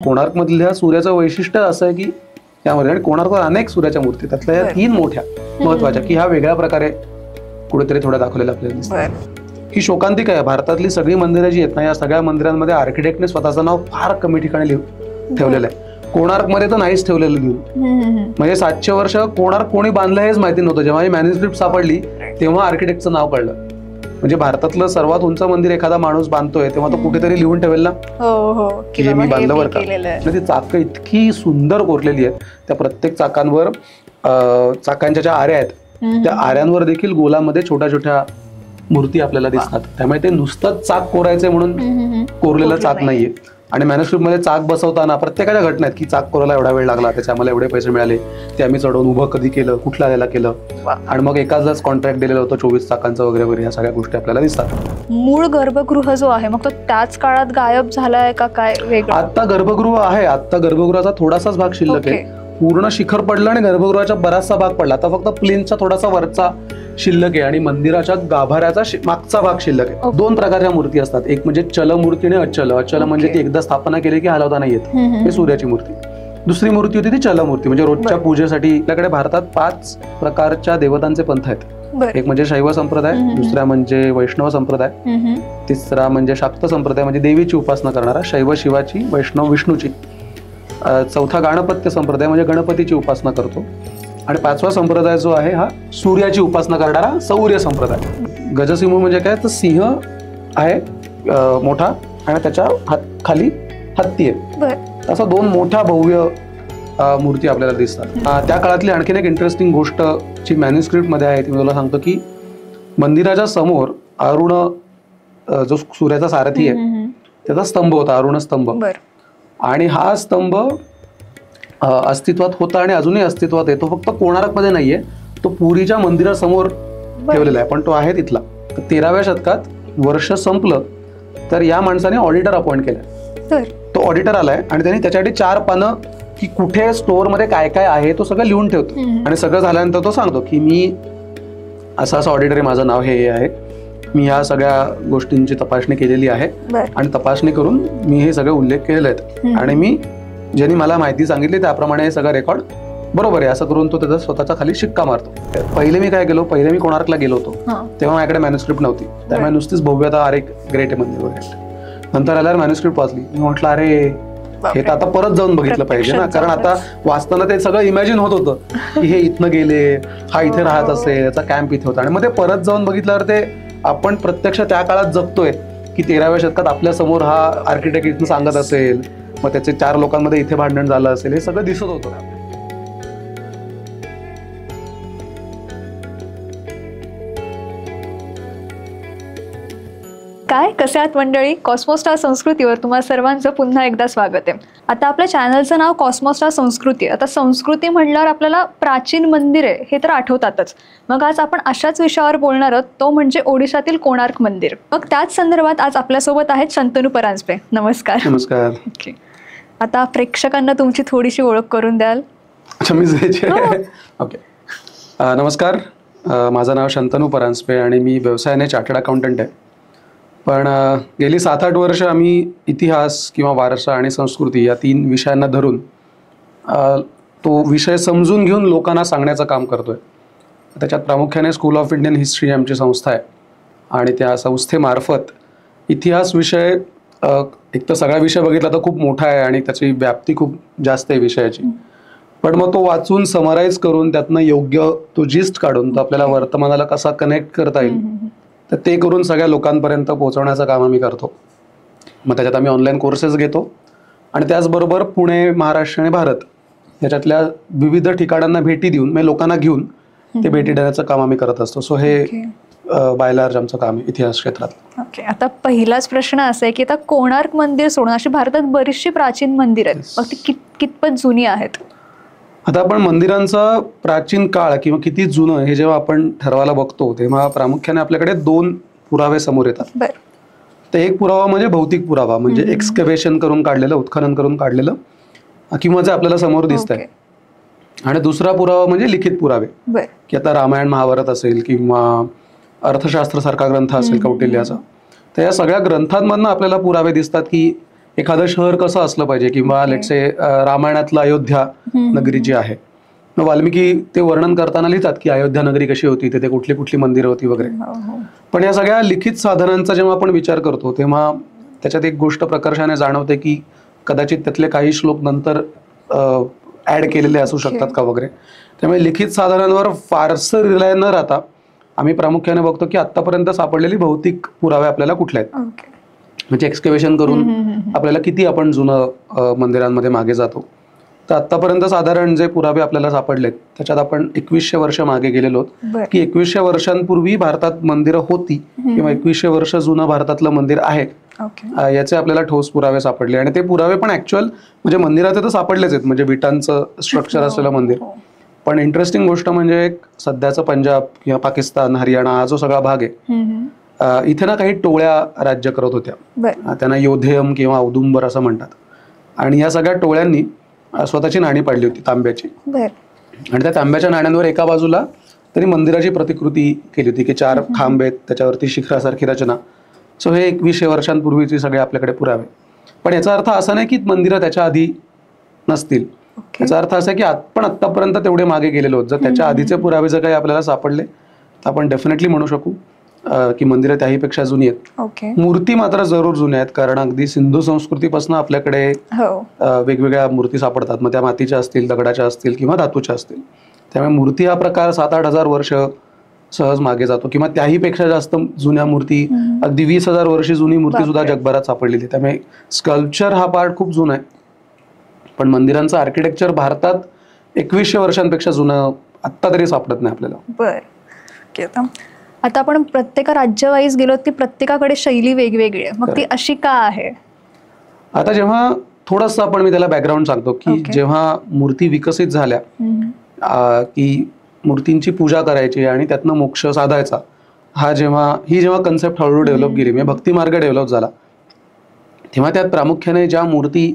कोणार्क मधल्या सूर्याचं वैशिष्ट्य असं आहे की त्यामध्ये, आणि कोणार्कवर अनेक सूर्याच्या मूर्ती, त्यातल्या या 3 मोठ्या महत्वाच्या की ह्या वेगळ्या प्रकारे कुठेतरी थोड्या दाखवलेल्या आपल्याला दिसतात. ही शोकांतिका आहे. भारतातली सगळी मंदिरं जी आहेत ना, या सगळ्या मंदिरांमध्ये आर्किटेक्टने स्वतःचं नाव फार कमी ठिकाणी ठेवलेलं आहे. कोणार्क मध्ये तर नाहीच ठेवलेलं लिहून. म्हणजे 700 वर्ष कोणार्क कोणी बांधलं हेच माहिती नव्हतं. जेव्हा ही मॅन्युस्क्रिप्ट सापडली तेव्हा आर्किटेक्टचं नाव कळलं. म्हणजे भारतातलं सर्वात उंच मंदिर एखादा माणूस बांधतोय तेव्हा तो कुठेतरी लिहून ठेवेल ना की हे मी बांधलं बरं का. ती चाकं इतकी सुंदर कोरलेली आहेत. त्या प्रत्येक चाकांवर चाकांच्या ज्या आऱ्या आहेत त्या आऱ्यांवर देखील गोलामध्ये छोट्या छोट्या मूर्ती आपल्याला दिसतात. त्यामुळे ते नुसतंच चाक कोरायचंय म्हणून कोरलेलं चाक नाहीये. आणि मॅन्युस्क्रिप्ट मध्ये चाक बसवताना प्रत्येकाच्या घटना आहेत की चाक कोरायला एवढा वेळ लागला, त्याचे आम्हाला एवढे पैसे मिळाले, ते आम्ही चढवून उभं कधी केलं, कुठल्या वेळेला केलं, आणि मग एकाच कॉन्ट्रॅक्ट दिलेलं होतं 24 चाकांचं वगैरे वगैरे. ह्या सगळ्या गोष्टी आपल्याला दिसतात. मूळ गर्भगृह जो आहे मग तो त्याच काळात गायब झालाय का काय वेगळं? आता गर्भगृह आहे. आता गर्भगृहाचा थोडासाच भाग शिल्लक आहे. पूर्ण शिखर पडलं आणि गर्भगृहाचा बराचसा भाग पडला. आता फक्त प्लेनचा थोडासा वरचा शिल्लक आहे आणि मंदिराच्या गाभाऱ्याचा मागचा भाग शिल्लक आहे. 2 प्रकारच्या मूर्ती असतात. एक म्हणजे चलमूर्ती आणि अचल. अचल म्हणजे ती एकदा स्थापना केली की हलवता नाही येत, हे सूर्याची मूर्ती. दुसरी मूर्ती होती ती चलमूर्ती. म्हणजे रोजच्या पूजेसाठी आपल्याकडे भारतात 5 प्रकारच्या देवतांचे पंथ आहेत. एक म्हणजे शैव संप्रदाय, दुसरा म्हणजे वैष्णव संप्रदाय, तिसरा म्हणजे शाक्त संप्रदाय म्हणजे देवीची उपासना करणारा, शैव शिवाची, वैष्णव विष्णूची, चौथा गाणपत्य संप्रदाय म्हणजे गणपतीची उपासना करतो, आणि 5वा संप्रदाय जो आहे हा सूर्याची उपासना करणारा सौर्य संप्रदाय. गजसिंह म्हणजे काय तर सिंह आहे मोठा आणि त्याच्या खाली हत्ती आहे. असा 2 मोठ्या भव्य मूर्ती आपल्याला दिसतात. त्या काळातली आणखीन एक इंटरेस्टिंग गोष्ट जी मॅन्युस्क्रिप्ट मध्ये आहे ती मी तुला सांगतो की मंदिराच्या समोर अरुण जो सूर्याचा सारथी आहे त्याचा स्तंभ होता, अरुण स्तंभ. आणि हा स्तंभ अस्तित्वात होता आणि अजूनही अस्तित्वात आहे. तो फक्त कोणार्क मध्ये नाहीये, तो पुरीच्या मंदिरासमोर ठेवलेला आहे, पण तो आहे तिथला. 13व्या शतकात वर्ष संपलं तर या माणसाने ऑडिटर अपॉइंट केलाय. तो ऑडिटर आलाय आणि त्यांनी त्याच्यासाठी 4 पानं की कुठे स्टोअर मध्ये काय काय आहे तो सगळं लिहून ठेवतो. आणि सगळं झाल्यानंतर तो सांगतो की मी असं ऑडिटर आहे, माझं नाव हे आहे, मी ह्या सगळ्या गोष्टींची तपासणी केलेली आहे आणि तपासणी करून मी हे सगळे उल्लेख केलेले आहेत आणि मी ज्यांनी मला माहिती सांगितली त्याप्रमाणे हे सगळं रेकॉर्ड बरोबर आहे असं करून तो त्याचा स्वतःचा खाली शिक्का मारतो. पहिले मी काय केलो, पहिले मी कोणार्कला गेलो होतो तेव्हा माझ्याकडे मॅन्युस्क्रिप्ट नव्हती, त्यामुळे नुसतीच भव्यता अरे ग्रेट आहे मंदिर वगैरे. नंतर आल्यावर मॅन्युस्क्रिप्ट वाचली, मी म्हटलं अरे हे तर आता परत जाऊन बघितलं पाहिजे ना, कारण आता वाचताना ते सगळं इमॅजिन होत होतं की हे इथनं गेले, हा इथे राहत असेल, याचा कॅम्प इथे होता. आणि मग ते परत जाऊन बघितल्यावर ते आपण प्रत्यक्ष त्या काळात जगतोय की 13व्या शतकात आपल्या समोर हा आर्किटेक्ट इथनं सांगत असेल, मग त्याचे 4 लोकांमध्ये इथे भांडण झालं असेल, हे सगळं दिसत होतं. काय कसे आहात मंडळी? कॉस्मोस्टार संस्कृतीवर तुम्हा सर्वांचं पुन्हा एकदा स्वागत आहे. आता आपल्या चॅनलचं नाव कॉस्मोस्टार संस्कृती आहे. आता संस्कृती म्हणल्यावर आपल्याला प्राचीन मंदिरे हे तर आठवतातच. मग आज आपण अशाच विषयावर बोलणार आहोत, तो म्हणजे ओडिशातील कोणार्क मंदिर. मग त्याच संदर्भात आज आपल्यासोबत आहेत शंतनू परांजपे. नमस्कार. नमस्कार. ओके, आता प्रेक्षकांना तुमची थोडीशी ओळख करून द्याल? ओके, नमस्कार. माझं नाव शंतनू परांजपे आणि मी व्यवसायाने चार्टर्ड अकाउंटंट आहे. पण गेली 7-8 वर्ष आम्ही इतिहास किंवा वारसा आणि संस्कृती या 3 विषयांना धरून तो विषय समजून घेऊन लोकांना सांगण्याचं काम करतोय. त्याच्यात प्रामुख्याने स्कूल ऑफ इंडियन हिस्ट्री आमची संस्था आहे आणि त्या संस्थेमार्फत इतिहास विषय एक तर सगळा विषय बघितला तर खूप मोठा आहे आणि त्याची व्याप्ती खूप जास्त आहे विषयाची, पण मग तो वाचून समराईज करून त्यातनं योग्य तो जिस्ट काढून तो आपल्याला वर्तमानाला कसा कनेक्ट करता येईल तर ते करून सगळ्या लोकांपर्यंत पोहोचवण्याचं काम आम्ही करतो. मग त्याच्यात आम्ही ऑनलाईन कोर्सेस घेतो आणि त्याचबरोबर पुणे, महाराष्ट्र आणि भारत याच्यातल्या विविध ठिकाणांना भेटी देऊन म्हणजे लोकांना घेऊन ते भेटी देण्याचं काम आम्ही करत असतो. सो हे बाय लार्ज आमचं काम आहे इतिहास क्षेत्रात. ओके, आता पहिलाच प्रश्न असा आहे की आता कोणार्क मंदिर सोडून अशी भारतात बरीचशी प्राचीन मंदिर आहेत, मग ती कितपत जुनी आहेत? आता आपण मंदिरांचा प्राचीन काळ किंवा किती जुनं हे जेव्हा आपण ठरवायला बघतो तेव्हा प्रामुख्याने आपल्याकडे 2 पुरावे समोर येतात. तर एक पुरावा म्हणजे भौतिक पुरावा, म्हणजे एक्सकव्हेशन करून काढलेलं, उत्खनन करून काढलेलं किंवा जे आपल्याला समोर दिसतंय. आणि दुसरा पुरावा म्हणजे लिखित पुरावे, की आता रामायण महाभारत असेल किंवा अर्थशास्त्र सारखा ग्रंथ असेल कौटिल्याचा, तर या सगळ्या ग्रंथांमधनं आपल्याला पुरावे दिसतात की एखादं शहर कसं असलं पाहिजे किंवा लेट्से रामायणातलं अयोध्या नगरी जी आहे, मग वाल्मिकी ते वर्णन करताना लिहितात की अयोध्या नगरी कशी होती, तिथे कुठली कुठली मंदिरं होती वगैरे. पण या सगळ्या लिखित साधनांचा जेव्हा आपण विचार करतो तेव्हा त्याच्यात एक गोष्ट प्रकर्षाने जाणवते की कदाचित त्यातले काही श्लोक नंतर ऍड केलेले असू शकतात का वगैरे. त्यामुळे लिखित साधनांवर फारसं रिलाय न राहता आम्ही प्रामुख्याने बघतो की आतापर्यंत सापडलेली भौतिक पुरावे आपल्याला कुठले आहेत, म्हणजे एक्सकेव्हेशन करून आपल्याला किती आपण जुनं मंदिरांमध्ये मागे जातो. तर आतापर्यंत साधारण जे पुरावे आपल्याला सापडलेत त्याच्यात आपण 2100 वर्ष मागे गेलेलो आहोत की 2100 वर्षांपूर्वी भारतात मंदिरं होती किंवा 2100 वर्ष जुनं भारतातलं मंदिर आहे याचे आपल्याला ठोस पुरावे सापडले. आणि ते पुरावे पण ऍक्च्युअल म्हणजे मंदिरात तर सापडलेच आहेत, म्हणजे विटांचं स्ट्रक्चर असलेलं मंदिर. पण इंटरेस्टिंग गोष्ट म्हणजे सध्याचं पंजाब किंवा पाकिस्तान, हरियाणा हा जो सगळा भाग आहे, इथे ना काही टोळ्या राज्य करत होत्या. त्यांना योधेयम किंवा औदुंबर असं म्हणतात. आणि या सगळ्या टोळ्यांनी स्वतःची नाणी पाडली होती तांब्याची. आणि त्या तांब्याच्या नाण्यांवर एका बाजूला त्यांनी मंदिराची प्रतिकृती केली होती की 4 खांब आहेत, त्याच्यावरती शिखरासारखी रचना. सो हे 2100 वर्षांपूर्वीचे सगळे आपल्याकडे पुरावे. पण याचा अर्थ असा नाही की मंदिरं त्याच्या आधी नसतील. याचा अर्थ असा की आपण आत्तापर्यंत तेवढे मागे गेलेलो आहोत. जर त्याच्या आधीचे पुरावे जर काही आपल्याला सापडले तर आपण डेफिनेटली म्हणू शकू की मंदिरं त्याहीपेक्षा जुनी आहेत. मूर्ती मात्र जरूर जुन्या आहेत, कारण अगदी सिंधू संस्कृतीपासून आपल्याकडे वेगवेगळ्या मूर्ती सापडतात. मग त्या मातीच्या असतील, दगडाच्या असतील किंवा धातूच्या असतील. त्यामुळे मूर्ती हा प्रकार 7-8 हजार वर्ष सहज मागे जातो किंवा त्याहीपेक्षा जास्त जुन्या मूर्ती, अगदी 20,000 वर्षी जुनी मूर्ती सुद्धा जगभरात सापडलेली. त्यामुळे स्कल्पचर हा पार्ट खूप जुना आहे. पण मंदिरांचं आर्किटेक्चर भारतात 2100 वर्षांपेक्षा जुनं आत्ता तरी सापडत नाही आपल्याला. बरं, आता आपण प्रत्येक राज्यवाईज गेलो की प्रत्येकाकडे शैली वेगवेगळी आहे, मग ती अशी का आहे? आता जेव्हा थोडंसं आपण मी त्याला बॅकग्राऊंड सांगतो की जेव्हा मूर्ती विकसित झाल्या की मूर्तींची पूजा करायची आणि त्यातनं मोक्ष साधायचा, ही जेव्हा कन्सेप्ट हळूहळू डेव्हलप केली, म्हणजे भक्ती मार्ग डेव्हलप झाला, तेव्हा त्यात प्रामुख्याने ज्या मूर्ती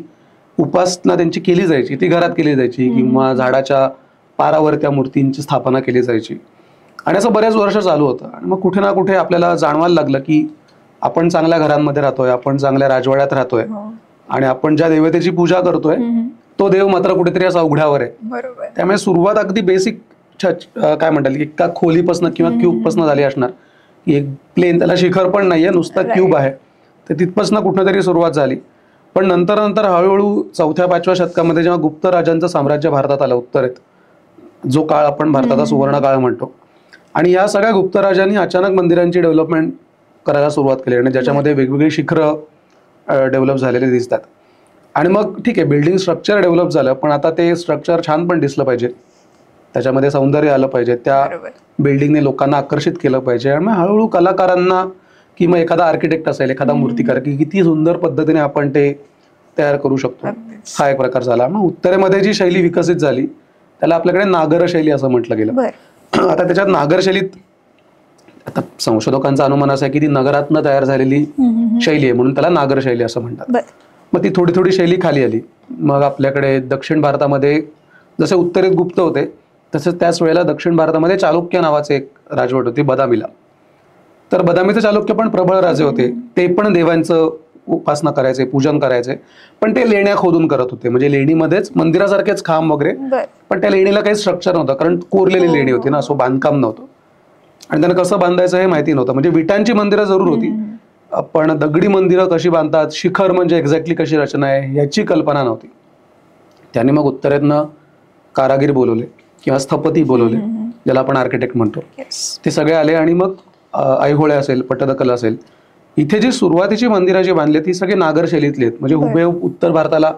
उपासना त्यांची केली जायची ती घरात केली जायची किंवा झाडाच्या पारावर त्या मूर्तींची स्थापना केली जायची. आणि असं बऱ्याच वर्ष चालू होतं. आणि मग कुठे ना कुठे आपल्याला जाणवायला लागलं की आपण चांगल्या घरांमध्ये राहतोय, आपण चांगल्या राजवाड्यात राहतोय आणि आपण ज्या देवतेची पूजा करतोय तो देव मात्र कुठेतरी असा उघड्यावर आहे. त्यामुळे सुरुवात अगदी बेसिक काय म्हणतात एका खोलीपासून किंवा क्यूबपासून झाली असणार की एक प्लेन, त्याला शिखर पण नाहीये, नुसता क्यूब आहे. तर तिथपासून कुठं तरी सुरुवात झाली. पण नंतर हळूहळू 4-5व्या शतकामध्ये जेव्हा गुप्त राजांचं साम्राज्य भारतात आलं उत्तरेत, जो काळ आपण भारताचा सुवर्ण काळ म्हणतो, आणि या सगळ्या गुप्त राजांनी अचानक मंदिरांची डेव्हलपमेंट करायला सुरुवात केली आणि ज्याच्यामध्ये वेगवेगळी शिखरं डेव्हलप झालेले दिसतात. आणि मग ठीक आहे, बिल्डिंग स्ट्रक्चर डेव्हलप झालं, पण आता ते स्ट्रक्चर छान पण दिसलं पाहिजे, त्याच्यामध्ये सौंदर्य आलं पाहिजे, त्या बिल्डिंगने लोकांना आकर्षित केलं पाहिजे. आणि मग हळूहळू कलाकारांना किंवा एखादा आर्किटेक्ट असेल, एखादा मूर्तिकार, की किती सुंदर पद्धतीने आपण ते तयार करू शकतो, हा एक प्रकार झाला. मग उत्तरेमध्ये जी शैली विकसित झाली त्याला आपल्याकडे नागर शैली असं म्हटलं गेलं. आता त्याच्यात नागर शैलीत आता संशोधकांचा अनुमान असा आहे की ती नगरातनं तयार झालेली शैली आहे, म्हणून त्याला नागर शैली असं म्हणतात. मग ती थोडी थोडी शैली खाली आली. मग आपल्याकडे दक्षिण भारतामध्ये जसे उत्तरेत गुप्त होते तसंच त्याच वेळेला दक्षिण भारतामध्ये चालुक्य नावाचे एक राजवट होती, बदामीला. तर बदामीचे चालुक्य पण प्रबळ राजे होते. ते पण देवांचं उपासना करायचे, पूजन करायचे, पण ते लेण्या खोदून करत होते. म्हणजे लेणीमध्येच मंदिरासारखेच खांब वगैरे, पण त्या लेणीला काही स्ट्रक्चर नव्हतं, कारण कोरलेली लेणी होती ना, असं बांधकाम नव्हतं. आणि त्यांना कसं बांधायचं हे माहिती नव्हतं. म्हणजे विटांची मंदिरं जरूर होती, पण दगडी मंदिरं कशी बांधतात, शिखर म्हणजे एक्झॅक्टली कशी रचना आहे याची कल्पना नव्हती. त्यांनी मग उत्तरेतनं कारागीर बोलवले किंवा स्थपती बोलवले, ज्याला आपण आर्किटेक्ट म्हणतो. ते सगळे आले आणि मग ऐहोळे असेल, पट्टदकल असेल, इथे जी सुरुवातीची मंदिरं जी बांधली ती सगळी नागर शैलीतली आहेत. म्हणजे हुबेहूब उत्तर भारताला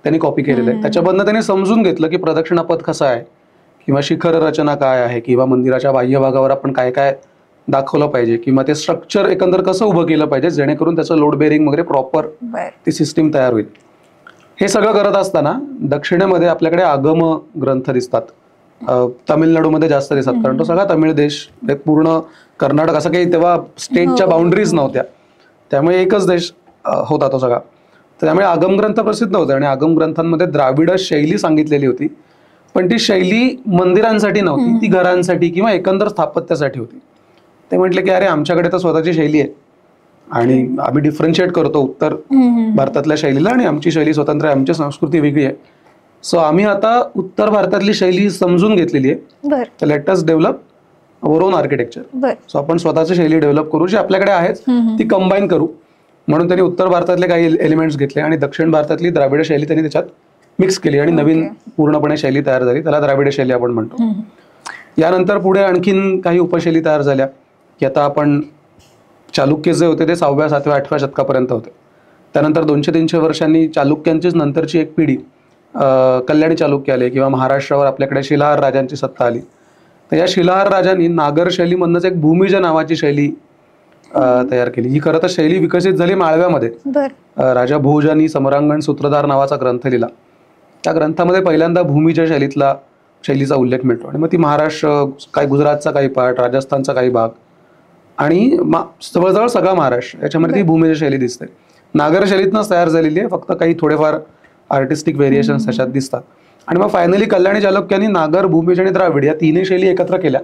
त्यांनी कॉपी केलेलं आहे. त्याच्यामधनं त्यांनी समजून घेतलं की प्रदक्षिणापथ कसं आहे किंवा शिखर रचना काय आहे किंवा मंदिराच्या बाह्य भागावर आपण काय काय दाखवलं पाहिजे किंवा ते स्ट्रक्चर एकंदर कसं उभं केलं पाहिजे जेणेकरून त्याचं लोड बेरिंग वगैरे प्रॉपर ती सिस्टीम तयार होईल. हे सगळं करत असताना दक्षिणेमध्ये आपल्याकडे आगम ग्रंथ दिसतात. तामिळनाडूमध्ये जास्त दिसतात, कारण तो सगळा तमिळ देश, पूर्ण कर्नाटक असं काही तेव्हा स्टेटच्या बाउंड्रीज नव्हत्या, त्यामुळे एकच देश होता तो सगळा. तर त्यामुळे आगम ग्रंथ प्रसिद्ध होते आणि आगम ग्रंथांमध्ये द्राविड शैली सांगितलेली होती, पण ती शैली मंदिरांसाठी नव्हती, ती घरांसाठी किंवा एकंदर स्थापत्यासाठी होती. ते म्हटले की अरे आमच्याकडे तर स्वतःची शैली आहे, आणि आम्ही डिफरन्शिएट करतो उत्तर भारतातल्या शैलीला आणि आमची शैली स्वतंत्र आहे, आमची संस्कृती वेगळी आहे. सो आम्ही आता उत्तर भारतातली शैली समजून घेतलेली आहे. तर let us develop our own architecture. So आपण स्वतःची शैली डेव्हलप करू, जी आपल्याकडे आहेच ती कंबाईन करू. म्हणून त्यांनी उत्तर भारतातले काही एलिमेंट्स घेतले आणि दक्षिण भारतातली द्राविड शैली त्यांनी त्याच्यात मिक्स केली आणि नवीन पूर्णपणे शैली तयार झाली. त्याला द्राविड शैली आपण म्हणतो. यानंतर पुढे आणखीन काही उपशैली तयार झाल्या की आता आपण चालुक्य जे होते ते 6व्या 7व्या 8व्या शतकापर्यंत होते. त्यानंतर 200-300 वर्षांनी चालुक्यांचीच नंतरची एक पिढी कल्याणी चालुक्य आले किंवा महाराष्ट्रावर आपल्याकडे शिलाहार राजांची सत्ता आली. तर या शिलाहार राजांनी नागर शैलीमधनंच एक भूमिज नावाची शैली तयार केली. ही खरं तर शैली विकसित झाली माळव्यामध्ये. राजा भोज यांनी समरांगण सूत्रधार नावाचा ग्रंथ लिहिला. त्या ग्रंथामध्ये पहिल्यांदा भूमिज शैलीचा उल्लेख मिळतो आणि मग ती महाराष्ट्र, काही गुजरातचा काही पार्ट, राजस्थानचा काही भाग आणि जवळजवळ सगळा महाराष्ट्र याच्यामध्ये ती भूमिज शैली दिसते. नागर शैलीतनंच तयार झालेली आहे, फक्त काही थोडेफार आर्टिस्टिक व्हेरिएशन्स त्याच्यात दिसतात. आणि मग फायनली कल्याणी चालुक्यांनी नागर, भूमिज आणि द्राविड या तिन्ही शैली एकत्र केल्या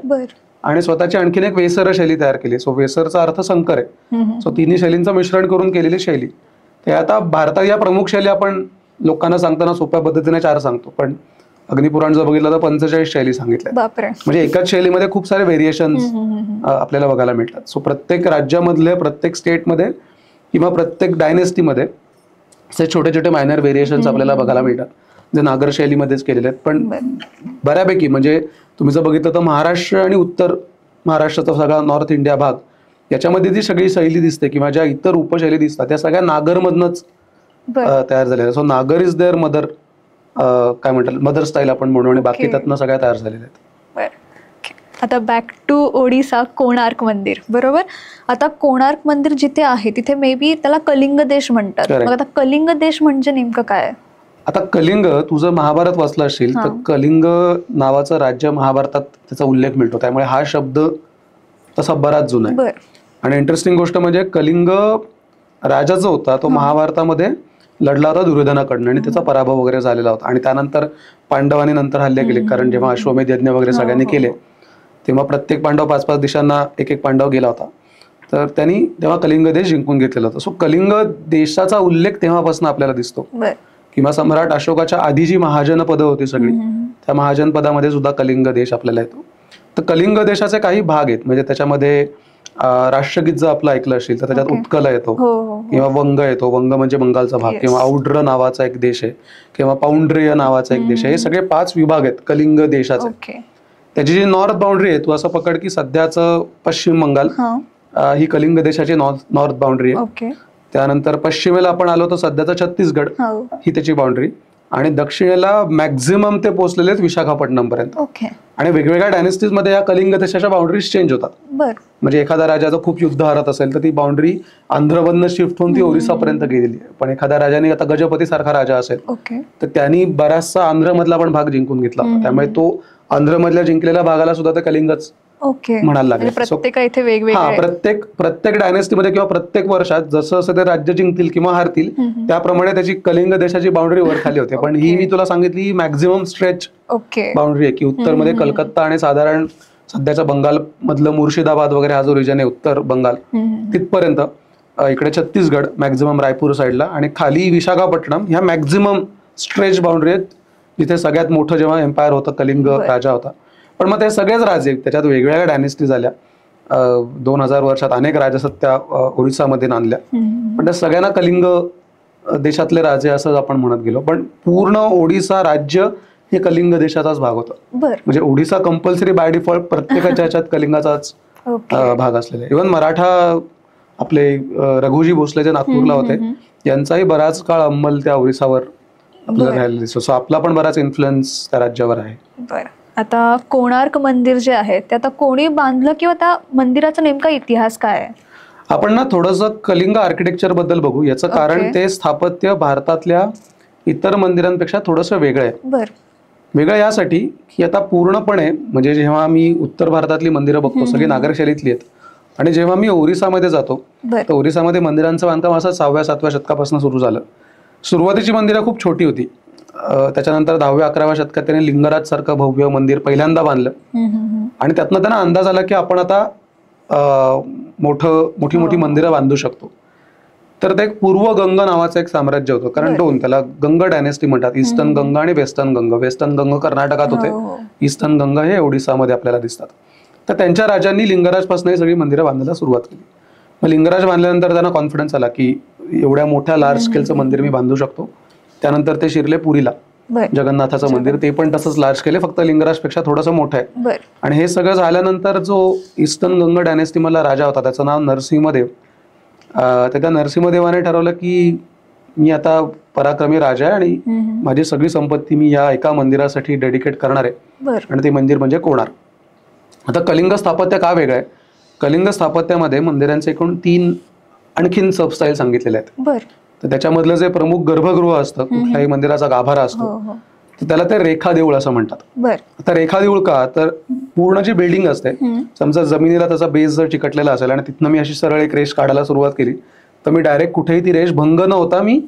आणि स्वतःची आणखीन एक वेसर शैली तयार केली. सो वेसरचा अर्थ संकर आहे. सो तिन्ही शैलींचं मिश्रण करून केलेली शैली. ते आता भारतात या प्रमुख शैली आपण लोकांना सांगताना सोप्या पद्धतीने 4 सांगतो, पण अग्निपुराण जर बघितलं तर 45 शैली सांगितल्या. म्हणजे एकाच शैलीमध्ये खूप सारे व्हेरिएशन्स आपल्याला बघायला मिळतात. सो प्रत्येक राज्यामधले, प्रत्येक स्टेटमध्ये किंवा प्रत्येक डायनेस्टीमध्ये असे छोटे छोटे मायनर व्हेरिएशन्स आपल्याला बघायला मिळतात, जे नागर शैलीमध्येच केलेले आहेत. पण बऱ्यापैकी म्हणजे तुम्ही जर बघितलं तर महाराष्ट्र आणि उत्तर महाराष्ट्राचा सगळा नॉर्थ इंडिया भाग याच्यामध्ये जी सगळी शैली दिसते किंवा ज्या इतर उपशैली दिसतात त्या सगळ्या नागरमधनच तयार झालेल्या. So Nagar is their mother, काय म्हणतात, मदर स्टाईल आपण म्हणू, आणि बाकी त्यातनं सगळ्या तयार झालेल्या आहेत. आता बॅक टू ओडिसा, कोणार्क मंदिर. बरोबर. आता कोणार्क मंदिर जिथे आहे तिथे मे बी त्याला कलिंग देश म्हणतात. मग आता कलिंग देश म्हणजे नेमकं काय? आता कलिंग, तुझं महाभारत वाचलं असेल तर कलिंग नावाचं राज्य महाभारतात त्याचा उल्लेख मिळतो. त्यामुळे हा शब्द तसा बराच जुना आहे. आणि इंटरेस्टिंग गोष्ट म्हणजे कलिंग राजा जो होता तो महाभारतामध्ये लढला होता दुर्योधनाकडनं आणि त्याचा पराभव वगैरे झालेला होता. आणि त्यानंतर पांडवांनी नंतर हल्ले केले, कारण जेव्हा अश्वमेध यज्ञ वगैरे सगळ्यांनी केले तेव्हा प्रत्येक पांडव 5-5 दिशांना एक पांडव गेला होता. तर त्यांनी तेव्हा कलिंग देश जिंकून घेतलेला होता. सो कलिंग देशाचा उल्लेख तेव्हापासून आपल्याला दिसतो. किंवा सम्राट अशोकाच्या आधी जी महाजन पदं होती सगळी, त्या महाजन पदामध्ये सुद्धा कलिंग देश आपल्याला येतो. तर कलिंग देशाचे काही भाग आहेत, म्हणजे त्याच्यामध्ये राष्ट्रगीत जर आपलं ऐकलं असेल तर त्याच्यात उत्कल येतो किंवा वंग येतो. वंग म्हणजे बंगालचा भाग. किंवा औड्र नावाचा एक देश आहे किंवा पौंड्रिय नावाचा एक देश आहे. हे सगळे 5 विभाग आहेत कलिंग देशाचे. त्याची जी नॉर्थ बाउंड्री आहे, तू असं पकड की सध्याचं पश्चिम बंगाल ही कलिंग देशाची नॉर्थ बाउंड्री आहे. त्यानंतर पश्चिमेला आपण आलो तर सध्याचं छत्तीसगड ही त्याची बाउंड्री, आणि दक्षिणेला मॅक्झिमम ते पोहोचलेले आहेत विशाखापट्टणम पर्यंत. आणि वेगवेगळ्या डायनेस्टीज मध्ये या कलिंग देशाच्या बाउंड्रीज चेंज होतात. म्हणजे एखादा राजा जर खूप युद्ध हरत असेल तर ती बाउंड्री आंध्रमधनं शिफ्ट होऊन ती ओरिसापर्यंत गेलेली आहे. पण एखाद्या राजाने, आता गजपती सारखा राजा असेल तर त्यांनी बराचसा आंध्रमधला पण भाग जिंकून घेतला होता. त्यामुळे तो आंध्रमधल्या जिंकलेल्या भागाला सुद्धा ते कलिंगच म्हणायला लागले. प्रत्येक डायनेस्टीमध्ये किंवा प्रत्येक वर्षात जसं जसं ते राज्य जिंकतील किंवा हारतील त्याप्रमाणे त्याची कलिंग देशाची बाउंड्री वर खाली होते. पण ही मी तुला सांगितली मॅक्झिमम स्ट्रेच बाउंड्री आहे की उत्तरमध्ये कलकत्ता आणि साधारण सध्याच्या बंगाल मधलं मुर्शिदाबाद वगैरे हा जो रिजन आहे उत्तर बंगाल तिथपर्यंत, इकडे छत्तीसगड मॅक्झिमम रायपूर साईडला, आणि खाली विशाखापट्टणम ह्या मॅक्झिमम स्ट्रेच बाउंड्री आहेत जिथे सगळ्यात मोठं जेव्हा एम्पायर होतं कलिंग राजा होता. पण मग ते सगळेच राजे, त्याच्यात वेगवेगळ्या डायनेस्टी झाल्या. 2000 वर्षात अनेक राजसत्या ओरिसामध्ये नांदल्या, पण त्या सगळ्यांना कलिंग देशातले राजे असं आपण म्हणत गेलो. पण पूर्ण ओडिसा राज्य हे कलिंग देशाचाच भाग होता. म्हणजे ओडिसा कंपल्सरी बाय डिफॉल्ट प्रत्येकाच्या ह्याच्यात कलिंगाचाच भाग असलेला. इव्हन मराठा आपले रघुजी भोसले जे नागपूरला होते यांचाही बराच काळ अंमल त्या ओरिसावर आपल्याला राहिलेला दिसतो. सो आपला पण बराच इन्फ्लुएन्स त्या राज्यावर आहे. आता कोणार्क मंदिर जे आहे ते आता कोणी बांधलं किंवा त्या मंदिराचा नेमका इतिहास काय आहे? आपण ना थोडंसं कलिंग आर्किटेक्चर बद्दल बघू. याचं कारण ते स्थापत्य भारतातल्या इतर मंदिरांपेक्षा थोडंसं वेगळं आहे. वेगळं यासाठी की आता पूर्णपणे म्हणजे जेव्हा मी उत्तर भारतातली मंदिरं बघतो सगळी नागर शैलीतली आहेत, आणि जेव्हा मी ओरिसामध्ये जातो तर ओरिसामध्ये मंदिरांचं बांधकाम असं 6व्या-7व्या शतकापासून सुरू झालं. सुरुवातीची मंदिरं खूप छोटी होती. त्याच्यानंतर 10व्या-11व्या शतकात त्याने लिंगराज सारखं भव्य मंदिर पहिल्यांदा बांधलं, आणि त्यातनं त्यांना अंदाज आला की आपण आता मोठी मोठी मंदिरं बांधू शकतो. तर ते एक पूर्व गंग नावाचं एक साम्राज्य होतं, कारण दोन, त्याला गंग डायनेस्टी म्हणतात. ईस्टर्न गंगा आणि वेस्टर्न गंग. वेस्टर्न गंग कर्नाटकात होते, ईस्टर्न गंगा हे ओडिसामध्ये आपल्याला दिसतात. तर त्यांच्या राजांनी लिंगराजपासून ही सगळी मंदिरं बांधायला सुरुवात केली. मग लिंगराज बांधल्यानंतर त्यांना कॉन्फिडन्स आला की एवढ्या मोठ्या लार्ज स्केलचं मंदिर मी बांधू शकतो. त्यानंतर ते शिरले पुरीला, जगन्नाथाचं मंदिर. ते पण तसंच लार्ज केले, फक्त लिंगराजपेक्षा थोडंसं मोठं आहे. आणि हे सगळं झाल्यानंतर जो ईस्टर्न गंग डायनेस्टी मधला राजा होता, त्याचं नाव नरसिंहदेव. त्या नरसिंहदेवाने ठरवलं की मी आता पराक्रमी राजा आहे आणि माझी सगळी संपत्ती मी या एका मंदिरासाठी डेडिकेट करणार आहे, आणि ते मंदिर म्हणजे कोणार्क. आता कलिंग स्थापत्य का वेगळं आहे? कलिंग स्थापत्यामध्ये मंदिरांचे एकूण 3 आणखीन सबस्टाईल सांगितलेले आहेत. तर त्याच्यामधलं जे प्रमुख गर्भगृह असतं, कुठल्याही मंदिराचा गाभारा असतो, तर त्याला ते रेखा देऊळ असं म्हणतात. आता रेखा देऊळ का, तर पूर्ण जी बिल्डिंग असते, समजा जमिनीला त्याचा बेस जर चिकटलेला असेल आणि तिथनं मी अशी सरळ एक रेष काढायला सुरुवात केली, तर मी डायरेक्ट कुठेही ती रेष भंग न होता मी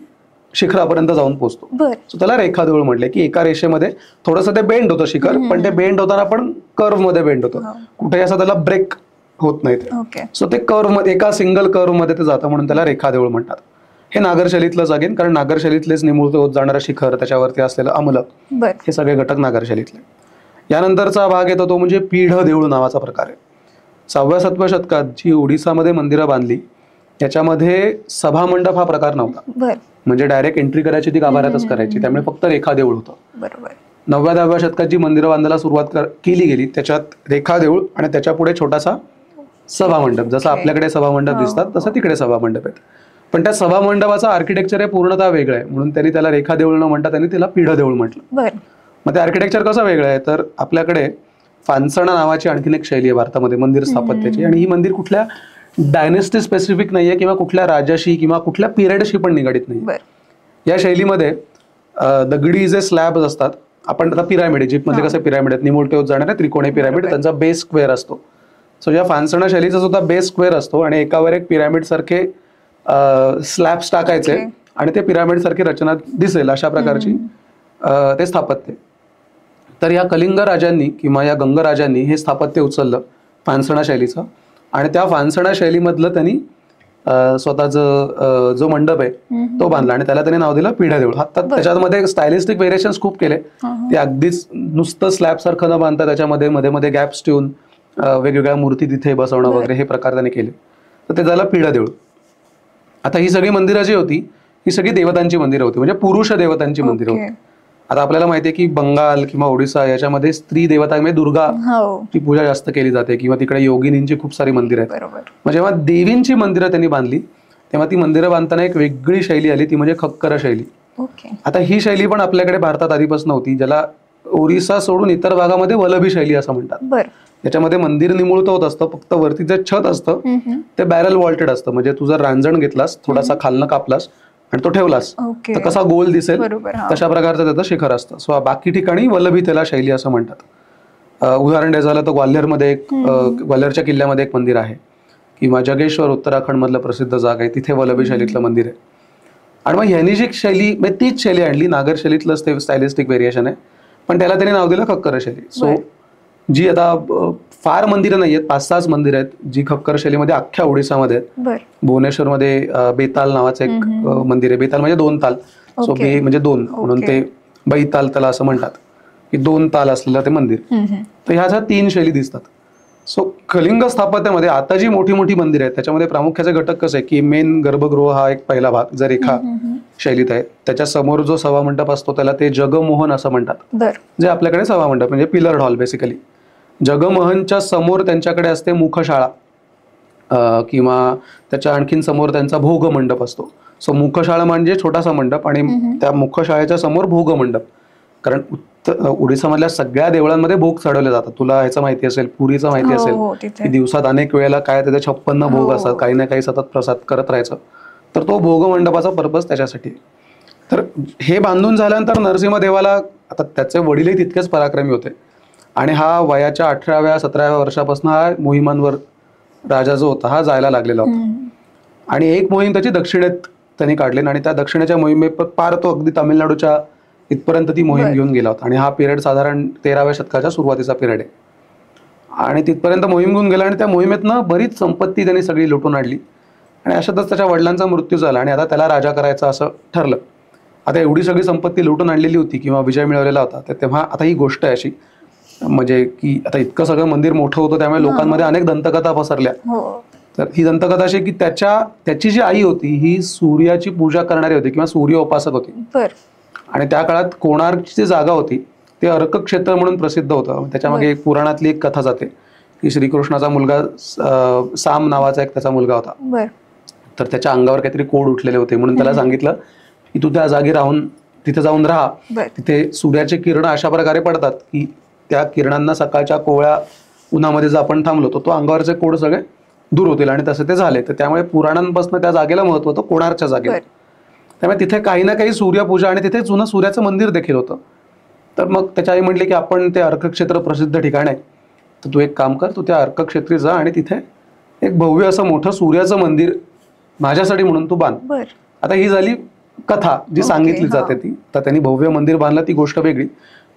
शिखरापर्यंत जाऊन पोहोचतो. सो त्याला रेखा देऊळ म्हटले, की एका रेषेमध्ये थोडंसं ते बेंड होतं शिखर, पण ते बेंड होताना पण कर्व मध्ये बेंड होतं, कुठेही असं त्याला ब्रेक होत नाही. सो ते कर्व मध्ये, एका सिंगल कर्व मध्ये ते जातं, म्हणून त्याला रेखा देऊळ म्हणतात. हे नागरशैलीतलं जागेन, कारण नागरशैलीतलेच निमुळत होत जाणारं शिखर, त्याच्यावरती असलेलं अमलक, हे सगळे घटक नागरशैलीतले. यानंतरचा भाग येतो तो म्हणजे पीढ देऊळ नावाचा प्रकार आहे. 6व्या-7व्या शतकात जी ओडिसामध्ये मंदिरं बांधली, त्याच्यामध्ये सभामंडप हा प्रकार नव्हता. म्हणजे डायरेक्ट एंट्री करायची ती गाभाऱ्यातच करायची, त्यामुळे फक्त रेखा देऊळ होतं. 9व्या-10व्या शतकात जी मंदिरं बांधायला सुरुवात केली गेली, त्याच्यात रेखा देऊळ आणि त्याच्या पुढे छोटासा सभामंडप. जसं आपल्याकडे सभामंडप दिसतात तसं तिकडे सभामंडप आहेत. पण त्या सभामंडपाचं आर्किटेक्चर हे पूर्णतः वेगळं आहे, म्हणून त्यांनी त्याला रेखा देऊळ न म्हणता त्यांनी त्याला पीढ देऊळ म्हटलं. मग ते आर्किटेक्चर कसं वेगळं आहे, तर आपल्याकडे फांसणा नावाची आणखीन एक शैली आहे भारतामध्ये मंदिर स्थापत्याची, आणि ही मंदिर कुठल्या डायनेस्टी स्पेसिफिक नाहीये किंवा कुठल्या राजाशी किंवा कुठल्या पिरियडशी पण निगडीत नाही. या शैलीमध्ये दगडी जे स्लॅब्स असतात, आपण आता पिरामिड, इजिप्तमध्ये कसं पिरामिड आहेत, निमुळते होत जाणारे त्रिकोणी पिरामिड, त्यांचा बेस स्क्वेअर असतो. सो या फांसणा शैलीचा सुद्धा बेस स्क्वेअर असतो, आणि एकावर एक पिरामिड सारखे स्लॅब्स टाकायचे आणि ते पिरामिड सारखी रचना दिसेल अशा प्रकारची ते स्थापत्य. तर या कलिंग राजांनी किंवा या गंग राजांनी हे स्थापत्य उचललं फांसणा शैलीचं, आणि त्या फांसणा शैलीमधलं त्यांनी स्वतःचा जो मंडप आहे तो बांधला, आणि त्याला त्यांनी नाव दिलं पीढ देऊळ. आता त्याच्यामध्ये स्टायलिस्टिक व्हेरिएशन्स खूप केले. ते अगदीच नुसतं स्लॅब सारखं न बांधता त्याच्यामध्ये मध्ये मध्ये गॅप्स ठेवून वेगवेगळ्या मूर्ती तिथे बसवणं वगैरे हे प्रकार त्यांनी केले. तर ते झालं पीढ देऊळ. आता ही सगळी मंदिरं जी होती, ही सगळी देवतांची मंदिरं होती, म्हणजे पुरुष देवतांची मंदिरं होती. आता आपल्याला माहितीये की बंगाल किंवा ओडिसा याच्यामध्ये स्त्री देवता म्हणजे दुर्गाची पूजा जास्त केली जाते, किंवा तिकडे योगिनींची खूप सारी मंदिरं आहेत. मग जेव्हा देवींची मंदिरं त्यांनी बांधली, तेव्हा ती मंदिरं बांधताना एक वेगळी शैली आली, ती म्हणजे खक्कर शैली. आता ही शैली पण आपल्याकडे भारतात आधीपासून होती, ज्याला ओरिसा सोडून इतर भागामध्ये वलभी शैली असं म्हणतात. याच्यामध्ये मंदिर निमुळत होत असतं, फक्त वरती जे छत असतं ते बॅरल वॉल्टेड असतं. म्हणजे तू जर रांजण घेतलास, थोडासा खालनं कापलास आणि तो ठेवलास तर कसा गोल दिसेल तशा प्रकारचं त्याचं शिखर असतं. सो बाकी ठिकाणी वल्लभी त्याला शैली असं म्हणतात. उदाहरण द्यायचं झालं तर ग्वाल्हेरमध्ये ग्वाल्हेरच्या किल्ल्यामध्ये एक मंदिर आहे, किंवा जगेश्वर उत्तराखंड मधलं प्रसिद्ध जागा आहे, तिथे वल्लभी शैलीतलं मंदिर आहे. आणि मग ह्यांनी जी शैली, म्हणजे तीच शैली आणली, नागर शैलीतलंच ते स्टायलिस्टिक व्हेरिएशन आहे, पण त्याला त्यांनी नाव दिलं खक्कर शैली. सो जी आता फार मंदिरं नाही आहेत, 5-6 मंदिर आहेत जी खक्कर शैलीमध्ये अख्ख्या ओडिसामध्ये आहेत. भुवनेश्वरमध्ये बेताल नावाचं एक मंदिर आहे. बेताल म्हणजे 2 ताल, सो बे म्हणजे 2 म्हणून ते बैताल त्याला असं म्हणतात, की 2 ताल असलेलं ते मंदिर. तर ह्या 3 शैली दिसतात. सो कलिंग स्थापत्यामध्ये आता जी मोठी मोठी मंदिर आहेत त्याच्यामध्ये प्रामुख्याचे घटक कसे आहे, की मेन गर्भगृह हा एक पहिला भाग जर रेखा शैलीत आहे. त्याच्या समोर जो सभामंडप असतो त्याला ते जगमोहन असं म्हणतात, जे आपल्याकडे सभामंडप म्हणजे पिलर हॉल बेसिकली. जगमोहनच्या समोर त्यांच्याकडे असते मुखशाळा, किंवा त्याच्या आणखीन समोर त्यांचा भोग मंडप असतो. सो मुखशाळा म्हणजे छोटासा मंडप, आणि त्या मुखशाळेच्या समोर भोग मंडप. कारण ओडिसामधल्या सगळ्या देवळांमध्ये भोग चढवले जातात. तुला ह्याचं माहिती असेल, पुरीचं माहिती असेल की दिवसात अनेक वेळेला काय त्याचे 56 भोग असतात, काही ना काही सतत प्रसाद करत राहायचं. तर तो भोग मंडपाचा पर्पज त्याच्यासाठी. तर हे बांधून झाल्यानंतर नरसिंहदेवाला, आता त्याचे वडीलही तितकेच पराक्रमी होते, आणि हा वयाच्या 18व्या-17व्या वर्षापासून हा मोहिमांवर राजा जो होता हा जायला लागलेला होता. आणि एक मोहीम त्याची दक्षिणेत त्यांनी काढली, आणि त्या दक्षिणेच्या मोहिमेत पार तो अगदी तामिळनाडूच्या इथपर्यंत ती मोहीम घेऊन गेला होता. आणि हा पिरियड साधारण 13व्या शतकाच्या सुरुवातीचा पिरियड आहे. आणि तिथपर्यंत मोहीम घेऊन गेला आणि त्या मोहिमेतनं बरीच संपत्ती त्यांनी सगळी लुटून आणली आणि अशातच त्याच्या वडिलांचा मृत्यू झाला आणि आता त्याला राजा करायचं असं ठरलं. आता एवढी सगळी संपत्ती लुटून आणलेली होती किंवा विजय मिळवलेला होता, तर तेव्हा आता ही गोष्ट आहे अशी, म्हणजे की आता इतकं सगळं मंदिर मोठं होतं त्यामुळे लोकांमध्ये अनेक दंतकथा पसरल्या. तर ही दंतकथा अशी की त्याची जी आई होती ही सूर्याची पूजा करणारी होती किंवा सूर्य उपासक होती. आणि त्या काळात कोणार्कची जी जागा होती ते अर्क क्षेत्र म्हणून प्रसिद्ध होतं. त्याच्यामागे एक पुराणातली एक कथा जाते की श्रीकृष्णाचा मुलगा साम नावाचा एक त्याचा मुलगा होता. तर त्याच्या अंगावर काहीतरी कोड उठलेले होते म्हणून त्याला सांगितलं की तू त्या जागी राहून तिथे जाऊन राहा. तिथे सूर्याचे किरण अशा प्रकारे पडतात की त्या किरणांना सकाळच्या कोवळ्या उन्हामध्ये जर आपण थांबलो तर तो अंगावरचे कोड सगळे दूर होतील आणि तसे ते झाले. तर त्यामुळे पुराणांपासून त्या जागेला महत्व होतं कोणार्कच्या जागेला. त्यामुळे तिथे काही ना काही सूर्यपूजा आणि तिथे जुनं सूर्याचं मंदिर देखील होतं. तर मग त्याच्या आई म्हटले की आपण ते अर्कक्षेत्र प्रसिद्ध ठिकाण आहे, तर तू एक काम कर, तू त्या अर्कक्षेत्री जा आणि तिथे एक भव्य असं मोठं सूर्याचं मंदिर माझ्यासाठी म्हणून तू बांध. आता ही झाली कथा जी सांगितली जाते ती. तर त्यांनी भव्य मंदिर बांधलं ती गोष्ट वेगळी,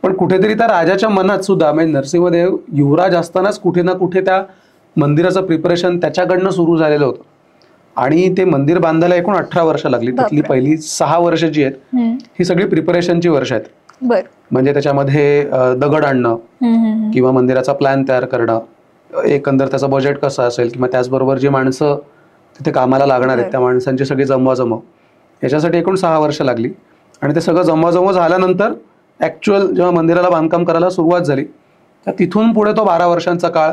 पण कुठेतरी त्या राजाच्या मनात सुद्धा म्हणजे नरसिंहदेव युवराज असतानाच कुठे ना कुठे त्या मंदिराचं प्रिपरेशन त्याच्याकडनं सुरू झालेलं होतं. आणि ते मंदिर बांधायला एकूण 18 वर्ष लागली. त्यातली पहिली 6 वर्ष जी आहेत ही सगळी प्रिपरेशनची वर्ष आहेत. म्हणजे त्याच्यामध्ये दगड आणणं किंवा मंदिराचा प्लॅन तयार करणं, एकंदर त्याचं बजेट कसं असेल किंवा त्याचबरोबर जी माणसं तिथे कामाला लागणार आहेत त्या माणसांची सगळी जमवाजमव, याच्यासाठी एकूण 6 वर्ष लागली. आणि ते सगळं जमवाजमव झाल्यानंतर ऍक्च्युअल जेव्हा मंदिराला बांधकाम करायला सुरुवात झाली तर तिथून पुढे तो 12 वर्षांचा काळ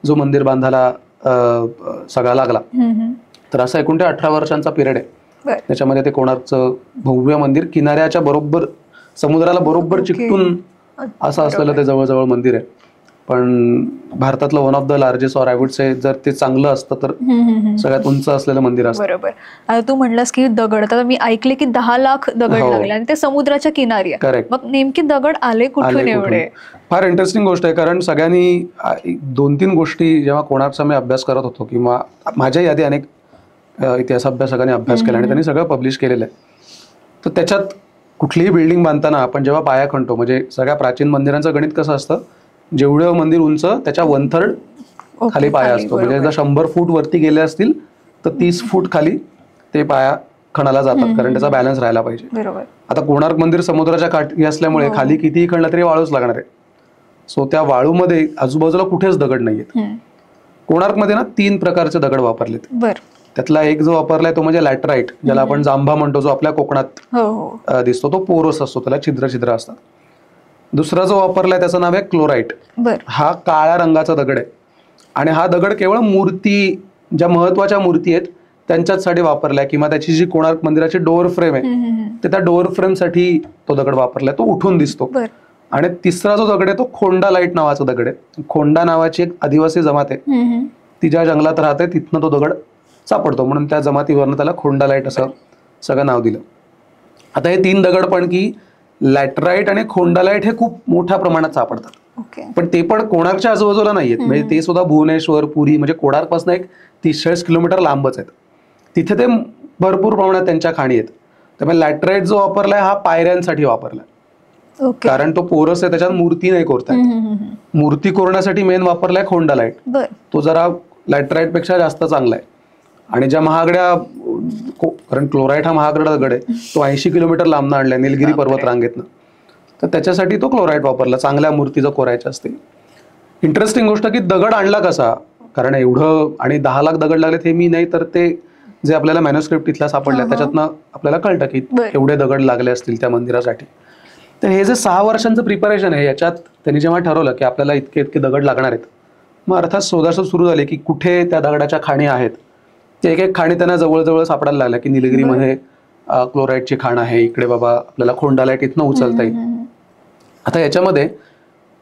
जो मंदिर बांधायला सगळा लागला. तर असा एकूण ते 18 वर्षांचा पिरियड आहे. त्याच्यामध्ये ते कोणार्कचं भव्य मंदिर किनाऱ्याच्या बरोबर समुद्राला बरोबर चिकटून असं असलेलं ते जवळजवळ मंदिर आहे. पण भारतातलं one of the largest or I would say जर ते चांगलं असतं तर सगळ्यात उंच असलेलं मंदिर असतं. बरोबर. आता तू म्हणलास की दगड, आता मी ऐकले की 10 लाख दगड लागले आणि ते समुद्राच्या किनारी आहे. करेक्ट. मग नेमकी दगड आले कुठून एवढे? फार इंटरेस्टिंग गोष्ट आहे, कारण सगळ्यांनी 2-3 गोष्टी जेव्हा कोणार्कचा मी अभ्यास करत होतो किंवा माझ्याही आधी अनेक इतिहास अभ्यासकांनी अभ्यास केला आणि त्यांनी सगळं पब्लिश केलेलं आहे. तर त्याच्यात कुठलीही बिल्डिंग बांधताना आपण जेव्हा पाया खणतो, म्हणजे सगळ्या प्राचीन मंदिरांचं गणित कसं असतं, जेवढं मंदिर उंच त्याच्या 1/3 खाली पाया असतो. म्हणजे जर 100 फूट वरती गेले असतील तर 30 फूट खाली ते पाया खणाला जातात, कारण त्याचा बॅलन्स राहायला पाहिजे. आता कोणार्क मंदिर समुद्राच्या काठी असल्यामुळे खाली कितीही खणलं तरी वाळूच लागणार आहे. सो त्या वाळूमध्ये आजूबाजूला कुठेच दगड नाहीयेत. कोणार्कमध्ये ना 3 प्रकारचे दगड वापरलेत. त्यातला एक जो वापरलाय तो म्हणजे लॅटराईट, ज्याला आपण जांभा म्हणतो, जो आपल्या कोकणात दिसतो. तो पोरस असतो, त्याला छिद्र छिद्र असतात. दुसरा जो वापरलाय त्याचं नाव आहे क्लोराईट. हा काळ्या रंगाचा दगड आहे आणि हा दगड केवळ मूर्ती, ज्या महत्वाच्या मूर्ती आहेत त्यांच्यासाठी वापरलाय, किंवा त्याची जी कोणार्क मंदिराची डोअर फ्रेम आहे ते त्या डोअर फ्रेम साठी तो दगड वापरलाय, तो उठून दिसतो. आणि तिसरा जो दगड आहे तो खोंडा लाईट नावाचा दगड आहे. खोंडा नावाची एक आदिवासी जमात आहे, ती ज्या जंगलात राहते तिथनं तो दगड सापडतो, म्हणून त्या जमातीवरनं त्याला खोंडा लाईट असं सगळं नाव दिलं. आता हे 3 दगड पण की लॅटराईट आणि खोंडालाईट हे खूप मोठ्या प्रमाणात सापडतात, पण ते पण कोणार्कच्या आजूबाजूला नाहीयेत. म्हणजे ते सुद्धा भुवनेश्वर, पुरी म्हणजे कोणार्क पासून एक 30-40 किलोमीटर लांबच आहेत. तिथे ते भरपूर प्रमाणात त्यांच्या खाणी आहेत. त्यामुळे लॅटराईट जो वापरलाय हा पायऱ्यांसाठी वापरलाय, कारण तो पोरस आहे, त्याच्यात मूर्ती नाही कोरतायत. मूर्ती कोरण्यासाठी मेन वापरलाय खोंडालाईट. तो जरा लॅटराईट पेक्षा जास्त चांगला आहे. आणि ज्या महागड्या, कारण क्लोराईट हा महागडा दगड आहे, तो 80 किलोमीटर लांब आणलाय निलगिरी पर्वत रांगेतनं, तर त्याच्यासाठी तो क्लोराईट वापरला, चांगल्या मूर्ती जर कोरायच्या असतील. इंटरेस्टिंग गोष्ट की दगड आणला कसा, कारण एवढं आणि 10 लाख दगड लागलेत हे मी नाही, तर ते जे आपल्याला मॅन्युस्क्रिप्ट इथला सापडल्या त्याच्यातनं आपल्याला कळतं की एवढे दगड लागले असतील त्या मंदिरासाठी. तर हे जे 6 वर्षांचं प्रिपरेशन आहे, याच्यात त्यांनी जेव्हा ठरवलं की आपल्याला इतके इतके दगड लागणार आहेत, मग अर्थात शोधाशोध सुरू झाली की कुठे त्या दगडाच्या खाणी आहेत. ते एक एक खाणी त्यांना जवळजवळ सापडायला लागल्या की निलगिरीमध्ये क्लोराईडची खाण आहे, इकडे बाबा आपल्याला खोंडालाईट इथनं उचलता येईल. आता याच्यामध्ये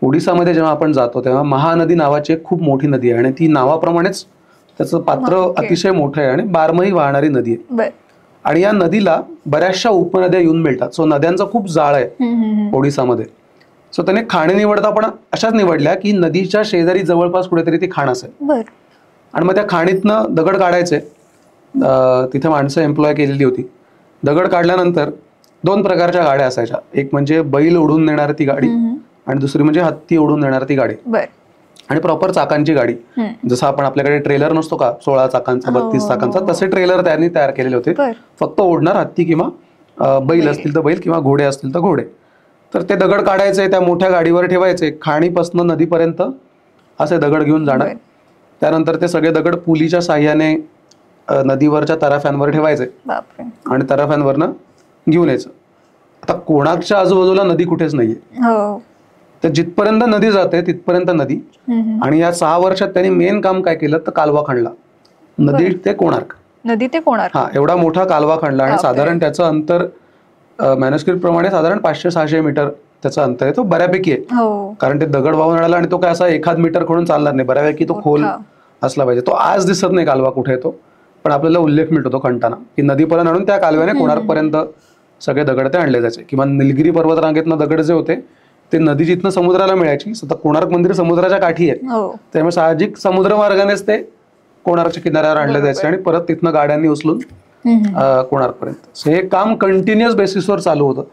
ओडिसामध्ये जेव्हा आपण जातो तेव्हा महानदी नावाची एक खूप मोठी नदी आहे आणि ती नावाप्रमाणेच त्याचं पात्र अतिशय मोठं आहे आणि बारमाही वाहणारी नदी आहे. आणि या नदीला बऱ्याचशा उपनद्या येऊन मिळतात. सो नद्यांचा खूप जाळ आहे ओडिसामध्ये. सो त्याने खाणी निवडता पण अशाच निवडल्या की नदीच्या शेजारी जवळपास कुठेतरी ती खाण असेल आणि मग त्या खाणीतनं दगड काढायचे. तिथे माणसं एम्प्लॉय केलेली होती. दगड काढल्यानंतर 2 प्रकारच्या गाड्या असायच्या, एक म्हणजे बैल ओढून नेणारी ती गाडी आणि दुसरी म्हणजे हत्ती ओढून नेणारी ती गाडी. आणि प्रॉपर चाकांची गाडी, जसं आपण आपल्याकडे ट्रेलर नसतो का 16 चाकांचा 32 चाकांचा, तसे ट्रेलर त्यांनी तयार केलेले होते. फक्त ओढणार हत्ती किंवा बैल असतील तर बैल किंवा घोडे असतील तर घोडे. तर ते दगड काढायचे, त्या मोठ्या गाडीवर ठेवायचे, खाणीपासून नदीपर्यंत असे दगड घेऊन जाणार. त्यानंतर ते सगळे दगड पुलीच्या साह्याने नदीवरच्या तराफ्यांवर ठेवायचे आणि तराफ्यांवरनं घेऊन यायचं. आता कोणार्कच्या आजूबाजूला नदी कुठेच नाहीये, तर जिथपर्यंत नदी जाते तिथपर्यंत नदी. आणि या 6 वर्षात त्यांनी मेन काम काय केलं तर कालवा खणला, नदी ते कोणार्क. हा, एवढा मोठा कालवा खणला आणि साधारण त्याचं अंतर मॅन्युस्क्रिप्ट प्रमाणे साधारण 500-600 मीटर त्याचं अंतर आहे. तो बऱ्यापैकी आहे, कारण ते दगड वाहून आला आणि तो काय असा एखाद मीटर खणून चालणार नाही, बऱ्यापैकी तो खोल असला पाहिजे. तो आज दिसत नाही कालवा कुठे येतो, पण आपल्याला उल्लेख मिळतो तो खणताना की नदीपर्यंत आणून त्या कालव्याने कोणार्कपर्यंत सगळे दगड ते आणले जायचे. किंवा निलगिरी पर्वत रांगेतनं दगड जे होते ते नदी जिथनं समुद्राला मिळायची, सतत कोणार्क मंदिर समुद्राच्या काठी आहे, त्यामुळे साहजिक समुद्र मार्गानेच ते कोणार्कच्या किनाऱ्यावर आणले जायचे आणि परत तिथनं गाड्यांनी उचलून कोणार्कपर्यंत. हे काम कंटिन्युअस बेसिसवर चालू होतं,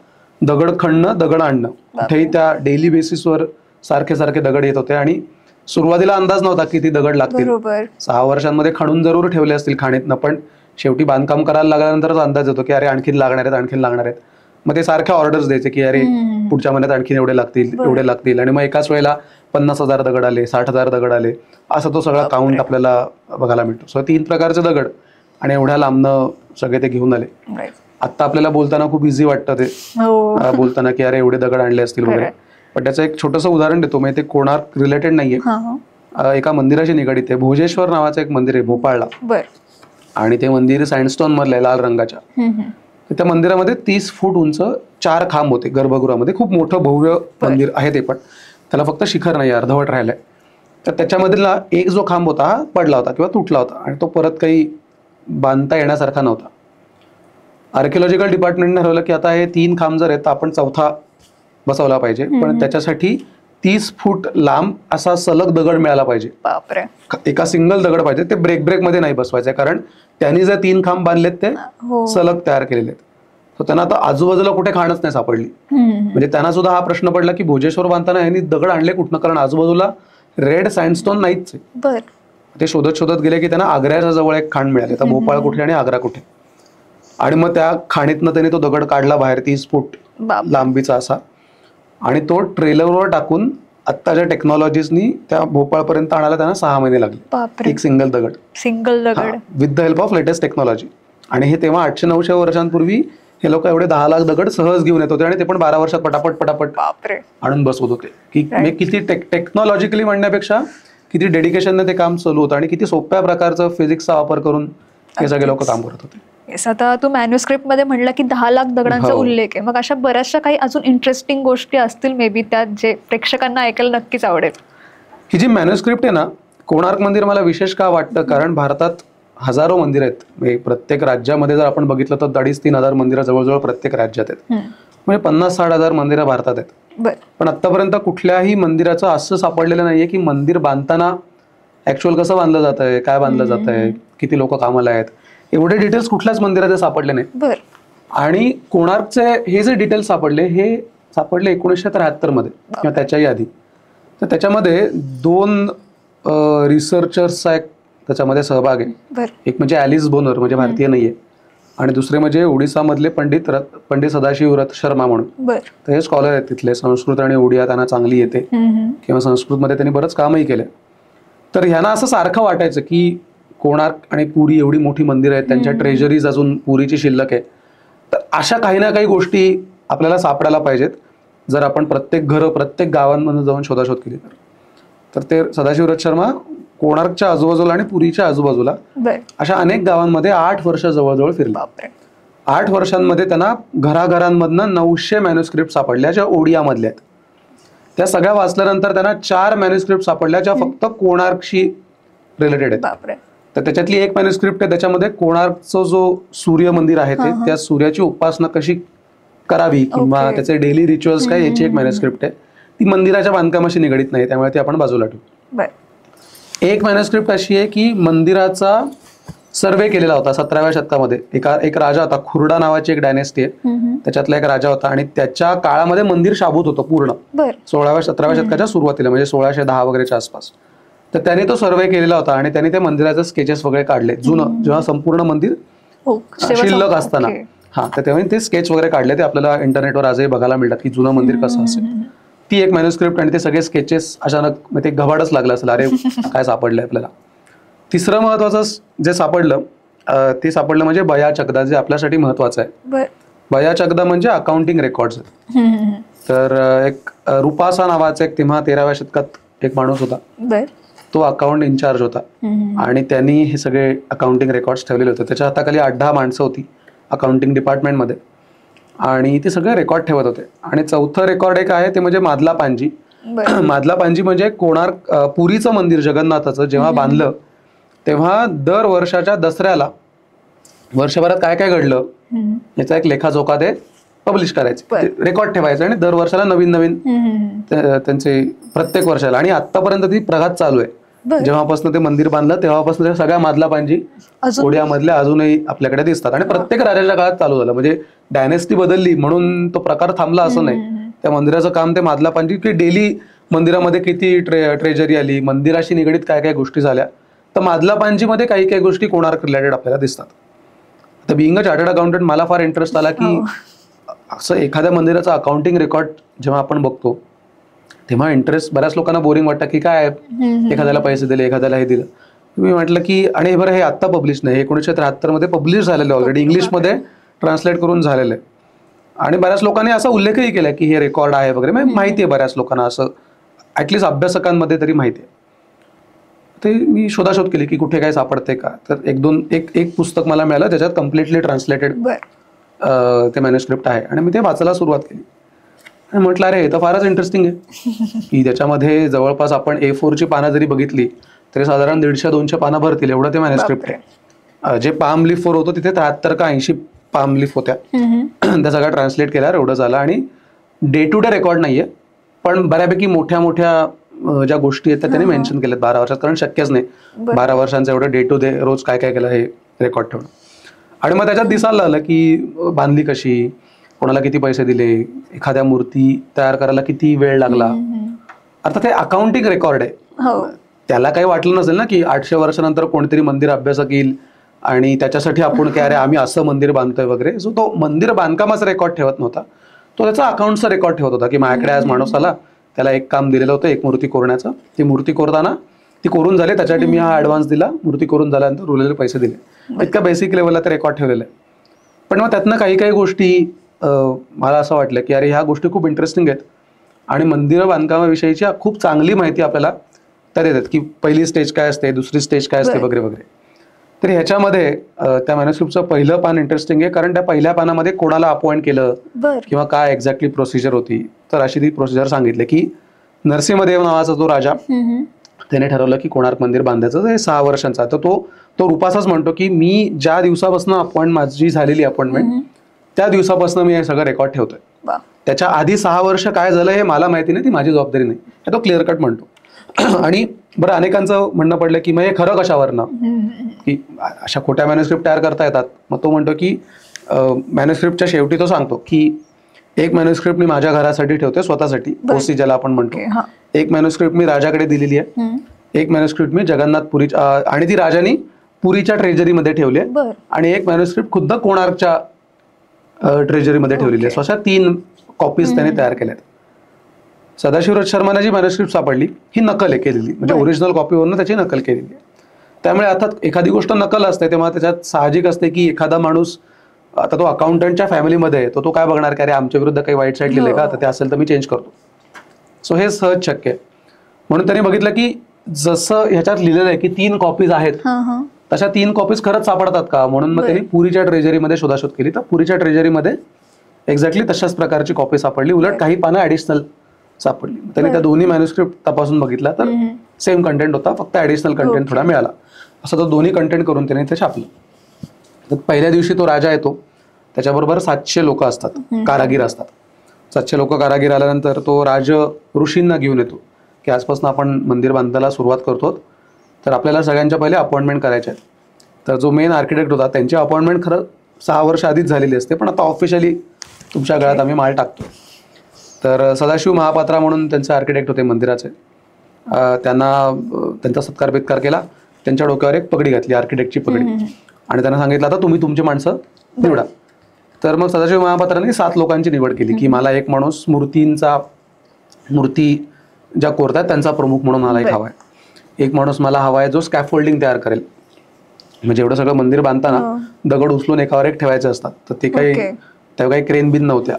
दगड खणणं दगड आणणं. कुठेही त्या डेली बेसिसवर सारखे सारखे दगड येत होते आणि सुरुवातीला अंदाज नव्हता किती दगड लागतील. 6 वर्षांमध्ये खणून जरूर ठेवले असतील खाणीतनं, पण शेवटी बांधकाम करायला लागल्यानंतरच अंदाज येतो की अरे आणखीन लागणार आहेत. मग ते सारख्या ऑर्डर्स द्यायचे की अरे पुढच्या महिन्यात आणखीन एवढे लागतील आणि मग एकाच वेळेला 50,000 दगड आले, 60,000 दगड आले, असं तो सगळा काउंट आपल्याला बघायला मिळतो. सो 3 प्रकारचे दगड आणि एवढ्या लांबनं सगळे ते घेऊन आले. आता आपल्याला बोलताना खूप इझी वाटतं ते बोलताना की अरे एवढे दगड आणले असतील वगैरे, पण त्याचं एक छोटंसं उदाहरण देतो. म्हणजे ते कोणार्क रिलेटेड नाहीये, एका मंदिराशी निगडीत आहे. भोजेश्वर नावाचं एक मंदिर आहे भोपाळला, आणि ते मंदिर सँडस्टोन मधलं आहे, लाल रंगाच्या. त्या मंदिरामध्ये 30 फूट उंच 4 खांब होते गर्भगृहामध्ये. खूप मोठं भव्य मंदिर आहे ते, पण त्याला फक्त शिखर नाही, अर्धवट राहिलंय. तर त्याच्यामधला एक जो खांब होता हा पडला होता किंवा तुटला होता आणि तो परत काही बांधता येण्यासारखा नव्हता. आर्किओलॉजिकल डिपार्टमेंटने ठरवलं की आता हे 3 खांब जर आहेत तर आपण 4था बसवला पाहिजे, पण त्याच्यासाठी 30 फूट लांब असा सलग दगड मिळाला पाहिजे. एका सिंगल दगड पाहिजे, ते ब्रेक मध्ये नाही बसवायचे, कारण त्यांनी जे 3 खांब बांधलेत ते सलग तयार केलेले आहेत. तर त्यांना आता आजूबाजूला कुठे खाणच नाही सापडली. म्हणजे त्यांना सुद्धा हा प्रश्न पडला की भोजेश्वर बांधताना यांनी दगड आणले कुठनं, कारण आजूबाजूला रेड सँडस्टोन नाहीच आहे. ते शोधत गेले की त्यांना आग्र्याच्या जवळ एक खाण मिळाले. तर भोपाळ कुठे आणि आग्रा कुठे, आणि मग त्या खाणीतनं त्यांनी तो दगड काढला बाहेर 30 फूट लांबीचा असा, आणि तो ट्रेलरवर टाकून आत्ताच्या टेक्नॉलॉजीजनी त्या भोपाळपर्यंत आणायला त्यांना 6 महिने लागले. एक सिंगल दगड with the help of latest technology. आणि हे तेव्हा 800-900 वर्षांपूर्वी हे लोक एवढे 10 लाख दगड सहज घेऊन येत होते, आणि ते पण 12 वर्षात पटापट आणून बसवत होते. की किती टेक्नॉलॉजिकली म्हणण्यापेक्षा किती डेडिकेशनने ते काम चालू होतं आणि किती सोप्या प्रकारचं फिजिक्सचा वापर करून हे सगळे लोक काम करत होते. आता तू मॅन्युस्क्रिप्ट मध्ये म्हणलं की 10 लाख दगडांचा उल्लेख आहे, मग अशा बऱ्याचशा काही अजून इंटरेस्टिंग गोष्टी असतील मे बी त्यात, जे प्रेक्षकांना ऐकायला नक्कीच आवडेल. ही जी मॅन्युस्क्रिप्ट आहे ना, कोणार्क मंदिर मला विशेष का वाटतं, कारण भारतात हजारो मंदिर आहेत. प्रत्येक राज्यामध्ये जर आपण बघितलं तर 2,500-3 हजार मंदिरं जवळजवळ प्रत्येक राज्यात आहेत. म्हणजे 50-60 हजार मंदिरं भारतात आहेत. पण आतापर्यंत कुठल्याही मंदिराचं असं सापडलेलं नाहीये की मंदिर बांधताना ऍक्च्युअल कसं बांधलं जात आहे, काय बांधलं जात आहे, किती लोक कामाला आहेत, एवढे डिटेल्स कुठल्याच मंदिराचे सापडले नाही. आणि कोणार्कचे हे जे डिटेल्स सापडले, हे सापडले 1973 मध्ये किंवा त्याच्याही आधी. तर त्याच्यामध्ये 2 रिसर्चर्सचा एक त्याच्यामध्ये सहभाग आहे. एक म्हणजे ॲलिस बोनर, म्हणजे भारतीय नाहीये, आणि दुसरे म्हणजे ओडिसामधले पंडित सदाशिव रथ शर्मा म्हणून. तर हे स्कॉलर आहेत तिथले, संस्कृत आणि ओडिया त्यांना चांगली येते, किंवा संस्कृतमध्ये त्यांनी बरंच कामही केलं. तर ह्यांना असं सारखं वाटायचं की कोणार्क आणि पुरी एवढी मोठी मंदिर आहेत, त्यांच्या ट्रेजरीज अजून पुरीची शिल्लक आहे, तर अशा काही ना काही गोष्टी आपल्याला सापडायला पाहिजेत जर आपण प्रत्येक गावांमध्ये जाऊन शोधाशोध केली तर. ते सदाशिव रथ शर्मा कोणार्कच्या आजूबाजूला आणि पुरीच्या आजूबाजूला अशा अनेक गावांमध्ये 8 वर्ष जवळजवळ फिरले. 8 वर्षांमध्ये त्यांना घराघरांमधनं 900 मॅन्युस्क्रिप्ट सापडल्या ज्या ओडियामधल्या आहेत. त्या सगळ्या वाचल्यानंतर त्यांना 4 मॅन्युस्क्रिप्ट सापडल्या ज्या फक्त कोणार्कशी रिलेटेड आहेत. तर त्याच्यातली एक मॅन्युस्क्रिप्ट आहे, त्याच्यामध्ये कोणार्कचं जो सूर्य मंदिर आहे ते, त्या सूर्याची उपासना कशी करावी किंवा त्याचे डेली रिच्युअल्स काय, याची एक मॅन्युस्क्रिप्ट आहे. ती मंदिराच्या बांधकामाशी निगडीत नाही, त्यामुळे ती आपण बाजूला ठेवू. एक मॅन्युस्क्रिप्ट अशी आहे की मंदिराचा सर्वे केलेला होता 17व्या शतकामध्ये. एक राजा होता, खुरडा नावाची एक डायनेस्टी आहे, त्याच्यातला एक राजा होता आणि त्याच्या काळामध्ये मंदिर शाबूत होतं पूर्ण. 17व्या शतकाच्या सुरुवातीला म्हणजे 1610 वगैरेच्या आसपास. तर त्याने तो सर्वे केलेला होता आणि त्याने त्या मंदिराचे स्केचेस वगैरे काढले, जुनं जेव्हा संपूर्ण मंदिर शिल्लक असताना. तर तेव्हा ते स्केच वगैरे काढले, ते आपल्याला इंटरनेटवर आजही बघायला मिळतात की जुनं मंदिर कसं असेल. ती एक मॅन्युस्क्रिप्ट आणि ते सगळे स्केचेस अचानक ते घबाडच लागलं असेल, अरे काय सापडलंय आपल्याला. तिसरं महत्वाचं जे सापडलं ते सापडलं म्हणजे बया चकदा, जे आपल्यासाठी महत्वाचं आहे. बया चकदा म्हणजे अकाउंटिंग रेकॉर्ड्स. तर एक रुपासा नावाचा एक तेव्हा 13व्या शतकात एक माणूस होता, तो अकाउंट इन्चार्ज होता आणि त्यांनी हे सगळे अकाउंटिंग रेकॉर्ड्स ठेवलेले होते. त्याच्या हाताखाली 8-10 माणसं होती अकाउंटिंग डिपार्टमेंटमध्ये आणि ते सगळे रेकॉर्ड ठेवत होते. आणि चौथं रेकॉर्ड एक आहे ते म्हणजे मादला पांजी. मादला पांजी म्हणजे कोणार्क पुरीचं मंदिर जगन्नाथाचं जेव्हा बांधलं तेव्हा दर वर्षाच्या दसऱ्याला वर्षभरात काय काय घडलं याचा एक लेखाजोखा ते पब्लिश करायचे, रेकॉर्ड ठेवायचे आणि दर वर्षाला नवीन नवीन त्यांचे प्रत्येक वर्षाला. आणि आतापर्यंत ती प्रघात चालू आहे. जेव्हापासून ते मंदिर बांधलं तेव्हापासून त्या सगळ्या मादला पांजी ओडियामधल्या अजूनही आपल्याकडे दिसतात आणि प्रत्येक राजाच्या काळात चालू झालं. म्हणजे डायनेस्टी बदलली म्हणून तो प्रकार थांबला असं नाही. त्या मंदिराचं काम ते मादला पांजी की डेली मंदिरामध्ये किती ट्रेजरी आली, मंदिराशी निगडीत काय काय गोष्टी झाल्या. तर मादला पांजीमध्ये काही काही गोष्टी कोणार्क रिलेटेड आपल्याला दिसतात. तर बिईंग अ चार्टर्ड अकाउंटंट मला फार इंटरेस्ट आला की असं एखाद्या मंदिराचा अकाउंटिंग रेकॉर्ड जेव्हा आपण बघतो तेव्हा इंटरेस्ट, बऱ्याच लोकांना बोरिंग वाटतं की काय एखाद्याला पैसे दिले, एखाद्याला हे दिलं. मी म्हटलं की आणि बरं हे आत्ता पब्लिश नाही, 1973 मध्ये पब्लिश झालेलं ऑलरेडी, इंग्लिशमध्ये ट्रान्सलेट करून झालेलं आहे. आणि बऱ्याच लोकांनी असा उल्लेखही केला की हे रेकॉर्ड आहे वगैरे. माहिती आहे बऱ्याच लोकांना, असं ॲटलिस्ट अभ्यासकांमध्ये तरी माहिती आहे. ते मी शोधाशोध केली की कुठे काय सापडते का. तर एक पुस्तक मला मिळालं ज्याच्यात कम्प्लिटली ट्रान्सलेटेड ते मॅन्युस्क्रिप्ट आहे आणि मी ते वाचायला सुरुवात केली आणि म्हटलं अरे हे तर फारच इंटरेस्टिंग आहे की त्याच्यामध्ये जवळपास आपण A4ची पानं जरी बघितली तरी साधारण 150-200 पानं भरतील एवढं ते मॅन्युस्क्रिप्ट आहे. जे पाम लीफवर होतं तिथे 73 का 80 पाम लीफ होत्या. त्या सगळ्या ट्रान्सलेट केल्यावर एवढं झालं. आणि डे टू डे रेकॉर्ड नाहीये पण बऱ्यापैकी मोठ्या मोठ्या ज्या गोष्टी आहेत त्या त्यांनी मेन्शन केल्यात 12 वर्षात, कारण शक्यच नाही 12 वर्षांचं एवढं डे टू डे रोज काय काय केलं हे रेकॉर्ड ठेवणं. आणि मग त्याच्यात दिसायला लागलं की बांधली कशी, कोणाला किती पैसे दिले, एखाद्या मूर्ती तयार करायला किती वेळ लागला. अर्थात हे अकाउंटिंग रेकॉर्ड आहे, त्याला काही वाटलं नसेल ना की 800 वर्षानंतर कोणतरी मंदिर अभ्यासक येईल आणि त्याच्यासाठी आपण काय अरे आम्ही असं मंदिर बांधतोय वगैरे. सो तो मंदिर बांधकामाचा रेकॉर्ड ठेवत नव्हता, तो त्याचा अकाउंटचा रेकॉर्ड ठेवत होता की माझ्याकडे आज माणूस आला, त्याला एक काम दिलेलं होतं एक मूर्ती कोरण्याचं, ती मूर्ती कोरताना ती कोरून झाली, त्याच्यासाठी मी हा ॲडव्हान्स दिला, मूर्ती कोरून झाल्यानंतर उरलेले पैसे दिले. इतक्या बेसिक लेवलला ते रेकॉर्ड ठेवलेलं आहे. पण मग त्यातनं काही काही गोष्टी मला असं वाटलं की अरे ह्या गोष्टी खूप इंटरेस्टिंग आहेत आणि मंदिरं बांधकामाविषयीची खूप चांगली माहिती आपल्याला त्या देतात की पहिली स्टेज काय असते, दुसरी स्टेज काय असते वगैरे वगैरे. तर ह्याच्यामध्ये त्या मॅन्युस्क्रिप्टचं पहिलं पान इंटरेस्टिंग आहे कारण त्या पहिल्या पानामध्ये कोणाला अपॉइंट केलं किंवा काय एक्झॅक्टली प्रोसिजर होती. तर अशी ती प्रोसिजर सांगितली की नरसिंहदेव नावाचा जो राजा त्याने ठरवलं की कोणार्क मंदिर बांधायचं, हे 6 वर्षांचा. तर तो रुपासाच म्हणतो की मी ज्या दिवसापासून माझी झालेली अपॉइंटमेंट त्या दिवसापासून मी हे सगळं रेकॉर्ड ठेवतोय. त्याच्या आधी 6 वर्ष काय झालं हे मला माहिती नाही, ती माझी जबाबदारी नाही, हे तो क्लिअर कट म्हणतो. आणि बरं अनेकांचं म्हणणं पडलं की मग हे खरं कशावरनं की अशा खोट्या मॅन्युस्क्रिप्ट तयार करता येतात. मग तो म्हणतो की मॅन्युस्क्रिप्टच्या शेवटी तो सांगतो की एक मॅन्युस्क्रिप्ट मी माझ्या घरासाठी ठेवते स्वतःसाठी, ओसी ज्याला आपण म्हणतो, एक मॅन्युस्क्रिप्ट मी राजाकडे दिलेली आहे, एक मॅन्युस्क्रिप्ट मी जगन्नाथपुरी आणि ती राजानी पुरीच्या ट्रेजरीमध्ये ठेवली आहे आणि एक मॅन्युस्क्रिप्ट खुद्द कोणार्कच्या ट्रेजरीमध्ये ठेवलेली आहे. अशा 3 कॉपीज त्याने तयार केल्यात. सदाशिवराज शर्माने जी मॅन्युस्क्रिप्ट सापडली ही नकल आहे केलेली, म्हणजे ओरिजिनल कॉपीवरून त्याची नकल केलेली आहे. त्यामुळे आता एखादी गोष्ट नकल असते तेव्हा त्याच्यात साहजिक असते की एखादा माणूस आता तो अकाउंटंटच्या फॅमिलीमध्ये आहे, तो काय बघणार की अरे आमच्या विरुद्ध काही वाईट साईड लिहिलंय का, तर ते असेल तर मी चेंज करतो. सो हे सहज शक्य आहे. म्हणून त्यांनी बघितलं की जसं ह्याच्यात लिहिलेलं आहे की 3 कॉपीज आहेत तशा 3 कॉपीज खरंच सापडतात का, म्हणून मग त्यांनी पुरीच्या ट्रेजरीमध्ये शोधाशोध केली. तर पुरीच्या ट्रेजरीमध्ये एक्झॅक्टली तशाच प्रकारची कॉपी सापडली, उलट काही पानं ऍडिशनल सापडली. त्यांनी त्या दोन्ही मॅन्युस्क्रिप्ट तपासून बघितला तर सेम कंटेंट होता, फक्त ऍडिशनल कंटेंट थोडा मिळाला. असं तो दोन्ही कंटेंट करून त्याने ते छापलं. तर पहिल्या दिवशी तो राजा येतो, त्याच्याबरोबर 700 लोक असतात, कारागीर असतात. 700 लोक कारागीर आल्यानंतर तो राज ऋषींना घेऊन येतो की आजपासून आपण मंदिर बांधायला सुरुवात करतो, तर आपल्याला सगळ्यांच्या पहिले अपॉइंटमेंट करायचे आहेत. तर जो मेन आर्किटेक्ट होता त्यांची अपॉइंटमेंट खरं 6 वर्ष आधीच झालेली असते, पण आता ऑफिशियली तुमच्या गळ्यात आम्ही माल टाकतो. तर सदाशिव महापात्रा म्हणून त्यांचे आर्किटेक्ट होते मंदिराचे. त्यांना त्यांचा सत्कार बित्कार केला, त्यांच्या डोक्यावर एक पगडी घातली, आर्किटेक्टची पगडी, आणि त्यांना सांगितलं आता तुम्ही तुमची माणसं निवडा. तर मग सदाशिव महापात्रांनी 7 लोकांची निवड केली की मला एक माणूस मूर्ती ज्या कोरतात त्यांचा प्रमुख म्हणून मला एक हवा आहे. एक माणूस मला हवा आहे जो स्कॅफोल्डिंग तयार करेल. म्हणजे एवढं सगळं मंदिर बांधताना दगड उचलून एकावर एक ठेवायचे असतात, तर ते तेव्हा काही क्रेन बिन नव्हत्या.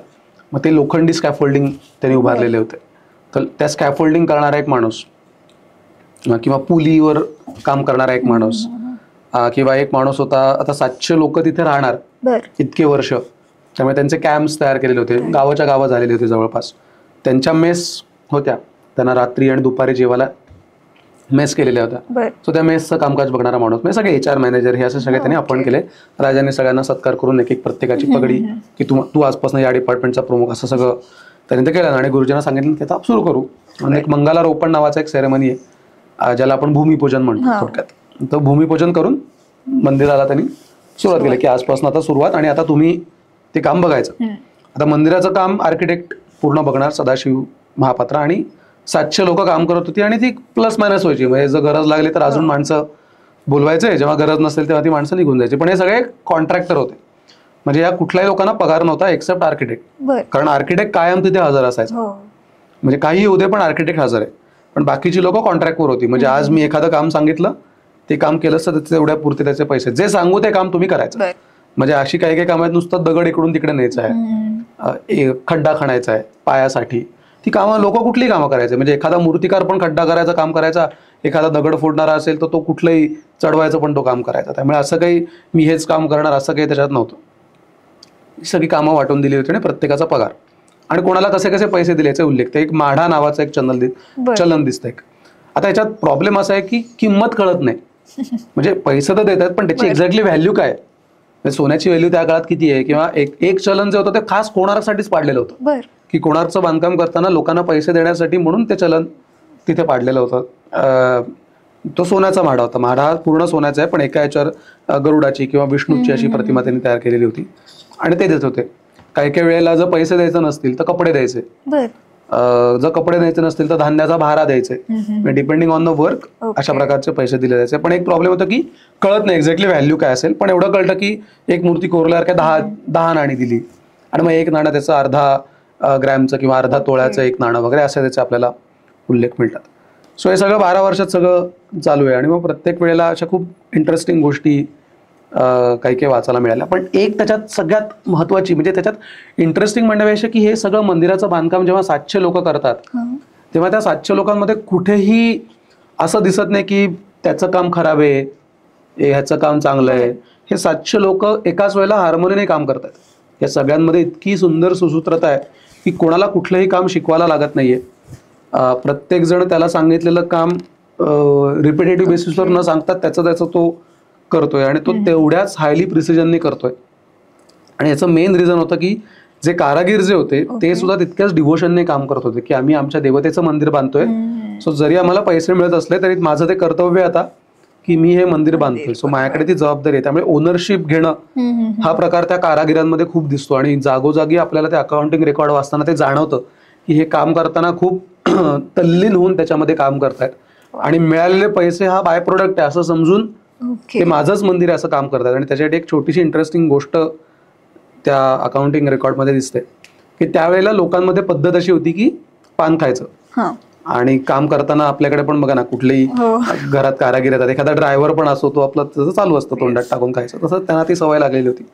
मग ते लोखंडी स्कॅफोल्डिंग त्यांनी उभारलेले होते. तर त्या स्कॅफोल्डिंग करणारा एक माणूस किंवा पुलीवर काम करणारा एक माणूस किंवा एक माणूस होता. आता 700 लोक तिथे राहणार इतके वर्ष, त्यामुळे त्यांचे कॅम्प्स तयार केलेले होते, गावाच्या गावं झालेले होते जवळपास. त्यांच्या मेस होत्या, त्यांना रात्री आणि दुपारी जेवायला मेस केलेल्या होत्या. सो त्या मेसचं कामकाज बघणारा माणूस, म्हणजे सगळे HR मॅनेजर हे असे सगळे त्यांनी अपॉइंट केले. राजाने सगळ्यांना सत्कार करून एक एक प्रत्येकाची पगडी की तू आजपासून या डिपार्टमेंटचा प्रमुख असं सगळं त्यांनी ते केलं. आणि गुरुजींना सांगितलं की आता सुरू करू. आणि एक मंगलारोपण नावाचा एक सेरेमनी आहे ज्याला आपण भूमिपूजन म्हणतो थोडक्यात. तर भूमिपूजन करून मंदिराला त्यांनी सुरुवात केली की आजपासून आता सुरुवात आणि आता तुम्ही ते काम बघायचं. आता मंदिराचं काम आर्किटेक्ट पूर्ण बघणार सदाशिव महापात्रा, आणि 700 लोक काम करत होती आणि ती प्लस मायनस व्हायची. म्हणजे जर गरज लागली तर अजून माणसं बोलवायचे, जेव्हा गरज नसेल तेव्हा ती माणसं निघून जायची. पण हे सगळे कॉन्ट्रॅक्टर होते, म्हणजे या कुठल्याही लोकांना पगार नव्हता एक्सेप्ट आर्किटेक्ट. कारण आर्किटेक्ट कायम तिथे हजर असायचा, म्हणजे काही होते पण आर्किटेक्ट हजर आहे. पण बाकीची लोक कॉन्ट्रॅक्टवर होती. म्हणजे आज मी एखादं काम सांगितलं, ते काम केलं तर तेवढ्या पुरते त्याचे पैसे, जे सांगू ते काम तुम्ही करायचं. म्हणजे अशी काही काही कामं आहेत नुसतं दगड इकडून तिकडे न्यायचं आहे, खड्डा खणायचा आहे पायासाठी, ती कामं लोक कुठलीही कामं करायचे. म्हणजे एखादा मूर्तिकार पण खड्डा करायचं काम करायचा, एखादा दगड फोडणारा असेल तर तो कुठलंही चढवायचं पण तो काम करायचा. त्यामुळे असं काही मी हेच काम करणार असं काही त्याच्यात नव्हतं. सगळी कामं वाटून दिली होती आणि प्रत्येकाचा पगार आणि कोणाला कसे कसे पैसे दिले याचा उल्लेख. ते एक माढा नावाचं एक चलन दिसतं एक. आता याच्यात प्रॉब्लेम असा आहे की किंमत कळत नाही. म्हणजे पैसे तर देतात पण त्याची एक्झॅक्टली व्हॅल्यू काय. सोन्याची व्हॅल्यू त्या काळात किती आहे, किंवा एक चलन जे होतं ते खास कोणार्कसाठीच पाडलेलं होतं की कोणार्कचं बांधकाम करताना लोकांना पैसे देण्यासाठी म्हणून ते चलन तिथे पाडलेलं होतं. तो सोन्याचा माढा होता. माढा हा पूर्ण सोन्याचा आहे, पण एका याच्यावर गरुडाची किंवा विष्णूची अशी प्रतिमा त्यांनी तयार केलेली होती आणि ते देत होते. काही काही वेळेला जर पैसे द्यायचे नसतील तर कपडे द्यायचे, जर कपडे द्यायचे नसतील तर धान्याचा भारा द्यायचे. डिपेंडिंग ऑन द वर्क अशा प्रकारचे पैसे दिले जायचे. पण एक प्रॉब्लेम होता की कळत नाही एक्झॅक्टली व्हॅल्यू काय असेल. पण एवढं कळतं की एक मूर्ती कोरल्यावर काय 10 नाणी दिली आणि मग एक नाणं त्याचं अर्धा ग्रॅमचं किंवा अर्धा तोळ्याचं एक नाणं वगैरे असे त्याचे आपल्याला उल्लेख मिळतात. सो हे सगळं 12 वर्षात सगळं चालू आहे. आणि मग प्रत्येक वेळेला अशा खूप इंटरेस्टिंग गोष्टी काही काही वाचायला मिळाल्या. पण एक त्याच्यात सगळ्यात महत्वाची म्हणजे त्याच्यात इंटरेस्टिंग म्हणण्यापेक्षा की हे सगळं मंदिराचं बांधकाम जेव्हा 700 लोक करतात तेव्हा त्या 700 लोकांमध्ये कुठेही असं दिसत नाही की त्याचं काम खराब आहे, ह्याचं काम चांगलं आहे. हे 700 लोक एकाच वेळेला हार्मोनीने काम करतात. या सगळ्यांमध्ये इतकी सुंदर सुसूत्रता आहे की कोणाला कुठलंही काम शिकवायला लागत नाहीये. प्रत्येक जण त्याला सांगितलेलं काम रिपिटेटिव्ह बेसिसवर न सांगता त्याचा तो करतोय आणि तो तेवढ्याच हायली प्रिसिजनने करतोय. आणि याचं मेन रिझन होतं की जे कारागीर जे होते ते सुद्धा तितक्याच डिव्होशनने काम करत होते की आम्ही आमच्या देवतेचं मंदिर बांधतोय. सो जरी आम्हाला पैसे मिळत असले तरी माझं ते कर्तव्य आता की मी हे मंदिर बांधतोय. सो माझ्याकडे ती जबाबदारी आहे. त्यामुळे ओनरशिप घेणं हा प्रकार त्या कारागिरांमध्ये खूप दिसतो. आणि जागोजागी आपल्याला ते अकाउंटिंग रेकॉर्ड वाचताना ते जाणवतं की हे काम करताना खूप तल्लीन होऊन त्याच्यामध्ये काम करतायत आणि मिळालेले पैसे हा बाय प्रोडक्ट आहे असं समजून ते माझंच मंदिर आहे असं काम करतात. आणि त्याच्यासाठी एक छोटीशी इंटरेस्टिंग गोष्ट त्या अकाउंटिंग रेकॉर्डमध्ये दिसते की त्यावेळेला लोकांमध्ये पद्धत अशी होती की पान खायचं. आणि काम करताना आपल्याकडे पण बघा ना कुठलेही घरात कारागीर येतात, एखादा ड्रायव्हर पण असतो तो आपलं तसं चालू असतं तोंडात टाकून खायचं. तसं त्यांना ती सवय लागलेली होती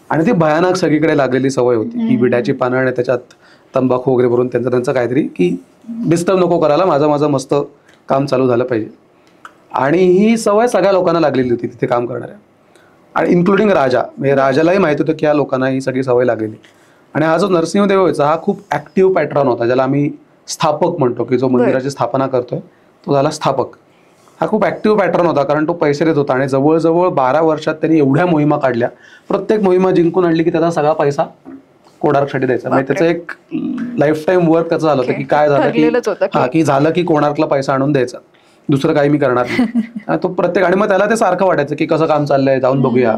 आणि ती भयानक सगळीकडे लागलेली सवय होती की विड्याची पानं आणि त्याच्यात तंबाखू वगैरे भरून त्यांचं काहीतरी की डिस्टर्ब नको करायला, माझं मस्त काम चालू झालं पाहिजे. आणि ही सवय सगळ्या लोकांना लागलेली होती तिथे काम करणाऱ्या, आणि इन्क्लुडिंग राजा. म्हणजे राजालाही माहित होतं की या लोकांना ही सगळी सवय लागलेली. आणि हा जो नरसिंहदेव व्हायचा हा खूप ऍक्टिव्ह पॅटर्न होता, ज्याला आम्ही स्थापक म्हणतो की जो मंदिराची स्थापना करतोय तो झाला स्थापक. हा खूप ऍक्टिव्ह पॅटर्न होता कारण तो पैसे देत होता आणि जवळजवळ 12 वर्षात त्यांनी एवढ्या मोहिमा काढल्या. प्रत्येक मोहिमा जिंकून आणली की त्याचा सगळा पैसा कोणार्कसाठी द्यायचा. म्हणजे त्याचं एक लाईफ टाईम वर्क त्याचं झालं होतं की काय झालं की झालं की कोणार्कला पैसा आणून द्यायचा. दुसरं काही मी करणार नाही. आणि तो प्रत्येक, आणि मग त्याला ते सारखं वाटायचं की कसं काम चाललंय, जाऊन बघूया.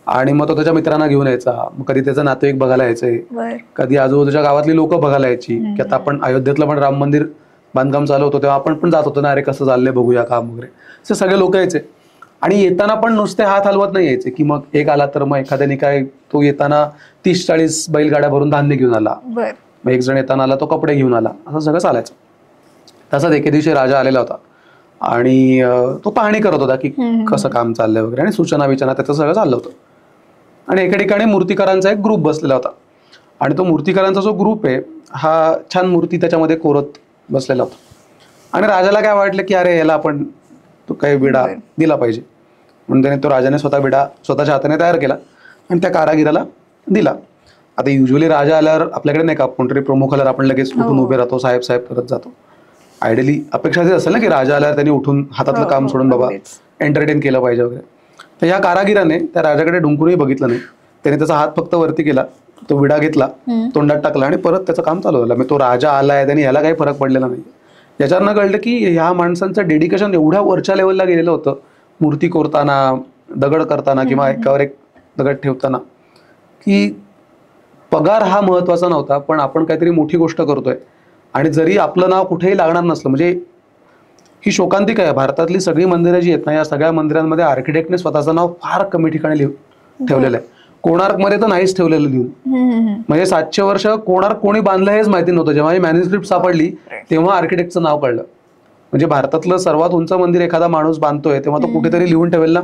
आणि मग तो त्याच्या मित्रांना घेऊन यायचा. मग कधी त्याचं नातेवाईक बघायला यायचे, कधी आजूबाजूच्या गावातली लोक बघायला यायची, की आता आपण अयोध्येतलं पण राम मंदिर बांधकाम चालू होतं तेव्हा आपण पण जात होतो ना, अरे कसं चाललंय बघूया काम वगैरे. असे सगळे लोक यायचे. आणि येताना पण नुसते हात हलवत नाही यायचे, की मग एक आला तर मग एखाद्याने काय, तो येताना 30-40 बैलगाड्या भरून धान्य घेऊन आला, मग एक जण येताना आला तो कपडे घेऊन आला, असं सगळं चालायचं. तसाच एके दिवशी राजा आलेला होता आणि तो पाहणी करत होता की कसं काम चाललंय वगैरे, आणि सूचना विचना त्याचं सगळं चाललं होतं. आणि एके ठिकाणी मूर्तिकारांचा एक ग्रुप बसलेला होता, आणि तो मूर्तिकारांचा जो ग्रुप आहे हा छान मूर्ती त्याच्यामध्ये कोरत बसलेला होता. आणि राजाला काय वाटलं की अरे याला आपण तो काही विडा दिला पाहिजे, म्हणून त्याने तो राजाने स्वतः विडा स्वतःच्या हाताने तयार केला आणि त्या कारागिराला दिला. आता युजली राजा आल्यावर आपल्याकडे नाही का कोणतरी प्रमुख आल्यावर आपण लगेच उठून उभे राहतो, साहेब साहेब करत जातो. आयडियली अपेक्षा असेल ना की राजा आल्यावर त्यांनी उठून हातातलं काम सोडून बाबा एंटरटेन केलं पाहिजे वगैरे. तर ह्या कारागिराने त्या राजाकडे डुंकूनही बघितलं नाही. त्याने त्याचा हात फक्त वरती केला, तो विडा घेतला, तोंडात टाकला आणि परत त्याचं काम चालू झालं. मग तो राजा आलाय, त्याने ह्याला काही फरक पडलेला नाही. याच्यावरनं कळलं की ह्या माणसांचं डेडिकेशन एवढ्या वरच्या लेवलला गेलेलं होतं, मूर्ती कोरताना, दगड करताना किंवा एकावर एक दगड ठेवताना, की पगार हा महत्वाचा नव्हता, पण आपण काहीतरी मोठी गोष्ट करतोय आणि जरी आपलं नाव कुठेही लागणार नसलं. म्हणजे ही शोकांतिका आहे, भारतातली सगळी मंदिरं जी आहेत ना, या सगळ्या मंदिरांमध्ये आर्किटेक्टने स्वतःचं नाव फार कमी ठिकाणी ठेवलेलं आहे. कोणार्क मध्ये तर नाहीच ठेवलेलं लिहून. म्हणजे 700 वर्ष कोणार्क कोणी बांधलं हेच माहिती नव्हतं. जेव्हा ही मॅन्युस्क्रिप्ट सापडली तेव्हा आर्किटेक्टचं नाव कळलं. म्हणजे भारतातलं सर्वात उंच मंदिर एखादा माणूस बांधतोय तेव्हा तो कुठेतरी लिहून ठेवेल ना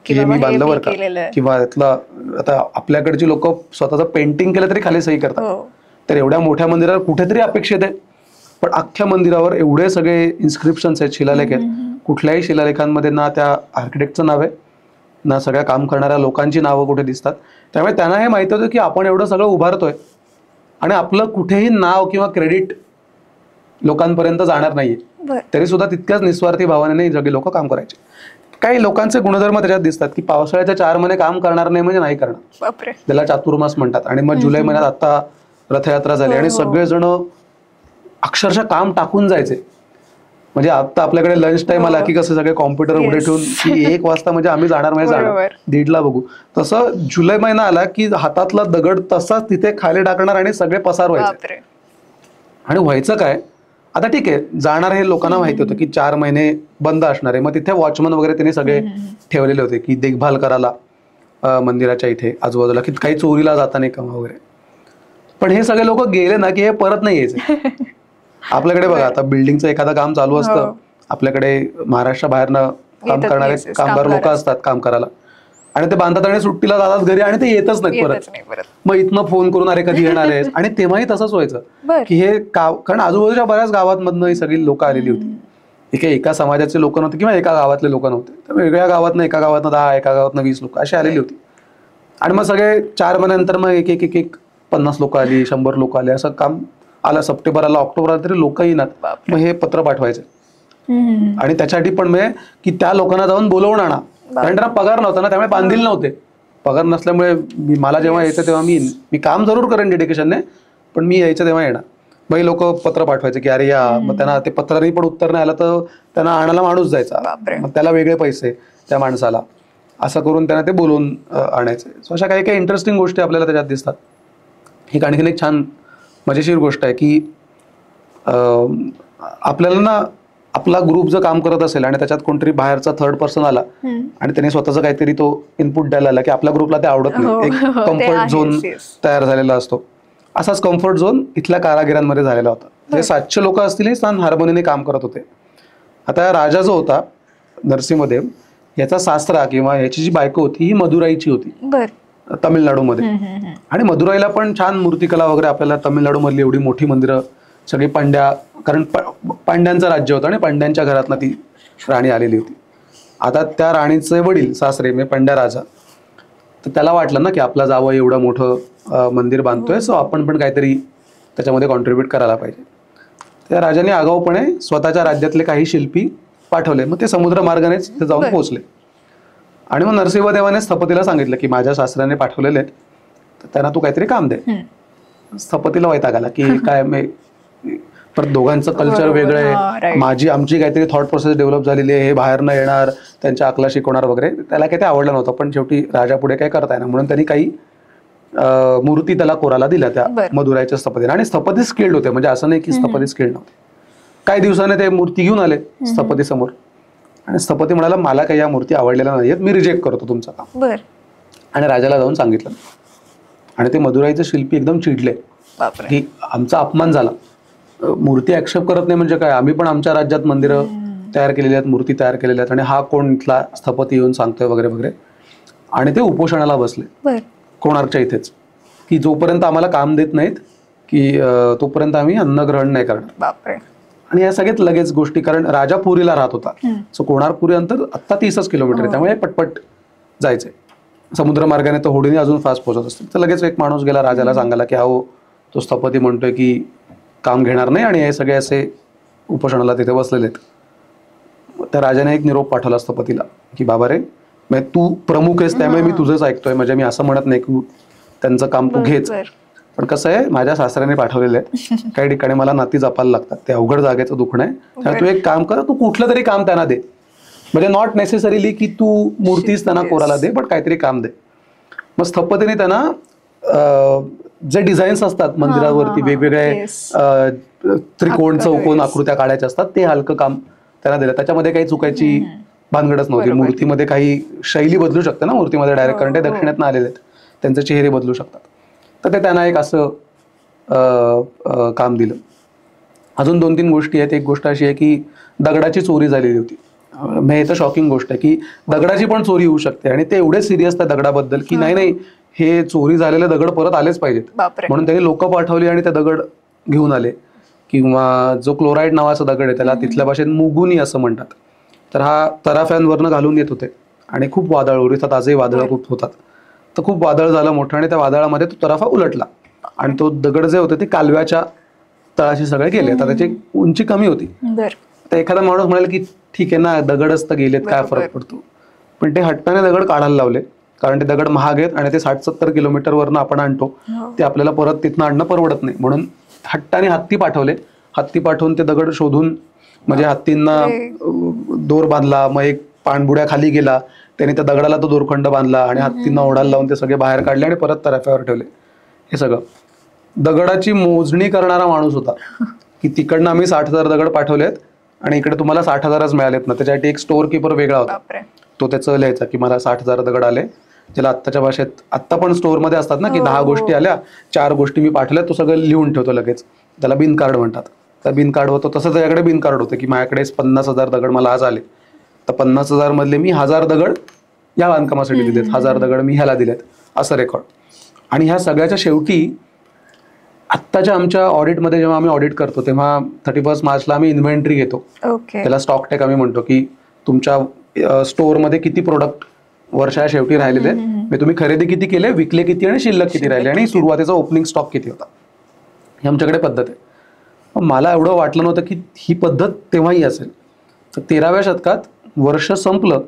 की हे मी बांधलं बरं का, किंवा त्यातलं. आता आपल्याकडची लोक स्वतःचं पेंटिंग केलं तरी खाली सही करतात. तर एवढ्या मोठ्या मंदिरावर कुठेतरी अपेक्षित आहे, पण अख्ख्या मंदिरावर एवढे सगळे इन्स्क्रिप्शन्स आहेत, शिलालेख आहेत. कुठल्याही शिलालेखांमध्ये ना त्या आर्किटेक्टचं नाव आहे, ना सगळ्या काम करणाऱ्या लोकांची नावं कुठे दिसतात. त्यामुळे त्यांना हे माहिती होतं की आपण एवढं सगळं उभारतोय आणि आपलं कुठेही नाव किंवा क्रेडिट लोकांपर्यंत जाणार नाहीये. तरी सुद्धा तितक्याच निस्वार्थी भावनेने सगळे लोक काम करायचे. काही लोकांचे गुणधर्म त्याच्यात दिसतात की पावसाळ्याच्या 4 महिने काम करणार नाही म्हणजे नाही करणार, त्याला चातुर्मास म्हणतात. आणि मग जुलै महिन्यात आता रथयात्रा झाली आणि सगळेजण अक्षरशः काम टाकून जायचे. म्हणजे आता आपल्याकडे लंच टाइम आला की कसं सगळे कॉम्प्युटर उघडे ठेवून की 1 वाजता म्हणजे आम्ही जाणार, म्हणजे जाणार 1:30ला बघू. तसं जुलै महिना आला की हातातला दगड तसाच तिथे खाली टाकणार आणि सगळे पसार व्हायचे. आणि व्हायचं काय, आता ठीक आहे जाणार हे लोकांना माहिती होतं की 4 महिने बंद असणार आहे. मग तिथे वॉचमन वगैरे त्यांनी सगळे ठेवलेले होते की देखभाल करायला मंदिराच्या इथे आजूबाजूला, की काही चोरीला जाता नाही कमा वगैरे. पण हे सगळे लोक गेले ना की हे परत नाही यायचे. आपल्याकडे बघा आता बिल्डिंगचं एखादं काम चालू असतं, आपल्याकडे महाराष्ट्राबाहेरनं काम करणारे कामगार लोक असतात काम करायला, आणि ते बांधतात आणि सुट्टीला जातात घरी आणि ते येतच नाही परत. मग इथनं फोन करून अरे कधी येणार आहे. आणि तेव्हाही तसंच व्हायचं की हे कारण आजूबाजूच्या बऱ्याच गावांमधनं ही सगळी लोक आलेली होती. एका समाजाचे लोक नव्हते किंवा एका गावातले लोक नव्हते, तर वेगळ्या गावातनं, एका गावातनं 10, एका गावातनं 20 लोक अशी आलेली होती. आणि मग सगळे 4 महिन्यानंतर मग एक 50 लोक आली, 100 लोक आले, असं काम आला. सप्टेंबर आला, ऑक्टोबर आला तरी लोक येणार. मग हे पत्र पाठवायचे आणि त्याच्यासाठी पण म्हणजे की त्या लोकांना जाऊन बोलवून आणा, कारण त्यांना पगार नव्हता ना, त्यामुळे बांधील नव्हते. पगार नसल्यामुळे मला जेव्हा यायचं तेव्हा मी काम जरूर करेन डेडिकेशनने, पण मी यायचं तेव्हा येणार. मग लोक पत्र पाठवायचे की अरे या. मग त्यांना ते पत्राने पण उत्तर नाही आलं तर त्यांना आणायला माणूस जायचा, मग त्याला वेगळे पैसे त्या माणसाला, असं करून त्यांना ते बोलवून आणायचे. सो अशा काही काही इंटरेस्टिंग गोष्टी आपल्याला त्याच्यात दिसतात. ही आणखीन एक छान मजेशीर गोष्ट आहे की आपल्याला ना आपला ग्रुप जर काम करत असेल आणि त्याच्यात कोणतरी बाहेरचा थर्ड पर्सन आला आणि त्याने स्वतःचा काहीतरी तो इनपुट द्यायला आला की आपल्या ग्रुपला ते आवडत नाही. एक कम्फर्ट झोन तयार झालेला असतो. असाच कम्फर्ट झोन इथल्या कारागिरांमध्ये झालेला होता. म्हणजे 700 लोक असतील छान हार्मोनीने काम करत होते. आता राजा जो होता नरसिंहदेव, याचा सासरा किंवा याची जी बायको होती ही मदुराईची होती तामिळनाडूमध्ये. आणि मदुराईला पण छान मूर्तिकला वगैरे, आपल्याला तामिळनाडू मधली एवढी मोठी मंदिरं सगळी पांड्या, कारण पांड्यांचं राज्य होतं आणि पांड्यांच्या घरातनं ती राणी आलेली होती. आता त्या राणीचे वडील सासरे म्हणजे पांड्या राजा, तर त्याला वाटलं ना की आपला जावं एवढं मोठं मंदिर बांधतोय, सो आपण पण काहीतरी त्याच्यामध्ये कॉन्ट्रीब्यूट करायला पाहिजे. त्या राजाने आगाऊपणे स्वतःच्या राज्यातले काही शिल्पी पाठवले. मग ते समुद्र मार्गानेच ते जाऊन पोहोचले. आणि मग नरसिंहदेवाने स्थपतीला सांगितलं की माझ्या सासऱ्याने पाठवलेले आहेत, तर त्यांना तू काहीतरी काम दे. स्थपतीला वैताग आला की काय परत दोघांचं कल्चर वेगळं आहे, आमची काहीतरी थॉट प्रोसेस डेव्हलप झालेली आहे, हे बाहेर न येणार, त्यांच्या अकला शिकवणार वगैरे. त्याला काही ते आवडलं नव्हतं, पण शेवटी राजा पुढे काय करता येणार म्हणून त्यांनी काही मूर्ती त्याला कोराला दिल्या त्या मदुराईच्या स्थपतीने. आणि स्थपती स्किल्ड होते, म्हणजे असं नाही की स्थपती स्किल्ड नव्हते. काही दिवसाने ते मूर्ती घेऊन आले स्थपती समोर, आणि स्थपती म्हणाला मला काही या मूर्ती आवडलेल्या नाहीयेत, मी रिजेक्ट करतो तुमचं काम. आणि राजाला जाऊन सांगितलं, आणि ते मदुराईचे शिल्पी एकदम चिडले की आमचा अपमान झाला, मूर्ती ऍक्सेप्ट करत नाही म्हणजे काय, आम्ही पण आमच्या राज्यात मंदिरं तयार केलेली आहेत, मूर्ती तयार केलेल्या आहेत, आणि हा कोण इथला स्थपती येऊन सांगतोय वगैरे वगैरे. आणि ते उपोषणाला बसले कोणार्कच्या इथेच, की जोपर्यंत आम्हाला काम देत नाहीत की तोपर्यंत आम्ही अन्न ग्रहण नाही करणार. आणि या सगळ्यात लगेच गोष्टी, कारण राजा पुरीला राहत होता, सो कोणार्कपुरी अंतर आत्ता 30 किलोमीटर आहे, त्यामुळे पटपट जायचंय. समुद्र मार्गाने तर होडीने अजून फास्ट पोहोचत असतील. तर लगेच एक माणूस गेला राजाला सांगायला की अहो तो स्थपती म्हणतोय की काम घेणार नाही, आणि हे सगळे असे उपोषणाला तिथे बसलेले आहेत. त्या राजाने एक निरोप पाठवला स्थपतीला की बाबा रे, म्हणजे तू प्रमुख आहेस त्यामुळे मी तुझंच ऐकतोय, म्हणजे मी असं म्हणत नाही की त्यांचं काम तू घेच, पण कसं आहे माझ्या सासऱ्याने पाठवलेलं आहे, काही ठिकाणी मला नाती जपायला लागतात, ते अवघड जागेचं दुखणं आहे, त्यामुळे तू एक काम कर, तू कुठलं तरी काम त्यांना दे, म्हणजे नॉट नेसेसरीली की तू मूर्तीच त्यांना कोराला दे, पण काहीतरी काम दे. मग स्थपतीने त्यांना जे डिझाईन्स असतात मंदिरावरती वेगवेगळे त्रिकोण चौकोन आकृत्या काढायच्या असतात, ते हलकं काम त्यांना दिलं. त्याच्यामध्ये काही चुकायची भानगडच नव्हती. मूर्तीमध्ये काही शैली बदलू शकते ना मूर्तीमध्ये डायरेक्ट, कारण ते दक्षिणेतनं आलेले आहेत, त्यांचे चेहरे बदलू शकतात. तर ते त्यांना एक असं काम दिलं. अजून 2-3 गोष्टी आहेत. एक गोष्ट अशी आहे की दगडाची चोरी झालेली होती. हे तर शॉकिंग गोष्ट आहे की दगडाची पण चोरी होऊ शकते, आणि ते एवढे सिरियस त्या दगडाबद्दल की नाही हे चोरी झालेले दगड परत आलेच पाहिजेत, म्हणून त्यांनी लोक पाठवली आणि ते दगड घेऊन आले. किंवा जो क्लोराईड नावाचा दगड आहे त्याला तिथल्या भाषेत मुगुनी असं म्हणतात. तर हा तराफ्यांवरनं घालून येत होते, आणि खूप वादळ उडतात, आजही वादळं खूप होतात. तर खूप वादळ झालं मोठं, आणि त्या वादळामध्ये तो तराफा उलटला, आणि तो दगड जे होते ते कालव्याच्या तळाशी सगळे गेले. तर त्याची उंची कमी होती. तर एखादा माणूस म्हणाल की ठीक आहे ना, दगडच तर गेलेत, काय फरक पडतो, पण ते हट्टाने दगड काढायला लावले, कारण ते दगड महाग आहेत आणि ते 60-70 किलोमीटरवरनं आपण आणतो, ते आपल्याला परत तिथनं आणणं परवडत नाही, म्हणून हट्टाने हत्ती पाठवले. हत्ती पाठवून ते दगड शोधून, म्हणजे हत्तींना दोर बांधला, मग एक पाणबुड्या खाली गेला, त्याने त्या दगडाला तो दोरखंड बांधला, आणि हत्तींना ओढायला लावून ते सगळे बाहेर काढले आणि परत तराफ्यावर ठेवले. हे सगळं दगडाची मोजणी करणारा माणूस होता, की तिकडनं आम्ही 60,000 दगड पाठवलेत आणि इकडे तुम्हाला 60,000च मिळालेत ना. त्याच्यासाठी एक स्टोअर कीपर वेगळा होता, तो त्याचं लिहायचा की मला 60,000 दगड आले, ज्याला आत्ताच्या भाषेत आत्ता पण स्टोअरमध्ये असतात ना की 10 गोष्टी आल्या, 4 गोष्टी मी पाठवल्या, तो सगळं लिहून ठेवतो लगेच, त्याला बिन कार्ड म्हणतात. तर बिन कार्ड होतं तसं त्याच्याकडे बिन कार्ड होतं की माझ्याकडे 50,000 दगड मला आज आले, तर 50,000 मधले मी 1000 दगड या बांधकामासाठी दिलेत, 1000 दगड मी ह्याला दिलेत, असं रेकॉर्ड. आणि ह्या सगळ्याच्या शेवटी आत्ताच्या आमच्या ऑडिटमध्ये जेव्हा आम्ही ऑडिट करतो तेव्हा 31 मार्चला आम्ही इन्व्हेंटरी घेतो. त्याला स्टॉक टेक आम्ही म्हणतो की तुमच्या स्टोअरमध्ये किती प्रोडक्ट वर्षा शेवटी राहिलेले आहेत, म्हणजे तुम्ही खरेदी किती केले, विकले किती आणि शिल्लक किती राहिले, आणि सुरुवातीचा ओपनिंग स्टॉक किती होता. ही आमच्याकडे पद्धत आहे. मला एवढं वाटलं नव्हतं की ही पद्धत तेव्हाही असेल. तर 13व्या शतकात वर्ष संपलं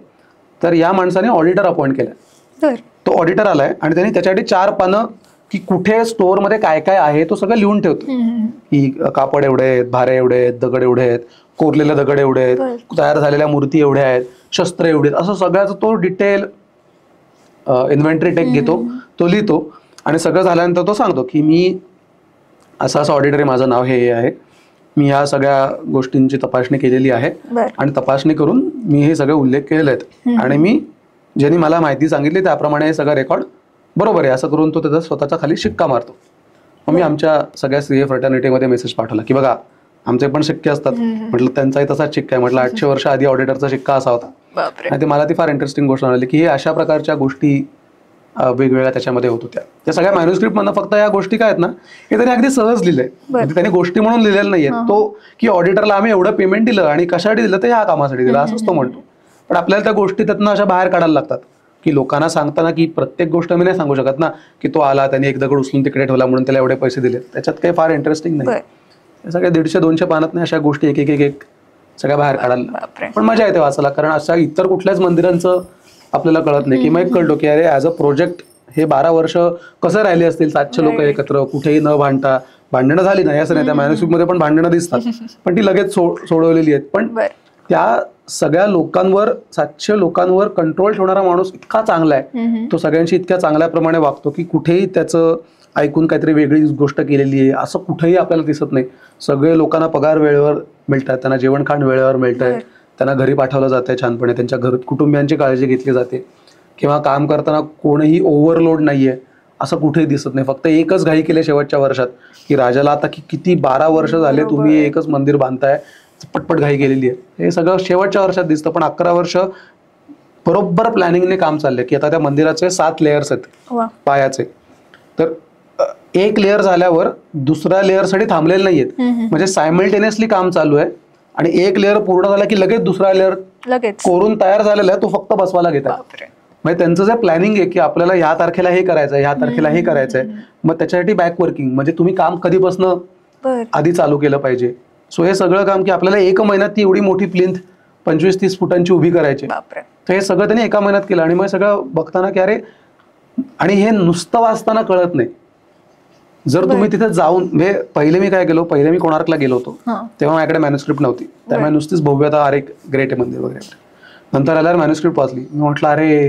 तर या माणसाने ऑडिटर अपॉइंट केला. तो ऑडिटर आलाय आणि त्यांनी त्याच्यासाठी 4 पानं की कुठे स्टोअरमध्ये काय काय आहे तो सगळं लिहून ठेवतो, की कापड एवढे आहेत, भारे एवढे आहेत, दगड एवढे आहेत, कोरलेले दगड एवढे आहेत, तयार झालेल्या मूर्ती एवढ्या आहेत, शस्त्र एवढे आहेत, असं सगळ्याचा तो डिटेल इन्व्हेंटरी टेक घेतो, तो लिहितो. आणि सगळं झाल्यानंतर तो सांगतो की मी असं ऑडिटर आहे, माझं नाव हे आहे, मी ह्या सगळ्या गोष्टींची तपासणी केलेली आहे, आणि तपासणी करून मी हे सगळे उल्लेख केलेले आहेत, आणि मी ज्यांनी मला माहिती सांगितली त्याप्रमाणे हे सगळं रेकॉर्ड बरोबर आहे असं करून तो त्याचा स्वतःचा खाली शिक्का मारतो. मग मी आमच्या सगळ्या सीए फ्रॅटर्निटीमध्ये मेसेज पाठवला की बघा आमचे पण शिक्के असतात, म्हटलं त्यांचाही तसाच शिक्का आहे, म्हटलं 800 वर्ष आधी ऑडिटरचा शिक्का असा होता. आणि ते मला ती फार इंटरेस्टिंग गोष्ट म्हणाली की हे अशा प्रकारच्या गोष्टी वेगवेगळ्या त्याच्यामध्ये होत होत्या. त्या सगळ्या मॅन्युस्क्रिप्ट मधनं फक्त या गोष्टी काय आहेत ना, हे त्यांनी अगदी सहज लिहिलंय, त्यांनी गोष्टी म्हणून लिहिलेलं नाहीये. तो की ऑडिटरला आम्ही एवढं पेमेंट दिलं आणि कशासाठी दिलं तर ह्या कामासाठी दिलं असंच तो म्हणतो. पण आपल्याला त्या गोष्टी त्यातनं अशा बाहेर काढायला लागतात की लोकांना सांगताना की प्रत्येक गोष्ट मी नाही सांगू शकत ना की तो आला त्याने एक दगड उचलून तिकडे ठेवला म्हणून त्याला एवढे पैसे दिले, त्याच्यात काही फार इंटरेस्टिंग नाही. सगळ्या 150-200 पानात नाही अशा गोष्टी एक एक एक सगळ्या बाहेर काढायला, पण मजा येते वाचायला, कारण अशा इतर कुठल्याच मंदिरांचं आपल्याला कळत नाही. की मग कळतो की अरे ॲज अ प्रोजेक्ट हे 12 वर्ष कसं राहिले असतील, 700 लोक एकत्र, कुठेही न भांडता, भांडणं झाली नाही असं नाही, त्या मॅन्युस्क्रिप्ट मध्ये पण भांडणं दिसतात, पण ती लगेच सोडवलेली आहेत. पण त्या सगळ्या लोकांवर, 700 लोकांवर कंट्रोल ठेवणारा माणूस इतका चांगला आहे, तो सगळ्यांशी इतक्या चांगल्या प्रमाणे वागतो की कुठेही त्याचं ऐकून काहीतरी वेगळी गोष्ट केलेली आहे असं कुठेही आपल्याला दिसत नाही. सगळे लोकांना पगार वेळेवर मिळतात, त्यांना जेवण खाण वेळेवर मिळत आहे, त्यांना घरी पाठवलं जात आहे छानपणे, त्यांच्या कुटुंबियांची काळजी घेतली जाते, किंवा काम करताना कोणीही ओव्हरलोड नाहीये असं कुठेही दिसत नाही. फक्त एकच घाई केली शेवटच्या वर्षात की राजाला आता किती 12 वर्ष झाले तुम्ही एकच मंदिर बांधताय, पटपट घाई केलेली आहे. हे सगळं शेवटच्या वर्षात दिसतं, पण 11 वर्ष बरोबर प्लॅनिंगने काम चाललंय की आता त्या मंदिराचे 7 लेयर्स आहेत पायाचे. तर एक लेअर झाल्यावर दुसऱ्या लेअरसाठी थांबलेले नाहीयेत, म्हणजे सायमल्टेनियसली काम चालू आहे आणि एक लेअर पूर्ण झाला की लगेच दुसरा लेअर कोरून तयार झालेला आहे, तो फक्त बसवायला घेतात. म्हणजे त्यांचं जे प्लॅनिंग आहे की आपल्याला ह्या तारखेला हे करायचंय, ह्या तारखेला हे करायचंय, मग त्याच्यासाठी बॅक वर्किंग, म्हणजे तुम्ही काम कधीपासून आधी चालू केलं पाहिजे. सो हे सगळं काम की आपल्याला 1 महिन्यात ती एवढी मोठी प्लिंथ 25-30 फुटांची उभी करायची, तर हे सगळं त्यांनी 1 महिन्यात केलं. आणि मग सगळं बघताना की अरे, आणि हे नुसतं वाचताना कळत नाही. जर तुम्ही तिथे जाऊन, म्हणजे पहिले मी काय केलो, पहिले मी कोणार्कला गेलो होतो तेव्हा माझ्याकडे मॅन्युस्क्रिप्ट नव्हती, त्यामुळे नुसतीच भव्यता, अरे ग्रेट आहे मंदिर वगैरे. नंतर आल्यावर मॅन्युस्क्रिप्ट वाचली, मी म्हटलं अरे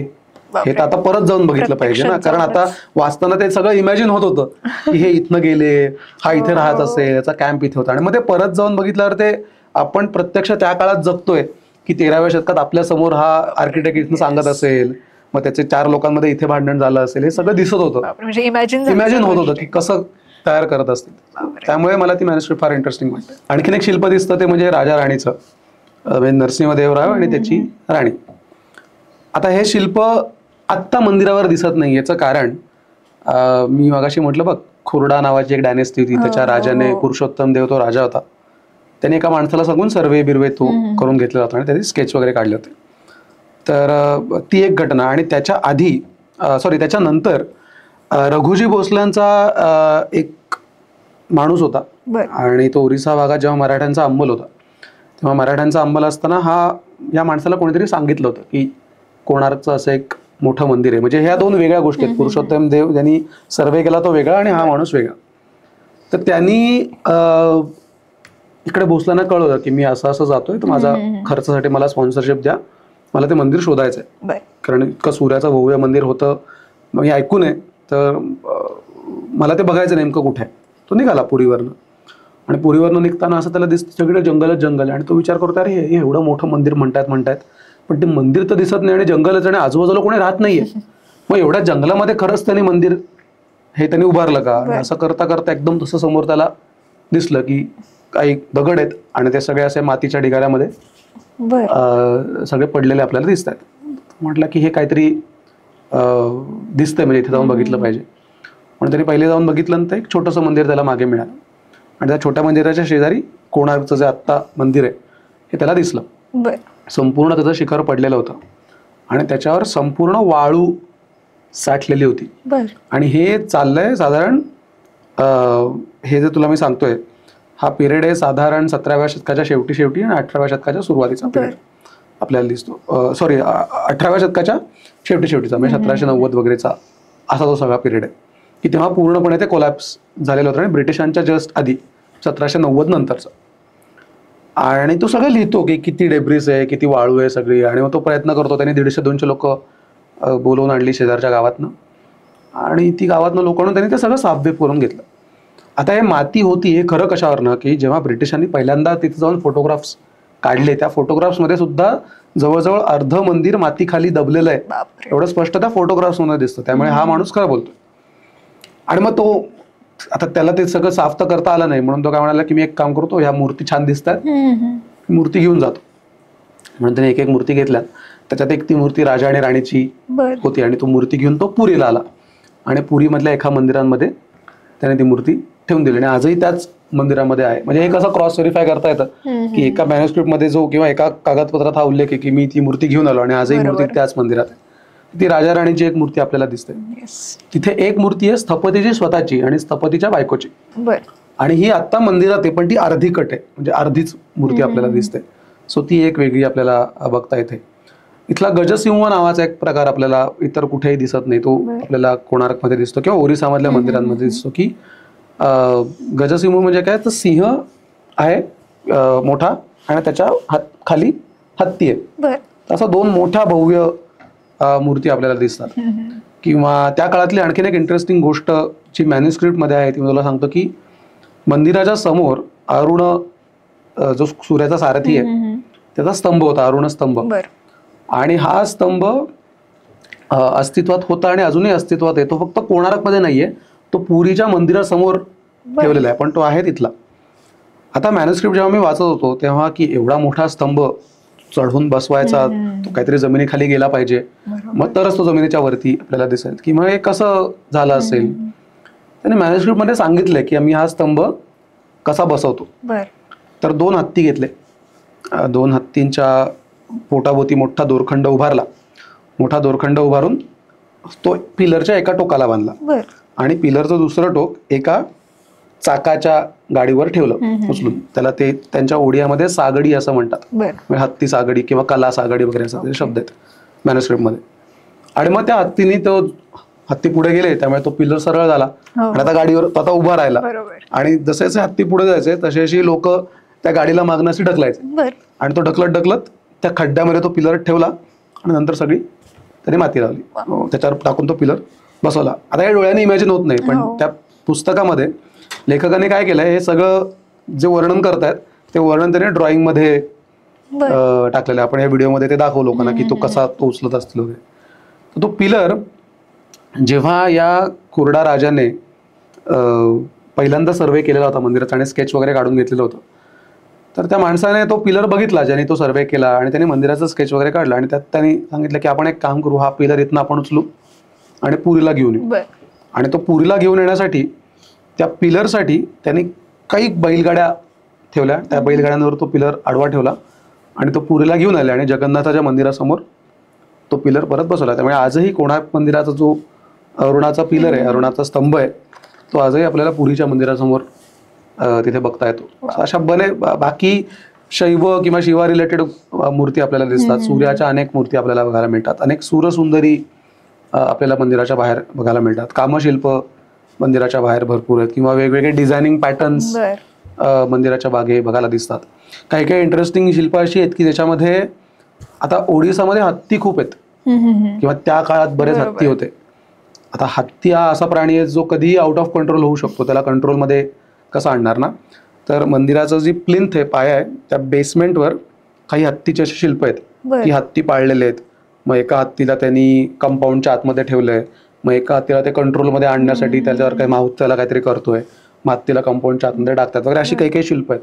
हे तर आता परत जाऊन बघितलं पाहिजे ना, कारण आता वाचताना ते सगळं इमॅजिन होत होतं की हे इथनं गेले, हा इथे राहत असेल, याचा कॅम्प इथे होता. आणि मग ते परत जाऊन बघितल्यावर ते आपण प्रत्यक्ष त्या काळात जगतोय की 13व्या शतकात आपल्या समोर हा आर्किटेक्ट इथनं सांगत असेल, मग त्याचे 4 लोकांमध्ये इथे भांडण झालं असेल, हे सगळं दिसत होतं, इमॅजिन होत होतं की कसं तयार करत असतील. त्यामुळे मला ती मॅन्युस्क्रिप्ट फार इंटरेस्टिंग वाटते. आणखीन एक शिल्प दिसतं ते म्हणजे राजा राणीचं, म्हणजे नरसिंहदेवराव आणि त्याची राणी. आता हे शिल्प आत्ता मंदिरावर दिसत नाही, याचं कारण मी मगाशी म्हटलं बघ, खुरडा नावाची एक डायनेस्टी होती, त्याच्या राजाने, पुरुषोत्तम देव तो राजा होता, त्याने एका माणसाला सांगून सर्वे बिर्वे तो करून घेतला होता आणि त्याने स्केच वगैरे काढले होते. तर ती एक घटना. आणि त्याच्या आधी त्याच्यानंतर रघुजी भोसल्यांचा एक माणूस होता, आणि तो ओरिसा भागात जेव्हा मराठ्यांचा अंमल होता तेव्हा मराठ्यांचा अंमल असताना या माणसाला कोणीतरी सांगितलं होतं की कोणार्कचं असं एक मोठं मंदिर आहे. म्हणजे ह्या 2 वेगळ्या गोष्टी आहेत, पुरुषोत्तम देव ज्यांनी सर्वे केला तो वेगळा आणि हा माणूस वेगळा. तर त्यांनी इकडे भोसल्यांना कळवलं की मी असं जातोय, तर माझा खर्चासाठी मला स्पॉन्सरशिप द्या, मला ते मंदिर शोधायचंय, कारण इतकं सूर्याचं भव्य मंदिर होतं, मग हे ऐकून आहे, तर मला ते बघायचं नेमकं कुठे आहे. तो निघाला पुरीवरनं, आणि पुरीवरनं निघताना असं त्याला दिसतं सगळं जंगलच जंगल आहे. आणि तो विचार करतो अरे हे एवढं मोठं मंदिर म्हणतायत, पण ते मंदिर तर दिसत नाही आणि जंगलच, आणि आजूबाजूला कोणी राहत नाहीये. मग एवढ्या जंगलामध्ये खरंच त्यांनी मंदिर हे त्यांनी उभारलं का? असं करता करता एकदम तसं समोर त्याला दिसलं की काही दगड आहेत आणि ते सगळे असे मातीच्या ढिगाऱ्यामध्ये सगळे पडलेले आपल्याला दिसत आहेत. म्हटलं की हे काहीतरी दिसतंय, म्हणजे इथे जाऊन बघितलं पाहिजे. म्हणून त्यांनी पहिले जाऊन बघितलं, नंतर एक छोटंसं मंदिर त्याला मागे मिळालं, आणि त्या छोट्या मंदिराच्या शेजारी कोणार्कचं जे आत्ता मंदिर आहे हे त्याला दिसलं. संपूर्ण त्याचं शिखर पडलेलं होतं आणि त्याच्यावर संपूर्ण वाळू साठलेली होती. आणि हे चाललंय साधारण, हे जे तुला मी सांगतोय हा पिरियड आहे साधारण 17व्या शतकाच्या शेवटी आणि 18व्या शतकाच्या सुरुवातीचा पिरियड आपल्याला दिसतो. 18व्या शतकाच्या शेवटीचा, म्हणजे 1790 वगैरेचा असा तो सगळा पिरियड आहे की तेव्हा पूर्णपणे ते कोलॅप्स झालेलं होतं, आणि ब्रिटिशांच्या जस्ट आधी 1790 नंतरचा. आणि तो सगळं लिहितो की किती डेब्रिस आहे, किती वाळू आहे सगळी, आणि मग तो प्रयत्न करतो. त्याने 150-200 लोक बोलवून आणली शेजारच्या गावातनं, आणि ती गावातनं लोक आणून त्यांनी ते सगळं साफबीफ करून घेतलं. आता हे माती होती हे खरं कशावरनं, की जेव्हा ब्रिटिशांनी पहिल्यांदा तिथे जाऊन फोटोग्राफ्स काढले, त्या फोटोग्राफ्समध्ये सुद्धा जवळजवळ अर्ध मंदिर माती खाली दबलेलं आहे, एवढं स्पष्ट त्या फोटोग्राफ्समध्ये दिसतं. त्यामुळे हा माणूस खरं बोलतोय. आणि मग तो, आता त्याला ते सगळं साफ तर करता आलं नाही, म्हणून तो काय म्हणाला की मी एक काम करतो, ह्या मूर्ती छान दिसतात, मूर्ती घेऊन जातो. म्हणून त्याने एक मूर्ती घेतल्या, त्याच्यात एक ती मूर्ती राजा आणि राणीची होती, आणि तो मूर्ती घेऊन तो पुरीला आला, आणि पुरीमधल्या एका मंदिरांमध्ये त्याने ती मूर्ती ठेवून दिली, आणि आजही त्याच मंदिरामध्ये आहे. म्हणजे हे कसं क्रॉस व्हेरीफाय करता येतं की एका मॅन्युस्क्रिप्ट मध्ये जो किंवा एका कागदपत्रात हा उल्लेख आहे की मी ती मूर्ती घेऊन आलो, आणि आजही मूर्ती त्याच मंदिरात आहे. ती राजा राणीची एक मूर्ती आपल्याला दिसते. तिथे एक मूर्ती आहे स्थपतीची स्वतःची आणि स्थपतीच्या बायकोची, आणि ही आता मंदिरात आहे, पण ती अर्धी कट आहे, म्हणजे अर्धीच मूर्ती आपल्याला दिसते. सो ती एक वेगळी आपल्याला बघता येते. इथला गजसिंह नावाचा एक प्रकार आपल्याला इतर कुठेही दिसत नाही, तो आपल्याला कोणार्कमध्ये दिसतो किंवा ओरिसामधल्या मंदिरांमध्ये दिसतो, की गजसिंह म्हणजे काय, तर सिंह आहे मोठा आणि त्याच्या खाली हत्ती आहे. बर असं दोन मोठ्या भव्य मूर्ती आपल्याला दिसतात. किंवा त्या काळातली आणखीन एक इंटरेस्टिंग गोष्ट जी मॅन्युस्क्रिप्ट मध्ये आहे ती मी तुला सांगतो की मंदिराच्या समोर अरुण जो सूर्याचा सारथी आहे त्याचा स्तंभ होता, अरुण स्तंभ. बर आणि हा स्तंभ अस्तित्वात होता आणि अजूनही अस्तित्वात आहे. तो फक्त कोणार्कमध्ये नाहीये, तो पुरीच्या मंदिरासमोर ठेवलेला आहे, पण तो आहे तिथला. आता मॅन्युस्क्रिप्ट जेव्हा मी वाचत होतो तेव्हा की एवढा मोठा स्तंभ चढून बसवायचा, तो काहीतरी जमिनीखाली गेला पाहिजे, मग तरच तो जमिनीच्या वरती आपल्याला दिसेल, की मग हे कसं झालं असेल. त्याने मॅन्युस्क्रिप्ट मध्ये सांगितलंय की आम्ही हा स्तंभ कसा बसवतो. बर तर 2 हत्ती घेतले, 2 हत्तींच्या पोटाभोवती मोठा दोरखंड उभारला, मोठा दोरखंड उभारून तो पिलरच्या एका टोकाला बांधला बर आणि पिलरचं दुसरं टोक एका चाकाच्या गाडीवर ठेवलं उचलून. त्याला ते त्यांच्या ओडियामध्ये सागडी असं म्हणतात, बर म्हणजे हत्ती सागडी किंवा कला सागडी वगैरे असे शब्द आहेत मॅन्युस्क्रिप्ट मध्ये. आणि मग त्या हत्तीने तो हत्ती पुढे गेले त्यामुळे तो पिलर सरळ झाला आणि आता गाडीवर तो आता उभा राहिला. बरोबर आणि जसे जसे हत्ती पुढे जायचे तसे अशी लोक त्या गाडीला मागणं अशी ढकलायचे बर आणि तो ढकलत त्या खड्ड्यामध्ये तो पिलर ठेवला आणि नंतर सगळी त्याने माती लावली, त्याच्यावर टाकून तो पिलर बसवला. आता हे डोळ्याने इमॅजिन होत नाही, पण त्या पुस्तकामध्ये लेखकाने काय केलंय, हे सगळं जे वर्णन करतायत ते वर्णन त्याने ड्रॉइंग मध्ये टाकलेलं. आपण या व्हिडिओमध्ये ते दाखवू लोकांना की तो कसा तो उचलत असतो वगैरे. तर तो पिलर जेव्हा या कुर्डा राजाने पहिल्यांदा सर्वे केलेला होता मंदिराचा आणि स्केच वगैरे काढून घेतलेलं होतं, तर त्या माणसाने तो पिलर बघितला ज्याने तो सर्वे केला आणि त्याने मंदिराचं स्केच वगैरे काढला आणि त्यात त्यांनी सांगितलं की आपण एक काम करू, हा पिलर इथनं आपण उचलू आणि पुरीला घेऊन येऊ. आणि तो पुरीला घेऊन येण्यासाठी त्या पिलरसाठी त्यांनी काही बैलगाड्या ठेवल्या, त्या बैलगाड्यांवर तो पिलर आडवा ठेवला आणि तो पुरीला घेऊन आले आणि जगन्नाथाच्या मंदिरासमोर तो पिलर परत बसवला. त्यामुळे आजही कोणार्क मंदिराचा जो अरुणाचा पिलर आहे, अरुणाचा स्तंभ आहे, तो आजही आपल्याला पुरीच्या मंदिरासमोर तिथे बघता येतो. अशा बाकी शैव किंवा शिवा रिलेटेड मूर्ती आपल्याला दिसतात. सूर्याच्या अनेक मूर्ती आपल्याला बघायला मिळतात, अनेक सूरसुंदरी आपल्याला मंदिराच्या बाहेर बघायला मिळतात, कामशिल्प मंदिराच्या बाहेर भरपूर आहेत किंवा वेगवेगळे डिझायनिंग पॅटर्न्स मंदिराच्या बागे बघायला दिसतात. काही काही इंटरेस्टिंग शिल्प अशी आहेत की ज्याच्यामध्ये आता ओडिसामध्ये हत्ती खूप आहेत किंवा त्या काळात बरेच हत्ती होते. आता हत्ती हा असा प्राणी आहे जो कधीही आउट ऑफ कंट्रोल होऊ शकतो, त्याला कंट्रोलमध्ये कसं आणणार ना. तर मंदिराचं जी प्लिंथ आहे, पाया आहे, त्या बेसमेंटवर काही हत्तीचे असे शिल्प आहेत की हत्ती पाळलेले आहेत. मग एका हत्तीला त्यांनी कंपाऊंडच्या आतमध्ये ठेवलंय, मग एका हत्तीला ते कंट्रोलमध्ये आणण्यासाठी त्याच्यावर काही माऊथ त्याला काहीतरी करतोय, मग हत्तीला कंपाऊंडच्या आतमध्ये टाकतात वगैरे, अशी काही काही शिल्प आहेत.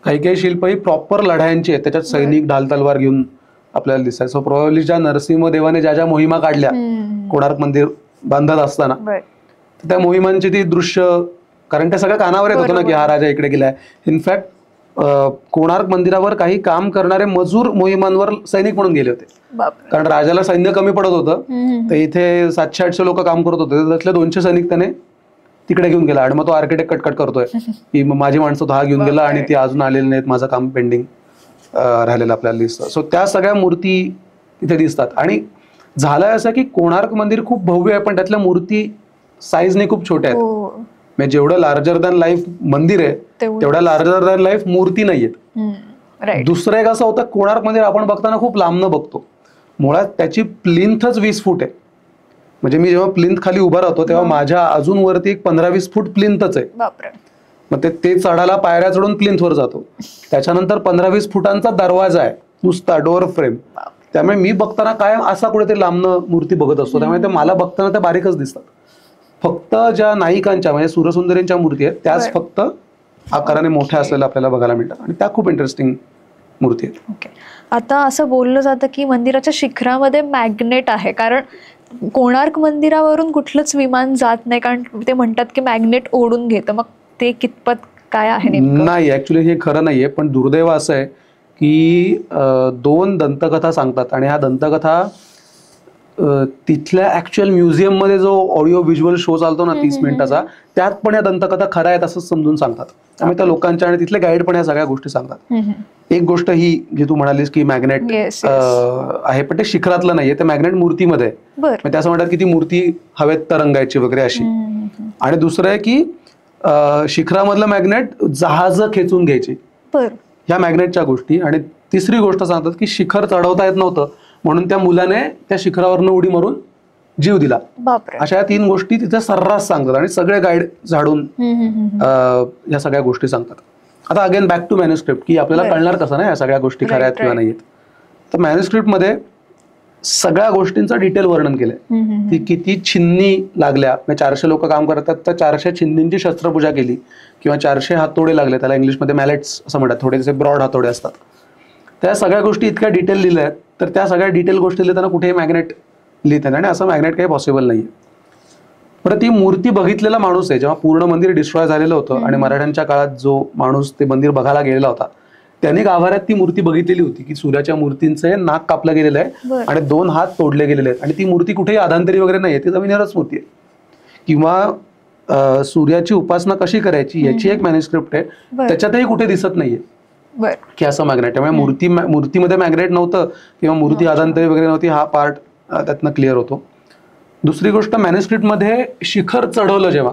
काही काही शिल्प ही प्रॉपर लढायांची आहेत, त्याच्यात सैनिक ढाल तलवार घेऊन आपल्याला दिसतात. सो प्रोबॅबली ज्या नरसिंहदेवाने ज्या ज्या मोहिमा काढल्या कोणार्क मंदिर बांधत असताना, त्या मोहिमांची ती दृश्य, कारण ते सगळं कानावर येत होतं ना की हा राजा इकडे गेलाय. इनफॅक्ट कोणार्क मंदिरावर काही काम करणारे मजूर मोहिमांवर सैनिक म्हणून गेले होते, कारण राजाला सैन्य कमी पडत होतं. तर इथे 700-800 लोक काम करत होते, त्यातले 200 सैनिक त्याने तिकडे घेऊन गेला. आणि मग तो आर्किटेक्ट कटकट करतोय की माझी माणसं तो हा घेऊन गेला आणि ती अजून आलेली नाहीत, माझं काम पेंडिंग राहिलेलं आपल्याला दिसतं. सो त्या सगळ्या मूर्ती तिथे दिसतात. आणि झालंय असं की कोणार्क मंदिर खूप भव्य आहे, पण त्यातल्या मूर्ती साईजने खूप छोट्या आहेत. म्हणजे जेवढं लार्जर दॅन लाईफ मंदिर आहे तेवढ्या लार्जर दॅन लाईफ मूर्ती नाहीयेत. दुसरं एक असं होतं, कोणार्क मंदिर आपण बघताना खूप लांबनं बघतो, मुळात त्याची प्लिंथच 20 फूट आहे. म्हणजे मी जेव्हा प्लिंथ खाली उभा राहतो तेव्हा माझ्या अजून वरती एक 15-20 फूट प्लिंथच आहे. मग ते चढायला पायऱ्या चढून प्लिंथवर जातो. त्याच्यानंतर 15-20 फुटांचा दरवाजा आहे, नुसता डोअर फ्रेम. त्यामुळे मी बघताना कायम असा कुठेतरी लांबनं मूर्ती बघत असतो, त्यामुळे ते मला बघताना त्या बारीकच दिसतात. फक्त ज्या नायिकांच्या म्हणजे सूरसुंदरींच्या मूर्ती आहेत त्याच फक्त आकाराने मोठ्या असलेल्या आपल्याला बघायला मिळतात आणि त्या खूप इंटरेस्टिंग मूर्ती आहेत. ओके, आता असं बोललं जातं की मंदिराच्या शिखरामध्ये मॅग्नेट आहे, कारण कोणार्क मंदिरावरून कुठलंच विमान जात नाही, कारण ते म्हणतात की मॅग्नेट ओढून घेतं. मग ते कितपत काय आहे नेमकं? नाही, ऍक्च्युली हे खरं नाहीये, पण दुर्दैव असं आहे की 2 दंतकथा सांगतात आणि ह्या दंतकथा तिथल्या ऍक्च्युअल म्युझियम मध्ये जो ऑडिओ व्हिज्युअल शो चालतो ना 30 मिनिटाचा, त्यात पण या दंतकथा खऱ्या आहेत असं समजून सांगतात. त्यामुळे त्या लोकांच्या आणि तिथले गाईड पण या सगळ्या गोष्टी सांगतात. एक गोष्ट ही जी तू म्हणालीस की मॅग्नेट आहे, पण ते शिखरातलं नाहीये, ते मॅग्नेट मूर्तीमध्ये आहे. ते असं म्हणतात की ती मूर्ती हवेत तरंगायची वगैरे अशी. आणि दुसरं आहे की शिखरामधलं मॅग्नेट जहाज खेचून घ्यायची, बर ह्या मॅग्नेटच्या गोष्टी. आणि तिसरी गोष्ट सांगतात की शिखर चढवता येत नव्हतं म्हणून त्या मुलाने त्या शिखरावरनं उडी मारून जीव दिला. बापरे. अशा या 3 गोष्टी तिथे सर्रास सांगतात आणि सगळे गाईड झाडून या सगळ्या गोष्टी सांगतात. आता अगेन बॅक टू मॅन्युस्क्रिप्ट, की आपल्याला कळणार कसं ना या सगळ्या गोष्टी खऱ्या आहेत किंवा नाही आहेत. तर मॅन्युस्क्रिप्ट मध्ये सगळ्या गोष्टींचं डिटेल वर्णन केलंय, की किती छिन्नी लागल्या. 400 लोक काम करतात तर 400 छिन्नींची शस्त्रपूजा केली, किंवा 400 हातोडे लागले, त्याला इंग्लिशमध्ये मॅलेट्स असं म्हणतात, थोडेसे ब्रॉड हातोडे असतात. त्या सगळ्या गोष्टी इतक्या डिटेल लिहिल्या आहेत, तर त्या सगळ्या डिटेल गोष्टी लिहिताना कुठेही मॅग्नेट लिहितात आणि असं मॅग्नेट काही पॉसिबल नाहीये. बरं, ती मूर्ती बघितलेला माणूस आहे, जेव्हा पूर्ण मंदिर डिस्ट्रॉय झालेलं होतं आणि मराठ्यांच्या काळात जो माणूस ते मंदिर बघायला गेलेला होता त्याने गाभाऱ्यात ती मूर्ती बघितलेली होती, की सूर्याच्या मूर्तींचं नाक कापलं गेलेलं आहे आणि 2 हात तोडले गेलेले आहेत आणि ती मूर्ती कुठेही आधांतरी वगैरे नाहीये, ती जमिनीवरच मूर्ती आहे. किंवा सूर्याची उपासना कशी करायची याची एक मॅन्युस्क्रिप्ट आहे, त्याच्यातही कुठे दिसत नाहीये की असं मॅग्नेट. त्यामुळे मूर्तीमध्ये मॅग्नेट नव्हतं किंवा मूर्ती आधांतरी वगैरे नव्हती, हा पार्ट त्यातनं क्लिअर होतो. दुसरी गोष्ट, मॅन्युस्क्रिप्ट मध्ये शिखर चढवलं जेव्हा,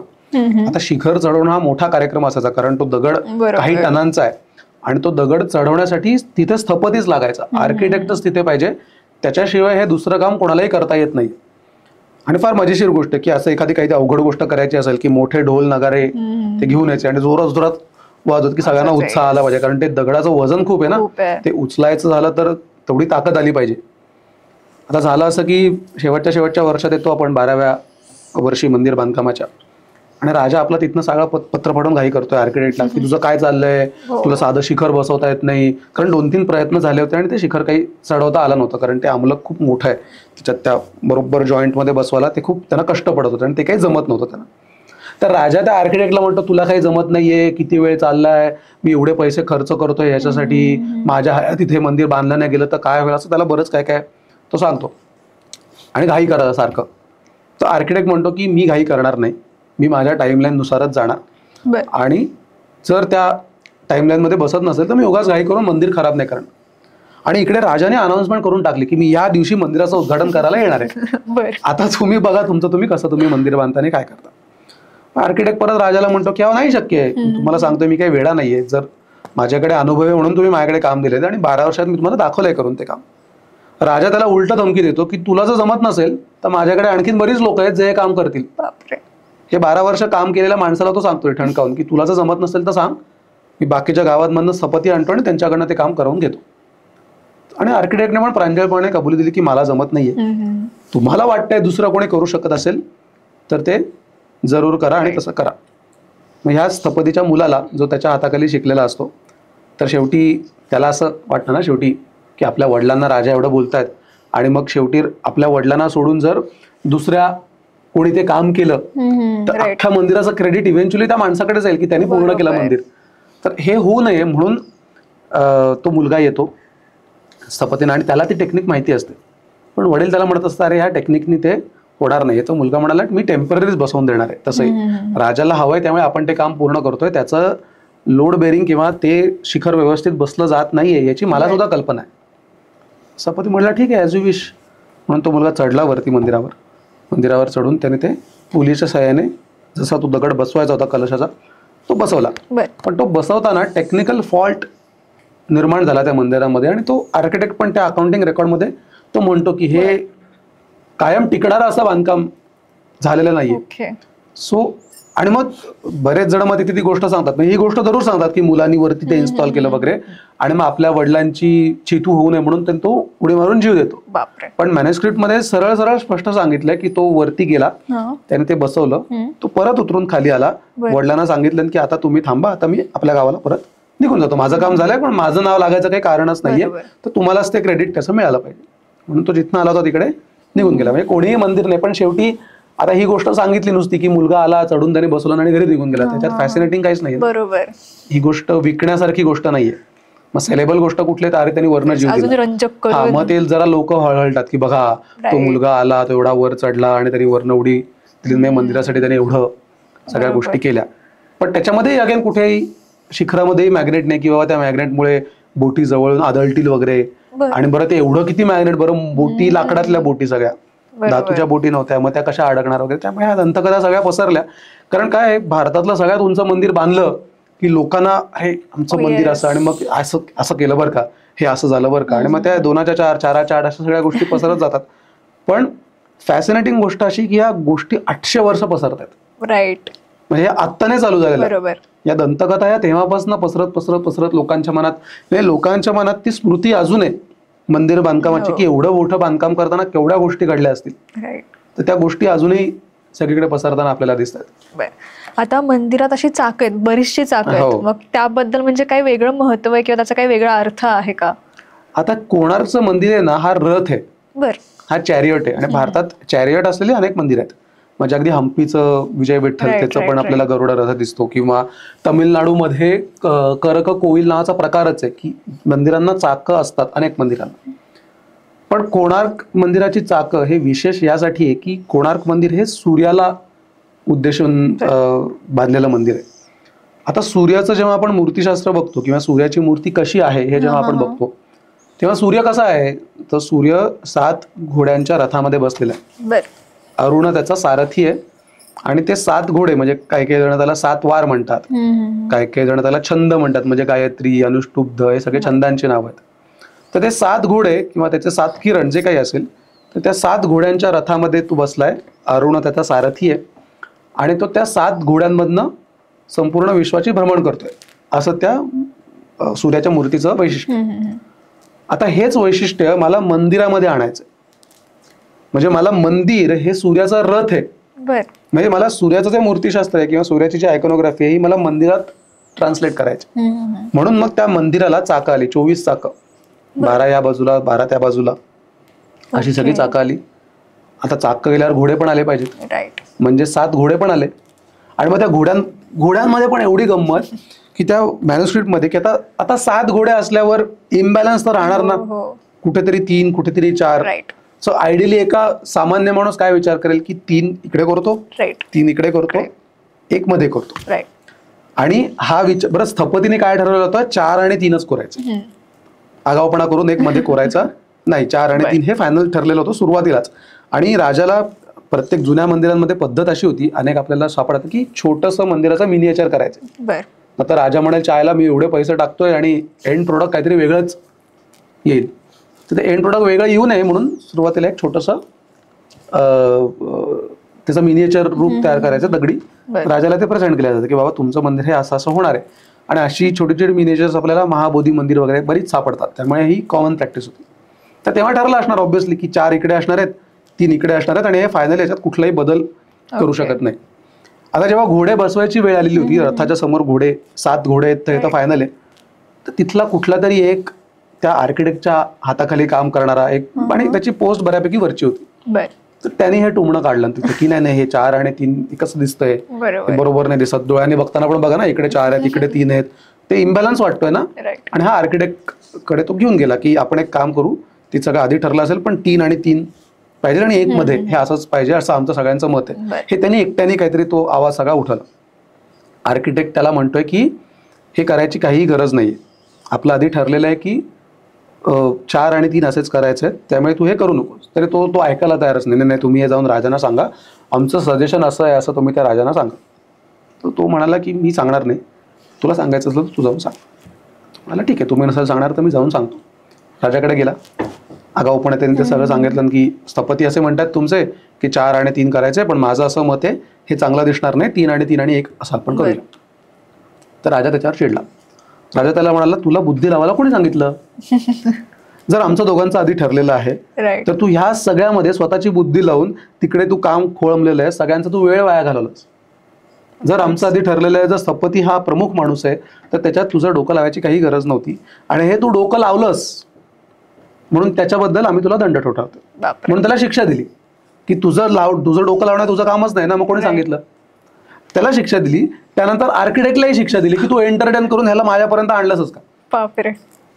आता शिखर चढवणं हा मोठा कार्यक्रम असायचा, कारण तो दगड काही टनांचा आहे आणि तो दगड चढवण्यासाठी तिथे स्थपतीच लागायचा, आर्किटेक्टच तिथे पाहिजे, त्याच्याशिवाय हे दुसरं काम कोणालाही करता येत नाही. आणि फार मजेशीर गोष्ट की असं एखादी काही अवघड गोष्ट करायची असेल की मोठे ढोल नगारे ते घेऊन यायचे आणि जोरात जोरात वाजवत की सगळ्यांना उत्साह आला पाहिजे, कारण ते दगडाचं वजन खूप आहे ना, ते उचलायचं झालं तर तेवढी ताकद आली पाहिजे. आता झालं असं की शेवटच्या वर्षात येतो आपण 12व्या वर्षी मंदिर बांधकामाच्या, आणि राजा आपला तिथनं सगळा पत्र पाठवून घाई करतोय आर्किटेक्टला की तुझं काय चाललंय, तुला साधं शिखर बसवता येत नाही. कारण 2-3 प्रयत्न झाले होते आणि ते शिखर काही चढवता आलं नव्हतं, कारण ते अमलक खूप मोठं आहे, त्याच्यात त्या बरोबर जॉईंटमध्ये बसवायला ते खूप त्यांना कष्ट पडत होतं आणि ते काही जमत नव्हतं त्यांना. तर राजा त्या आर्किटेक्टला म्हणतो तुला काही जमत नाहीये, किती वेळ चाललाय, मी एवढे पैसे खर्च करतोय याच्यासाठी, माझ्या हयातीत तिथे मंदिर बांधलं नाही गेलं तर काय होईल, असं त्याला बरंच काय काय तो सांगतो आणि घाई करायला सारखं. तर आर्किटेक्ट म्हणतो की मी घाई करणार नाही, मी माझ्या टाईमलाईन नुसारच जाणार आणि जर त्या टाईमलाईन मध्ये बसत नसेल तर मी उगाच घाई करून मंदिर खराब नाही करणार. आणि इकडे राजाने अनाउन्समेंट करून टाकली की मी या दिवशी मंदिराचं उद्घाटन करायला येणार आहे, आता तुम्ही बघा तुम्ही कसं तुम्ही मंदिर बांधताना काय करता. आर्किटेक्ट परत राजाला म्हणतो की नाही शक्य आहे, तुम्हाला सांगतोय मी काही वेडा नाहीये, जर माझ्याकडे अनुभव आहे म्हणून तुम्ही माझ्याकडे काम दिले आणि 12 वर्षात मी तुम्हाला दाखवलंय करून ते काम. राजा त्याला उलट धमकी देतो की तुला जर जमत नसेल तर माझ्याकडे आणखीन बरीच लोक आहेत जे हे काम करतील. हे 12 वर्ष काम केलेल्या माणसाला तो सांगतोय ठणकावून की तुला जर जमत नसेल तर सांग, मी बाकीच्या गावांमधनं स्थपती आणतो आणि त्यांच्याकडनं ते काम करून घेतो. आणि आर्किटेक्टने पण प्रांजळपणे कबुली दिली की मला जमत नाहीये, तुम्हाला वाटतंय दुसरं कोणी करू शकत असेल तर ते जरूर करा आणि तसं करा. मग ह्या स्थपतीच्या मुलाला जो त्याच्या हाताखाली शिकलेला असतो, तर शेवटी त्याला असं वाटतं ना शेवटी की आपल्या वडिलांना राजा एवढं बोलतायत आणि मग शेवटी आपल्या वडिलांना सोडून जर दुसऱ्या कोणी ते काम केलं तर अख्ख्या मंदिराचं क्रेडिट इव्हेंच्युअली त्या माणसाकडे जाईल की त्यांनी पूर्ण केलं मंदिर. तर हे होऊ नये म्हणून तो मुलगा येतो स्थपतीने आणि त्याला ती टेक्निक माहिती असते, पण वडील त्याला म्हणत असतात अरे ह्या टेक्निकनी ते होणार नाही. तो मुलगा म्हणाला मी टेम्पररीच बसवून देणार आहे, तसंही राजाला हवंय त्यामुळे आपण ते काम पूर्ण करतोय, त्याचं लोड बेरिंग किंवा ते शिखर व्यवस्थित बसलं जात नाहीये याची मला सुद्धा कल्पना आहे. स्थपती म्हटला ठीक आहे ॲज यू विश म्हणून तो मुलगा चढला वरती मंदिरावर चढून त्याने ते पुलीच्या सहाय्याने जसा तो दगड बसवायचा होता कलशाचा तो बसवला. पण तो बसवताना टेक्निकल फॉल्ट निर्माण झाला त्या मंदिरामध्ये आणि तो आर्किटेक्ट पण त्या अकाउंटिंग रेकॉर्डमध्ये तो म्हणतो की हे कायम टिकणारं असं बांधकाम झालेलं नाहीये. सो आणि मग बरेच जण मग तिथे ती गोष्ट सांगतात, ही गोष्ट जरूर सांगतात की मुलांनी वरती ते इन्स्टॉल केलं वगैरे आणि मग आपल्या वडिलांची चितू होऊ नये म्हणून तो उडी मारून जीव देतो. पण मॅन्युस्क्रिप्ट मध्ये सरळ सरळ स्पष्ट सांगितलंय की तो वरती गेला, त्याने ते बसवलं, तो परत उतरून खाली आला, वडिलांना सांगितलं की आता तुम्ही थांबा, आता मी आपल्या गावाला परत निघून जातो, माझं काम झालंय पण माझं नाव लागायचं काही कारणच नाहीये, तर तुम्हालाच ते क्रेडिट त्याचं मिळालं पाहिजे. म्हणून तो जिथनं आला होता तिकडे निघून गेला. म्हणजे कोणीही मंदिर नाही, पण शेवटी आता ही गोष्ट सांगितली नुसती की मुलगा आला चढून त्याने बसवलं आणि घरी निघून गेला, त्याच्यात फॅसिनेटिंग काहीच नाही. बरोबर, ही गोष्ट विकण्यासारखी गोष्ट नाहीये. मग सेलेबल गोष्ट कुठली तर अरे त्यांनी वर्ण जीव दिला, हा मग ते जरा लोक हळहळतात की बघा तो मुलगा आला तो एवढा वर चढला आणि त्यांनी वर्ण उडी दिली, मंदिरासाठी त्याने एवढं सगळ्या गोष्टी केल्या. पण त्याच्यामध्ये अगेन कुठेही शिखरामध्येही मॅग्नेट नाही किंवा त्या मॅग्नेटमुळे बोटी जवळून आदळतील वगैरे. आणि बरं ते एवढं किती मॅग्नेट, बरं बोटी लाकडातल्या बोटी सगळ्या, धातूच्या बोटी नव्हत्या, मग त्या कशा अडकणार वगैरे. त्यामुळे ह्या दंतकथा सगळ्या पसरल्या. कारण काय आहे, भारतातलं सगळ्यात उंच मंदिर बांधलं की लोकांना हे आमचं मंदिर असं, आणि मग असं असं केलं बरं का, हे असं झालं बरं का, आणि मग त्या 2च्या 4, 4च्या 8 अशा सगळ्या गोष्टी पसरत जातात. पण फॅसिनेटिंग गोष्ट अशी की या गोष्टी 800 वर्ष पसरतात. राईट. म्हणजे आत्ता नाही चालू झालेलं. बरोबर. या दंतकथा या तेव्हापासून पसरत पसरत पसरत लोकांच्या मनात ती स्मृती अजून आहे मंदिर बांधकामाची, की एवढं मोठं बांधकाम करताना केवढ्या गोष्टी घडल्या असतील. तर त्या गोष्टी अजूनही सगळीकडे पसरताना आपल्याला दिसतात. आता मंदिरात अशी चाक आहेत, बरीचशी चाक आहेत, मग त्याबद्दल म्हणजे काही वेगळं महत्व आहे किंवा त्याचा काही वेगळा अर्थ आहे का? आता कोणार्कचं मंदिर आहे ना, हा रथ आहे. हा चॅरियट आहे. आणि भारतात चॅरियट असलेली अनेक मंदिर आहेत. म्हणजे अगदी हम्पीचं विजय विठ्ठल, त्याचं पण आपल्याला गरुड रथ दिसतो. किंवा तामिळनाडूमध्ये करक कोविल नावाचा प्रकारच आहे की मंदिरांना चाकं असतात अनेक मंदिरांना. पण कोणार्क मंदिराची चाकं हे विशेष यासाठी आहे की कोणार्क मंदिर हे सूर्याला उद्देशून बांधलेलं मंदिर आहे. आता सूर्याचं जेव्हा आपण मूर्तिशास्त्र बघतो किंवा सूर्याची मूर्ती कशी आहे हे जेव्हा आपण बघतो, तेव्हा सूर्य कसा आहे, तर सूर्य 7 घोड्यांच्या रथामध्ये बसलेला आहे. अरुण त्याचा सारथी आहे. आणि ते 7 घोडे म्हणजे काही काही जण त्याला 7 वार म्हणतात, काही काही जण त्याला छंद म्हणतात, म्हणजे गायत्री, अनुष्टुप्ध हे सगळे छंदांची नाव आहेत. तर ते 7 घोडे किंवा त्याचे 7 किरण जे काही असेल, तर त्या 7 घोड्यांच्या रथामध्ये तू बसलाय. अरुण त्याचा सारथी आहे आणि तो त्या 7 घोड्यांमधनं संपूर्ण विश्वाची भ्रमण करतोय, असं त्या सूर्याच्या मूर्तीचं वैशिष्ट्य. आता हेच वैशिष्ट्य मला मंदिरामध्ये आणायचं. म्हणजे मला मंदिर हे सूर्याचा रथ आहे. म्हणजे मला सूर्याचं जे मूर्तिशास्त्र आहे किंवा सूर्याची जी आयकॉनोग्राफी आहे ही मला मंदिरात ट्रान्सलेट करायची. म्हणून मग त्या मंदिराला चाकं आली, 24 चाकं, 12 या बाजूला, 12 त्या बाजूला, अशी सगळी चाकं आली. आता चाकं गेल्यावर घोडे पण आले पाहिजेत, म्हणजे 7 घोडे पण आले. आणि मग त्या घोड्यांमध्ये पण एवढी गंमत की त्या मॅन्युस्क्रिप्टमध्ये की आता 7 घोडे असल्यावर इम्बॅलन्स तर राहणार ना, कुठेतरी 3 कुठेतरी 4. सो आयडियली एका सामान्य माणूस काय विचार करेल की 3 इकडे करतो, 3 इकडे करतो, 1 मध्ये करतो. आणि हा विचार बरं, स्थपतीने काय ठरवलं होतं, 4 आणि 3च करायचं. आगाऊपणा करून 1 मध्ये कोरायचा नाही, 4 आणि 3 हे फायनल ठरलेलं होतं सुरुवातीलाच. आणि राजाला प्रत्येक जुन्या मंदिरांमध्ये पद्धत अशी होती, अनेक आपल्याला सापडतं की छोटंसं मंदिराचं मिनिएचर करायचं. आता राजा म्हणेल चायला मी एवढे पैसे टाकतोय आणि एंड प्रोडक्ट काहीतरी वेगळंच येईल, तर ते एंड प्रोडक्ट वेगळं येऊ नये म्हणून सुरुवातीला एक छोटंसं त्याचं मिनिएचर रूप तयार करायचं दगडी. राजाला ते प्रेझेंट केलं जातं की बाबा तुमचं मंदिर हे असं असं होणार आहे. आणि अशी छोटी छोटी मिनिएचर्स आपल्याला महाबोधी मंदिर वगैरे बरीच सापडतात. त्यामुळे ही कॉमन प्रॅक्टिस होती. तर तेव्हा ठरलं असणार ऑब्व्हियसली की 4 इकडे असणार आहेत, 3 इकडे असणार आहेत, आणि हे फायनल याच्यात कुठलाही बदल करू शकत नाही. आता जेव्हा घोडे बसवायची वेळ आलेली होती, रथाच्या समोर घोडे 7 घोडे आहेत, तर फायनल आहे, तर तिथला कुठला तरी एक त्या आर्किटेक्टच्या हाताखाली काम करणारा एक, आणि त्याची पोस्ट बऱ्यापैकी वरची होती, तर त्यांनी हे टुमणं काढलं तिथे की नाही हे 4 आणि 3 एकच दिसतंय, बरोबर नाही दिसत, डोळ्याने बघताना पण बघा ना, इकडे 4 आहेत इकडे 3 आहेत, ते इम्बॅलन्स वाटतोय ना. आणि हा आर्किटेक्ट कडे तो घेऊन गेला की आपण एक काम करू, ती सगळं आधी ठरलं असेल पण 3 आणि 3 पाहिजे आणि 1 मध्ये हे असंच पाहिजे, असं आमचं सगळ्यांचं मत आहे. हे त्यांनी एकट्याने काहीतरी तो आवाज सगळा उठवला. आर्किटेक्ट त्याला म्हणतोय की हे करायची काहीही गरज नाहीये, आपलं आधी ठरलेलं आहे की 4 आणि 3 असेच करायचे आहेत, त्यामुळे तू हे करू नकोस. तरी तो ऐकायला तयारच नाही. नाही तुम्ही हे जाऊन राजांना सांगा, आमचं सजेशन असं आहे, असं तुम्ही त्या राजांना सांगा. तर तो म्हणाला की मी सांगणार नाही, तुला सांगायचं असलं तर तू जाऊन सांग. म्हणाला ठीक आहे, तुम्ही नसेल सांगणार तर मी जाऊन सांगतो. राजाकडे गेला, आगाऊपणे त्यांनी ते सगळं सांगितलं की स्थपती असे म्हणतात तुमचे की 4 आणि 3 करायचे, पण माझं असं मत आहे हे चांगलं दिसणार नाही, 3 आणि 3 आणि 1 असं आपण करूया. तर राजा त्याच्यावर चिडला. राजा त्याला म्हणाला तुला बुद्धी लावायला कोणी सांगितलं, जर आमचं दोघांचं आधी ठरलेलं आहे तर तू ह्या सगळ्यामध्ये स्वतःची बुद्धी लावून तिकडे तू काम खोळंबलेलं आहे, सगळ्यांचा तू वेळ वाया घालवलास. जर आमचं आधी ठरलेलं आहे, जर स्थपती हा प्रमुख माणूस आहे तर त्याच्यात तुझं डोकं लावायची काही गरज नव्हती, आणि हे तू डोकं लावलंस म्हणून त्याच्याबद्दल आम्ही तुला दंड ठोठावतो. म्हणून त्याला शिक्षा दिली की तुझं डोकं लावणं तुझं कामच नाही ना, मग कोणी सांगितलं. त्याला शिक्षा दिली. त्यानंतर आर्किटेक्टलाही शिक्षा दिली की तू एंटरटेन करून ह्याला माझ्यापर्यंत आणलंसच का,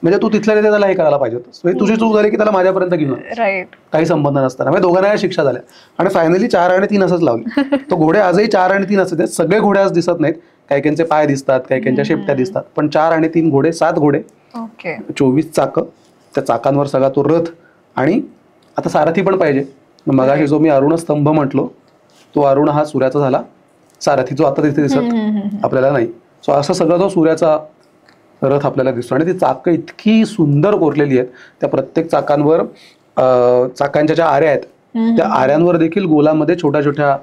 म्हणजे तू तिथल्या तिथे त्याला हे करायला पाहिजे होतं. तुझी चूक झाली की त्याला माझ्यापर्यंत घेऊन काही संबंध नसताना. म्हणजे दोघांना शिक्षा झाल्या आणि फायनली 4 आणि 3 असंच लावले. तो घोडे आजही 4 आणि 3 असतात. सगळे घोडे आज दिसत नाहीत, काही काहींचे पाय दिसतात, काही काहींच्या शेपट्या दिसतात, पण 4 आणि 3 घोडे, 7 घोडे, 24 चाकं, त्या चाकांवर सगळा तो रथ. आणि आता सारथी पण पाहिजे, मगाशी जो मी अरुण स्तंभ म्हटलो, तो अरुण हा सूर्याचा झाला सारथी, जो आता तिथे दिसत आपल्याला नाही. सो असं सगळं तो सूर्याचा रथ आपल्याला दिसतो. आणि ती चाकं इतकी सुंदर कोरलेली आहेत, त्या प्रत्येक चाकांवर चाकांच्या ज्या आऱ्या आहेत त्या आऱ्यांवर देखील गोलामध्ये छोट्या छोट्या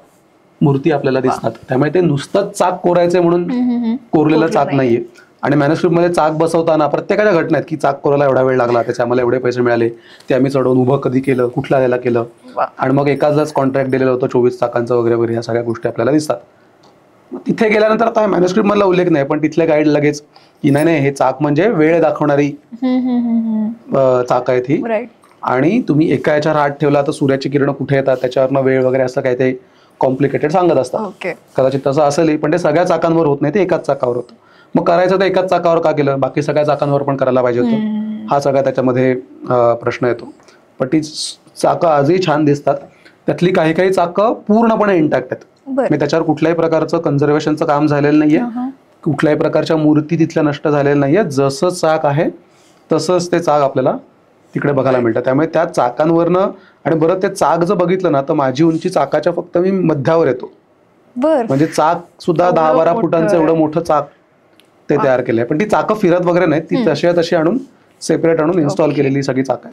मूर्ती आपल्याला दिसतात. त्यामुळे ते नुसतंच चाक कोरायचे म्हणून कोरलेलं चाक नाहीये. आणि मॅन्युस्क्रिप्ट मध्ये चाक बसवताना प्रत्येकाच्या घटना आहेत की चाक कोरायला एवढा वेळ लागला, त्याचे आम्हाला एवढे पैसे मिळाले, ते आम्ही चढवून उभं कधी केलं, कुठल्या वेळेला केलं, आणि मग एकाच कॉन्ट्रॅक्ट दिलेलं होतं 24 चाकांचं वगैरे वगैरे, ह्या सगळ्या गोष्टी आपल्याला दिसतात. तिथे गेल्यानंतर आता मॅन्युस्क्रिप्ट मधला उल्लेख नाही, पण तिथले गाईड लगेच की नाही हे चाक म्हणजे वेळ दाखवणारी चाक आहेत ही, आणि तुम्ही एका याच्यावर हात ठेवला तर सूर्याची किरण कुठे येतात त्याच्यावरनं वेळ वगैरे असं काय ते कॉम्प्लिकेटेड सांगत असतात. कदाचित तसं असेलही, पण ते सगळ्या चाकांवर होत नाही, ते एकाच चाकावर होतं. मग करायचं तर एकाच चाकावर का केलं, बाकी सगळ्या चाकांवर पण करायला पाहिजे होतं, हा सगळा त्याच्यामध्ये प्रश्न येतो. पण ती चाकं आजही छान दिसतात. त्यातली काही काही चाकं पूर्णपणे इंटॅक्ट आहेत, म्हणजे त्याच्यावर कुठल्याही प्रकारचं कन्झर्वेशनचं काम झालेलं नाहीये, कुठल्याही प्रकारच्या मूर्ती तिथल्या नष्ट झालेल्या नाहीये. जसं चाक आहे तसंच ते चाक आपल्याला तिकडे बघायला मिळतं. त्यामुळे त्या चाकांवरनं, आणि बरं ते चाक जर बघितलं ना तर माझी उंची चाकाच्या फक्त मी मध्यावर येतो. म्हणजे चाक सुद्धा 10-12 फुटांचं एवढं मोठं चाक ते तयार केलंय. पण ती चाकं फिरत वगैरे नाही, ती तशी आणून सेपरेट आणून इन्स्टॉल केलेली सगळी चाक आहे.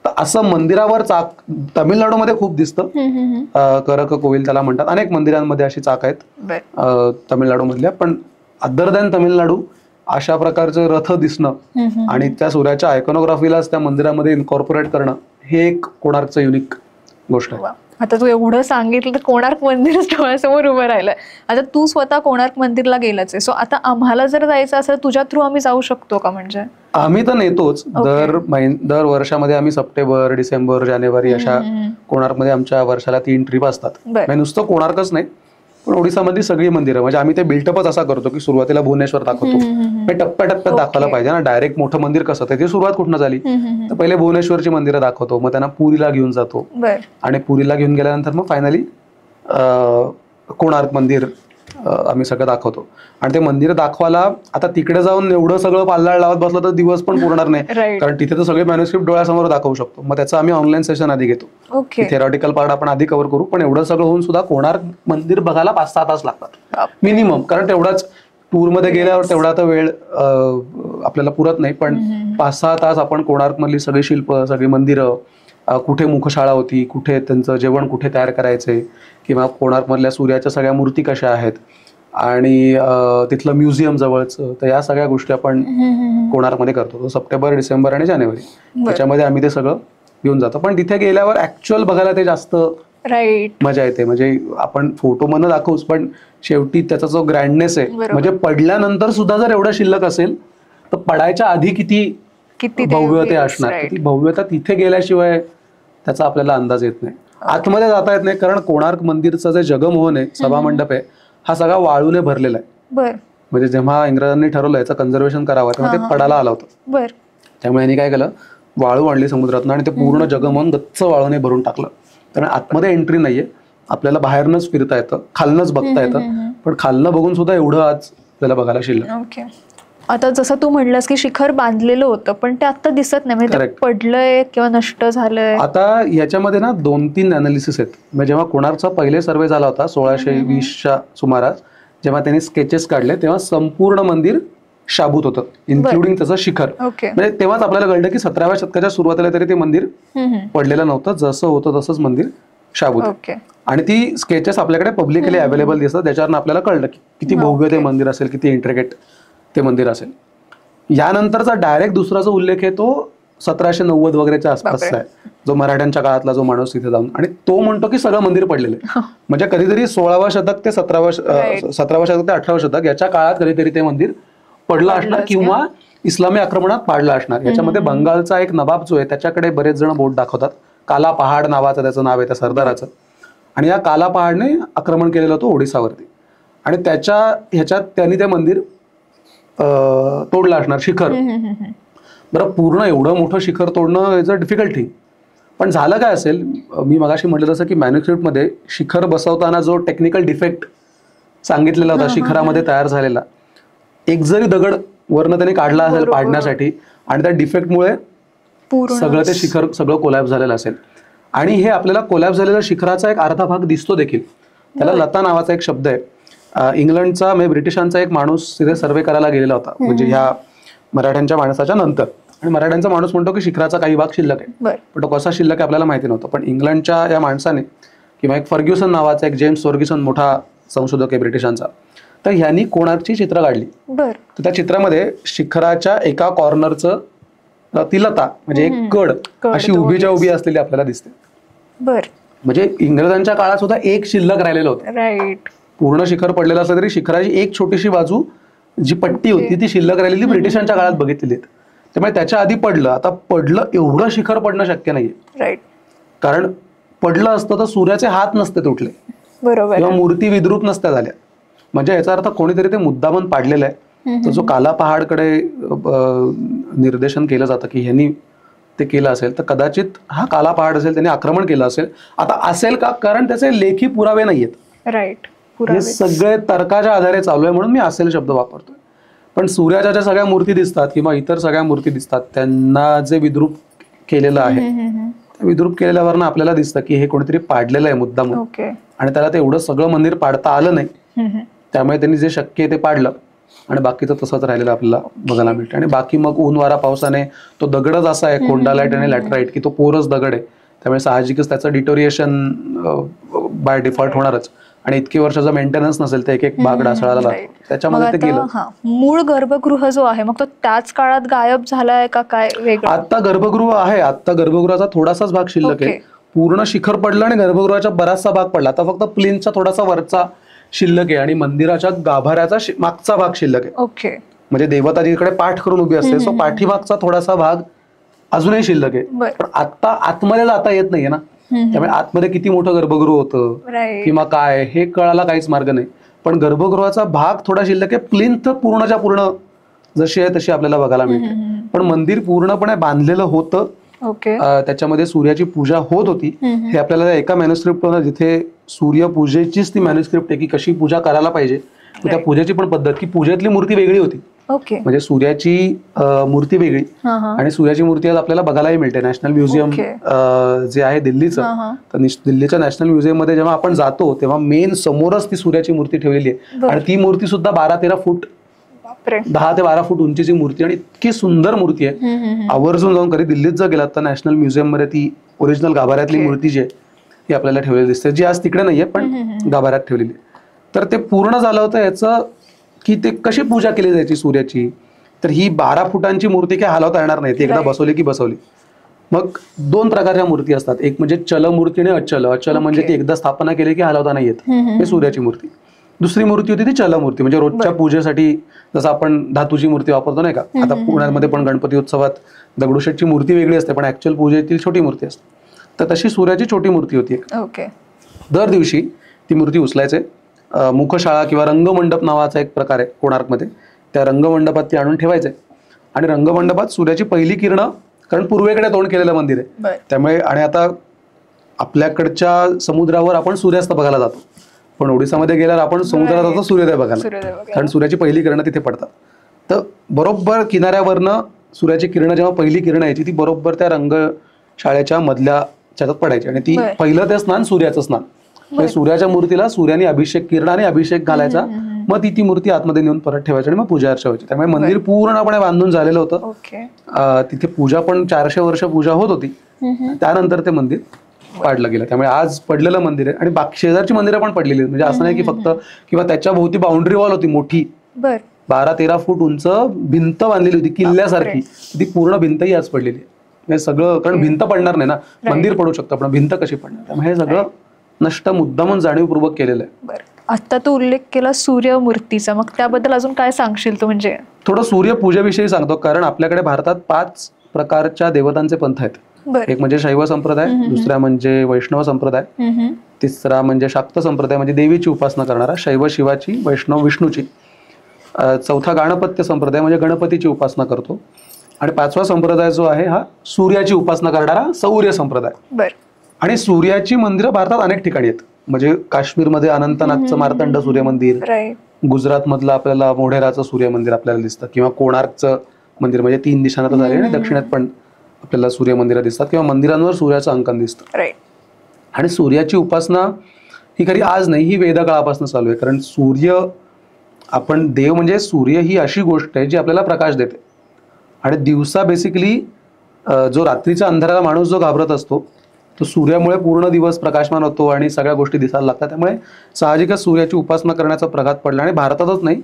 तर असं मंदिरावर चाक तमिळनाडूमध्ये खूप दिसतं, करक कोविल त्याला म्हणतात. अनेक मंदिरांमध्ये अशी चाक आहेत तमिळनाडू मधल्या. पण अदर दॅन तमिळनाडू अशा प्रकारचं रथ दिसणं आणि त्या सूर्याच्या आयकॉनोग्राफीलाच त्या मंदिरामध्ये इन्कॉर्पोरेट करणं, हे एक कोणार्कचं युनिक गोष्ट आहे. आता तू एवढं सांगितलं तर कोणार्क मंदिरच डोळ्यासमोर उभं राहिलं. आता तू स्वतः कोणार्क मंदिरला गेलाच आहे, सो आता आम्हाला जर जायचं असेल तुझ्या थ्रू आम्ही जाऊ शकतो का? म्हणजे आम्ही तर नेतोच, दर वर्षामध्ये आम्ही सप्टेंबर, डिसेंबर, जानेवारी अशा कोणार्कमध्ये आमच्या वर्षाला 3 ट्रिप असतात. नुसतं कोणार्कच नाही, पण ओडिसामधली सगळी मंदिरं, म्हणजे आम्ही ते बिल्टअपच असा करतो की सुरुवातीला भुवनेश्वर दाखवतो, टप्प्याटप्प्यात दाखवायला पाहिजे ना. डायरेक्ट मोठं मंदिर कसं, त्याची सुरुवात कुठनं झाली, तर पहिले भुवनेश्वरची मंदिरं दाखवतो, मग त्यांना पुरीला घेऊन जातो, आणि पुरीला घेऊन गेल्यानंतर मग फायनली कोणार्क मंदिर आम्ही सगळं दाखवतो. आणि ते मंदिर दाखवायला आता तिकडे जाऊन एवढं सगळं पाल्लाळ लावत बसलं तर दिवस पण पुरणार नाही, कारण तिथे तर सगळे मॅन्युस्क्रिप्ट डोळ्यासमोर दाखवू शकतो. मग त्याचं आम्ही ऑनलाईन सेशन आधी घेतो, थेरॉटिकल पार्ट आपण आधी कव्हर करू. पण एवढं सगळं होऊन सुद्धा कोणार्क मंदिर बघायला 5-6 तास लागतात मिनिमम, कारण तेवढाच टूरमध्ये गेल्यावर तेवढा तर वेळ आपल्याला पुरत नाही. पण 5-6 तास आपण कोणार्क मधली सगळी शिल्प, सगळी मंदिरं, कुठे मुखशाळा होती, कुठे त्यांचं जेवण कुठे तयार करायचे, किंवा कोणार्क मधल्या सूर्याच्या सगळ्या मूर्ती कशा आहेत, आणि तिथलं म्युझियम जवळचं, तर या सगळ्या गोष्टी आपण कोणार्कमध्ये करतो. सप्टेंबर, डिसेंबर आणि जानेवारी त्याच्यामध्ये आम्ही ते सगळं घेऊन जातो. पण तिथे गेल्यावर ऍक्च्युअल बघायला ते जास्त मजा येते. म्हणजे आपण फोटो मध्ये दाखवूच, पण शेवटी त्याचा जो ग्रँडनेस आहे, म्हणजे पडल्यानंतर सुद्धा जर एवढं शिल्लक असेल तर पडायच्या आधी किती भव्यता असणार, ती भव्यता तिथे गेल्याशिवाय त्याचा आपल्याला अंदाज येत नाही, आतमध्ये जाता येत नाही. कारण कोणार्क मंदिरचं जे जगमोहन आहे, सभामंडप आहे, हा सगळा वाळूने भरलेला आहे. म्हणजे जेव्हा इंग्रजांनी ठरवलं याचं कन्झर्वेशन करावं तेव्हा ते पडायला आलं होतं. त्यामुळे यांनी काय केलं, वाळू आणली समुद्रातून आणि ते पूर्ण जगमोहन गच्च वाळूने भरून टाकलं. त्यामुळे आतमध्ये एंट्री नाहीये, आपल्याला बाहेरनच फिरता येतं, खालनच बघता येतं. पण खालनं बघून सुद्धा एवढं आज आपल्याला बघायला शिल्लक. आता जसं तू म्हटलंस की शिखर बांधलेलं होतं, पण ते आता दिसत नाही, म्हणजे पडलंय किंवा नष्ट झालंय. आता याच्यामध्ये ना 2-3 अनालिसिस आहेत. म्हणजे जेव्हा कोणार्कचा पहिले सर्वे झाला होता 1620च्या सुमारास, जेव्हा त्यांनी स्केचेस काढले तेव्हा संपूर्ण मंदिर शाबूत होतं, इन्क्लुडिंग त्याचं शिखर. म्हणजे तेव्हाच आपल्याला कळलं की 17व्या शतकाच्या सुरुवातीला तरी ते मंदिर पडलेलं नव्हतं, जसं होतं तसंच मंदिर शाबूत. आणि ती स्केचेस आपल्याकडे पब्लिकली अवेलेबल दिसतात, त्याच्यावर आपल्याला कळलं की किती भव्य ते मंदिर असेल, किती इंट्रिकेट ते मंदिर असेल. यानंतरचा डायरेक्ट दुसरा जो उल्लेख आहे तो 1790 वगैरेच्या आसपासचा आहे, जो मराठ्यांच्या काळातला जो माणूस तिथे जाऊन, आणि तो म्हणतो की सगळं मंदिर पडलेलं आहे. म्हणजे कधीतरी 16वा शतक ते 17वा शतक ते 18वा शतक याच्या काळात कधीतरी ते मंदिर पडलं असणार, किंवा इस्लामी आक्रमणात पाडलं असणार. याच्यामध्ये बंगालचा एक नवाब जो आहे त्याच्याकडे बरेच जण बोट दाखवतात. काला पहाड नावाचं त्याचं नाव आहे त्या सरदाराचं, आणि या काला पहाडने आक्रमण केलेलं होतं ओडिसावरती, आणि ह्याच्यात त्यांनी ते मंदिर तोडलं असणार, शिखर. बरं, पूर्ण एवढं मोठं शिखर तोडणं इज अ डिफिकल्ट थिंग. पण झालं काय असेल, मी मगाशी म्हटलं तसं की मॅन्युस्क्रिप्टमध्ये शिखर बसवताना जो टेक्निकल डिफेक्ट सांगितलेला होता शिखरामध्ये तयार झालेला, एक जरी दगड वरनं त्याने काढला असेल पाडण्यासाठी, आणि त्या डिफेक्टमुळे सगळं ते शिखर सगळं कोलॅप्स झालेलं असेल, आणि हे आपल्याला कोलॅप्स झालेल्या शिखराचा एक अर्धा भाग दिसतो देखील. त्याला लता नावाचा एक शब्द आहे. इंग्लंडचा म्हणजे ब्रिटिशांचा एक माणूस तिथे सर्वे करायला गेलेला होता, म्हणजे ह्या मराठ्यांच्या माणसाच्या नंतर. आणि मराठ्यांचा माणूस म्हणतो की शिखराचा काही भाग शिल्लक आहे, पण तो कसा शिल्लक आहे आपल्याला माहिती नव्हतं. पण इंग्लंडच्या या माणसाने किंवा एक फर्ग्युसन नावाचा एक जेम्स फर्ग्युसन मोठा संशोधक आहे ब्रिटिशांचा, तर ह्यांनी कोणार्कची चित्र काढली. तर त्या चित्रामध्ये शिखराच्या एका कॉर्नरचं ती लता म्हणजे एक कड अशी उभीच्या उभी असलेली आपल्याला दिसते. म्हणजे इंग्रजांच्या काळात सुद्धा एक शिल्लक राहिलेलं होतं. पूर्ण शिखर पडलेलं असलं तरी शिखराची एक छोटीशी बाजू जी पट्टी होती ती शिल्लक राहिलेली ब्रिटिशांच्या काळात बघितलेली आहेत. त्यामुळे त्याच्या आधी पडलं. आता पडलं एवढं शिखर पडणं शक्य नाहीये, कारण पडलं असतं तर सूर्याचे हात नसते तुटले किंवा मूर्ती विद्रूप नसत्या झाल्या. म्हणजे याचा अर्थ कोणीतरी ते मुद्दामन पाडलेलं आहे. तर जो काला पहाडकडे निर्देशन केलं जातं की ह्यांनी ते केलं असेल, तर कदाचित हा काला पहाड असेल, त्यांनी आक्रमण केलं असेल. आता असेल का, कारण त्याचे लेखी पुरावे नाहीयेत. हे सगळे तर्काच्या आधारे चालू आहे म्हणून मी असेल शब्द वापरतोय. पण सूर्याच्या ज्या सगळ्या मूर्ती दिसतात किंवा इतर सगळ्या मूर्ती दिसतात त्यांना जे विद्रूप केलेलं आहे, विद्रूप केलेल्यावरनं आपल्याला दिसतं की हे कोणीतरी पाडलेलं आहे मुद्दाम, आणि त्याला ते एवढं सगळं मंदिर पाडता आलं नाही. त्यामुळे त्यांनी जे शक्य आहे ते पाडलं आणि बाकीचं तसंच राहिलेलं आपल्याला बघायला मिळतं. आणि बाकी मग ऊन वारा पावसाने तो दगडच असा आहे, कोंडालाईट आणि लॅटराईट, की तो पोरस दगड आहे. त्यामुळे साहजिकच त्याचं डिटोरिएशन बाय डिफॉल्ट होणारच. आणि इतकी वर्षाचा मेंटेनन्स नसेल तर एक एक भाग ढासळायला लागतो. त्याच्यामध्ये ते गेलं. मूळ गर्भगृह जो आहे मग तो त्याच काळात गायब झालाय का काय वेगळं? आता गर्भगृह आहे. आता गर्भगृहाचा थोडासाच भाग शिल्लक आहे. पूर्ण शिखर पडलं आणि गर्भगृहाचा बराचसा भाग पडला. आता फक्त प्लेनचा थोडासा वरचा शिल्लक आहे आणि मंदिराच्या गाभाऱ्याचा मागचा भाग शिल्लक आहे. म्हणजे देवता जिकडे पाठ करून उभी असते, सो पाठीमागचा थोडासा भाग अजूनही शिल्लक आहे. पण आता आतमध्ये जाता येत नाहीये ना, त्यामुळे आतमध्ये किती मोठं गर्भगृह होतं किंवा काय हे कळायला काहीच मार्ग नाही. पण गर्भगृहाचा भाग थोडा शिल्लक आहे. प्लिंथ पूर्णच्या पूर्ण जशी आहे तशी आपल्याला बघायला मिळते. पण मंदिर पूर्णपणे बांधलेलं होतं. त्याच्यामध्ये सूर्याची पूजा होत होती. हे आपल्याला एका मॅन्युस्क्रिप्ट जिथे सूर्यपूजेचीच ती मॅन्युस्क्रिप्ट आहे की कशी पूजा करायला पाहिजे. त्या पूजेची पण पद्धत की पूजेतली मूर्ती वेगळी होती. म्हणजे सूर्याची मूर्ती वेगळी आणि सूर्याची मूर्ती आज आपल्याला बघायलाही मिळते. नॅशनल म्युझियम जे आहे दिल्लीचं, तर दिल्लीच्या नॅशनल म्युझियम मध्ये जेव्हा आपण जातो तेव्हा मेन समोरच ती सूर्याची मूर्ती ठेवलेली आहे. आणि ती मूर्ती सुद्धा 12-13 फूट 10 ते 12 फूट उंचीची मूर्ती आणि इतकी सुंदर मूर्ती आहे. आवर्जून जाऊन कधी दिल्लीत जर गेलात तर नॅशनल म्युझियम मध्ये ती ओरिजिनल गाभाऱ्यातली मूर्ती जी आहे ती आपल्याला ठेवलेली दिसते, जी आज तिकडे नाहीये पण गाभाऱ्यात ठेवलेली. तर ते पूर्ण झालं होतं याचं की ते कशी पूजा केली जायची सूर्याची. तर ही 12 फुटांची मूर्ती काय हलवता येणार नाही, ती एकदा बसवली की बसवली. मग 2 प्रकारच्या मूर्ती असतात. एक म्हणजे चल मूर्ती आणि अचल. अचल म्हणजे ती एकदा स्थापना केली की हलवता नाही येत, हे सूर्याची मूर्ती. दुसरी मूर्ती होती ती चल मूर्ती, म्हणजे रोजच्या पूजेसाठी जसं आपण धातूची मूर्ती वापरतो नाही का. आता पुण्यामध्ये पण गणपती उत्सवात दगडूशेठची मूर्ती वेगळी असते पण ऍक्च्युअल पूजेतील छोटी मूर्ती असते. तर तशी सूर्याची छोटी मूर्ती होती. दर दिवशी ती मूर्ती उचलायचे. मुखशाळा किंवा रंगमंडप नावाचा एक प्रकार आहे कोणार्कमध्ये, त्या रंगमंडपात ती आणून ठेवायचे. आणि रंगमंडपात सूर्याची पहिली किरणं, कारण पूर्वेकडे तोंड केलेलं मंदिर आहे त्यामुळे, आणि आता आपल्याकडच्या समुद्रावर आपण सूर्यास्त बघायला जातो, पण ओडिसामध्ये गेल्यावर आपण समुद्रात जातो सूर्योदय बघायला, कारण सूर्याची पहिली किरणं तिथे पडतात. तर बरोबर किनाऱ्यावरनं सूर्याची किरणं जेव्हा पहिली किरण यायची ती बरोबर त्या रंगशाळेच्या मधल्या ह्याच्यात पडायची. आणि ती पहिलं ते स्नान सूर्याचं स्नान. सूर्याच्या मूर्तीला सूर्याने अभिषेक किरणाने अभिषेक घालायचा, मग ती मूर्ती आतमध्ये नेऊन परत ठेवायची आणि मग पूजा अर्चा व्हायची. त्यामुळे मंदिर पूर्णपणे बांधून झालेलं होतं. तिथे पूजा पण 400 वर्ष पूजा होत होती. त्यानंतर ते मंदिर पाडलं गेलं. त्यामुळे आज पडलेलं मंदिर आहे आणि बाकी शेजारची मंदिरं पण पडलेली आहेत. म्हणजे असं नाही की फक्त, किंवा त्याच्या भोवती बाउंड्री वॉल होती मोठी 12-13 फूट उंच भिंत बांधलेली होती किल्ल्यासारखी. ती पूर्ण भिंतही आज पडलेली आहे. सगळं, कारण भिंत पडणार नाही ना, मंदिर पडू शकतं पण भिंत कशी पडणार. त्यामुळे हे सगळं नष्ट मुद्दामून जाणीवपूर्वक केलेलं आहे. आता तू उल्लेख केला सूर्यमूर्तीचा, मग त्याबद्दल अजून काय सांगशील तू? म्हणजे थोडं सूर्यपूजेविषयी सांगतो, कारण आपल्याकडे भारतात 5 प्रकारच्या देवतांचे पंथ आहेत. एक म्हणजे शैव संप्रदाय, दुसरा म्हणजे वैष्णव संप्रदाय, तिसरा म्हणजे शाक्त संप्रदाय म्हणजे देवीची उपासना करणारा, शैव शिवाची, वैष्णव विष्णूची, चौथा गाणपत्य संप्रदाय म्हणजे गणपतीची उपासना करतो, आणि 5वा संप्रदाय जो आहे हा सूर्याची उपासना करणारा सौर्य संप्रदाय. आणि सूर्याची मंदिरं भारतात अनेक ठिकाणी आहेत. म्हणजे काश्मीरमध्ये अनंतनाथचं मार्तंड सूर्य मंदिर, गुजरात मधलं आपल्याला मोढेराचं सूर्य मंदिर आपल्याला दिसतं, किंवा कोणार्कचं मंदिर म्हणजे 3 दिशांना झाले आणि दक्षिणेत पण आपल्याला सूर्य मंदिरं दिसतात किंवा मंदिरांवर सूर्याचं अंकन दिसतं. राईट. आणि सूर्याची उपासना ही खरी आज नाही, ही वेदकाळापासून चालू आहे. कारण सूर्य, आपण देव म्हणजे सूर्य ही अशी गोष्ट आहे जी आपल्याला प्रकाश देते. आणि दिवसा बेसिकली जो रात्रीच्या अंधाराला माणूस जो घाबरत असतो तो सूर्यामुळे पूर्ण दिवस प्रकाशमान होतो आणि सगळ्या गोष्टी दिसायला लागतात. त्यामुळे साहजिकच सूर्याची उपासना करण्याचा प्रघात पडला. आणि भारतातच नाही,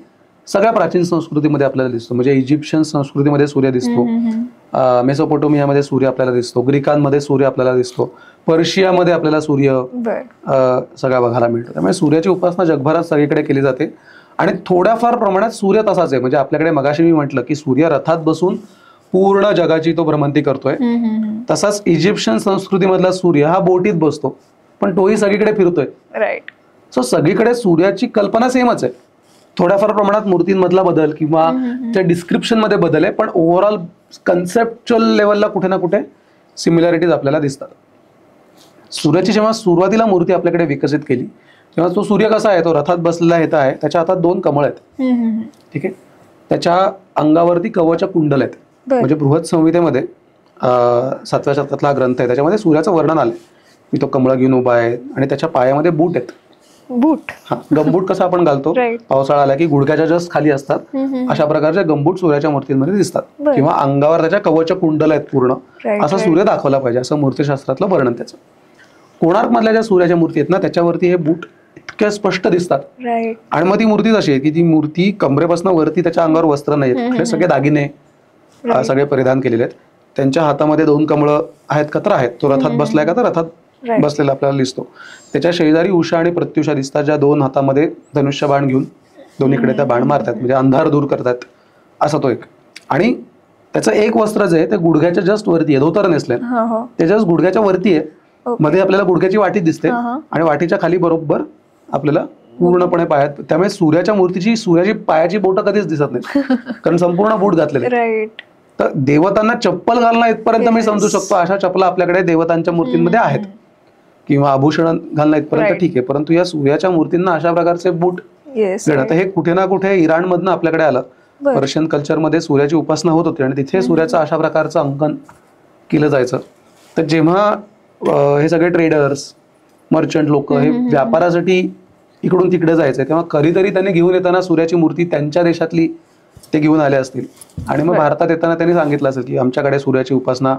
सगळ्या प्राचीन संस्कृतीमध्ये आपल्याला दिसतो. म्हणजे इजिप्शियन संस्कृतीमध्ये सूर्य दिसतो, मेसोपोटोमियामध्ये सूर्य आपल्याला दिसतो, ग्रीकांमध्ये सूर्य आपल्याला दिसतो, पर्शियामध्ये आपल्याला सूर्य सगळ्या बघायला मिळतो. त्यामुळे सूर्याची उपासना जगभरात सगळीकडे केली जाते. आणि थोड्याफार प्रमाणात सूर्य तसाच आहे. म्हणजे आपल्याकडे मगाशी मी म्हटलं की सूर्य रथात बसून पूर्ण जगाची तो भ्रमंती करतोय, तसाच इजिप्शियन संस्कृतीमधला सूर्य हा बोटीत बसतो, पण तोही सगळीकडे फिरतोय. राईट. सो सगळीकडे सूर्याची कल्पना सेमच आहे. थोड्याफार प्रमाणात मूर्तींमधला बदल किंवा त्या डिस्क्रिप्शन मध्ये बदल आहे, पण ओव्हरऑल कन्सेप्च्युअल लेवलला कुठे ना कुठे सिमिलॅरिटीज आपल्याला दिसतात. सूर्याची जेव्हा सुरुवातीला मूर्ती आपल्याकडे विकसित केली तेव्हा तो सूर्य कसा आहे, तो रथात बसलेला येत आहे, त्याच्या हातात 2 कमळ आहेत. ठीक आहे. त्याच्या अंगावरती कवच कुंडल आहेत. म्हणजे बृहत संहितेमध्ये 7व्या शतकातला ग्रंथ आहे, त्याच्यामध्ये सूर्याचं वर्णन आलंय की तो कमळ घेऊन उभा आहे आणि त्याच्या पायामध्ये बूट आहेत. बूट, हा, गमबूट कसा आपण घालतो, पावसाळा आला की गुडघ्याच्या जस्ट खाली असतात, अशा प्रकारचे गमबूट सूर्याच्या मूर्तींमध्ये दिसतात. किंवा अंगावर त्याच्या कवच कुंडल आहेत पूर्ण, असा सूर्य दाखवला पाहिजे असं मूर्तीशास्त्रातलं वर्णन त्याचं. कोणार्क मधल्या ज्या सूर्याच्या मूर्ती आहेत ना, त्याच्यावरती हे बूट इतक्या स्पष्ट दिसतात. आणि मग ती मूर्ती अशी आहे की ती मूर्ती कमरेपासून वरती त्याच्या अंगावर वस्त्र नाहीत, सगळे दागिने सगळे परिधान केलेले आहेत. त्यांच्या हातामध्ये 2 कमळ आहेत का तर आहेत. तो रथात बसलाय का तर रथात बसलेला आपल्याला दिसतो. त्याच्या शेजारी उषा आणि प्रत्युषा दिसतात, ज्या 2 हातामध्ये धनुष्य बाण घेऊन दोन्हीकडे त्या बाण मारतात, म्हणजे अंधार दूर करतात असा तो एक. आणि त्याचं एक वस्त्र जे आहे ते गुडघ्याच्या जस्ट वरती आहे, धोतर नेसले ते जस्ट गुडघ्याच्या वरती आहे. मध्ये आपल्याला गुडघ्याची वाटी दिसते आणि वाटीच्या खाली बरोबर आपल्याला पूर्णपणे पायात. त्यामुळे सूर्याची पायाची बोटं कधीच दिसत नाही, कारण संपूर्ण बूट घातलेले. तर देवतांना चप्पल घालणं इथपर्यंत मी समजू शकतो, अशा चप्पला आपल्याकडे देवतांच्या मूर्तींमध्ये आहेत, किंवा आभूषण घालणं इथपर्यंत ठीक आहे. परंतु या सूर्याच्या मूर्तींना अशा प्रकारचे बूट घेणं, तर हे कुठे ना कुठे इराणमधनं आपल्याकडे आलं. पर्शियन कल्चरमध्ये सूर्याची उपासना होत होती आणि तिथे सूर्याचं अशा प्रकारचं अंकन केलं जायचं. तर जेव्हा हे सगळे ट्रेडर्स, मर्चंट लोक हे व्यापारासाठी इकडून तिकडे जायचे, तेव्हा कधीतरी त्यांनी घेऊन येताना सूर्याची मूर्ती त्यांच्या देशातली ते घेऊन आले असतील. आणि मग भारतात येताना त्यांनी सांगितलं असेल की आमच्याकडे सूर्याची उपासना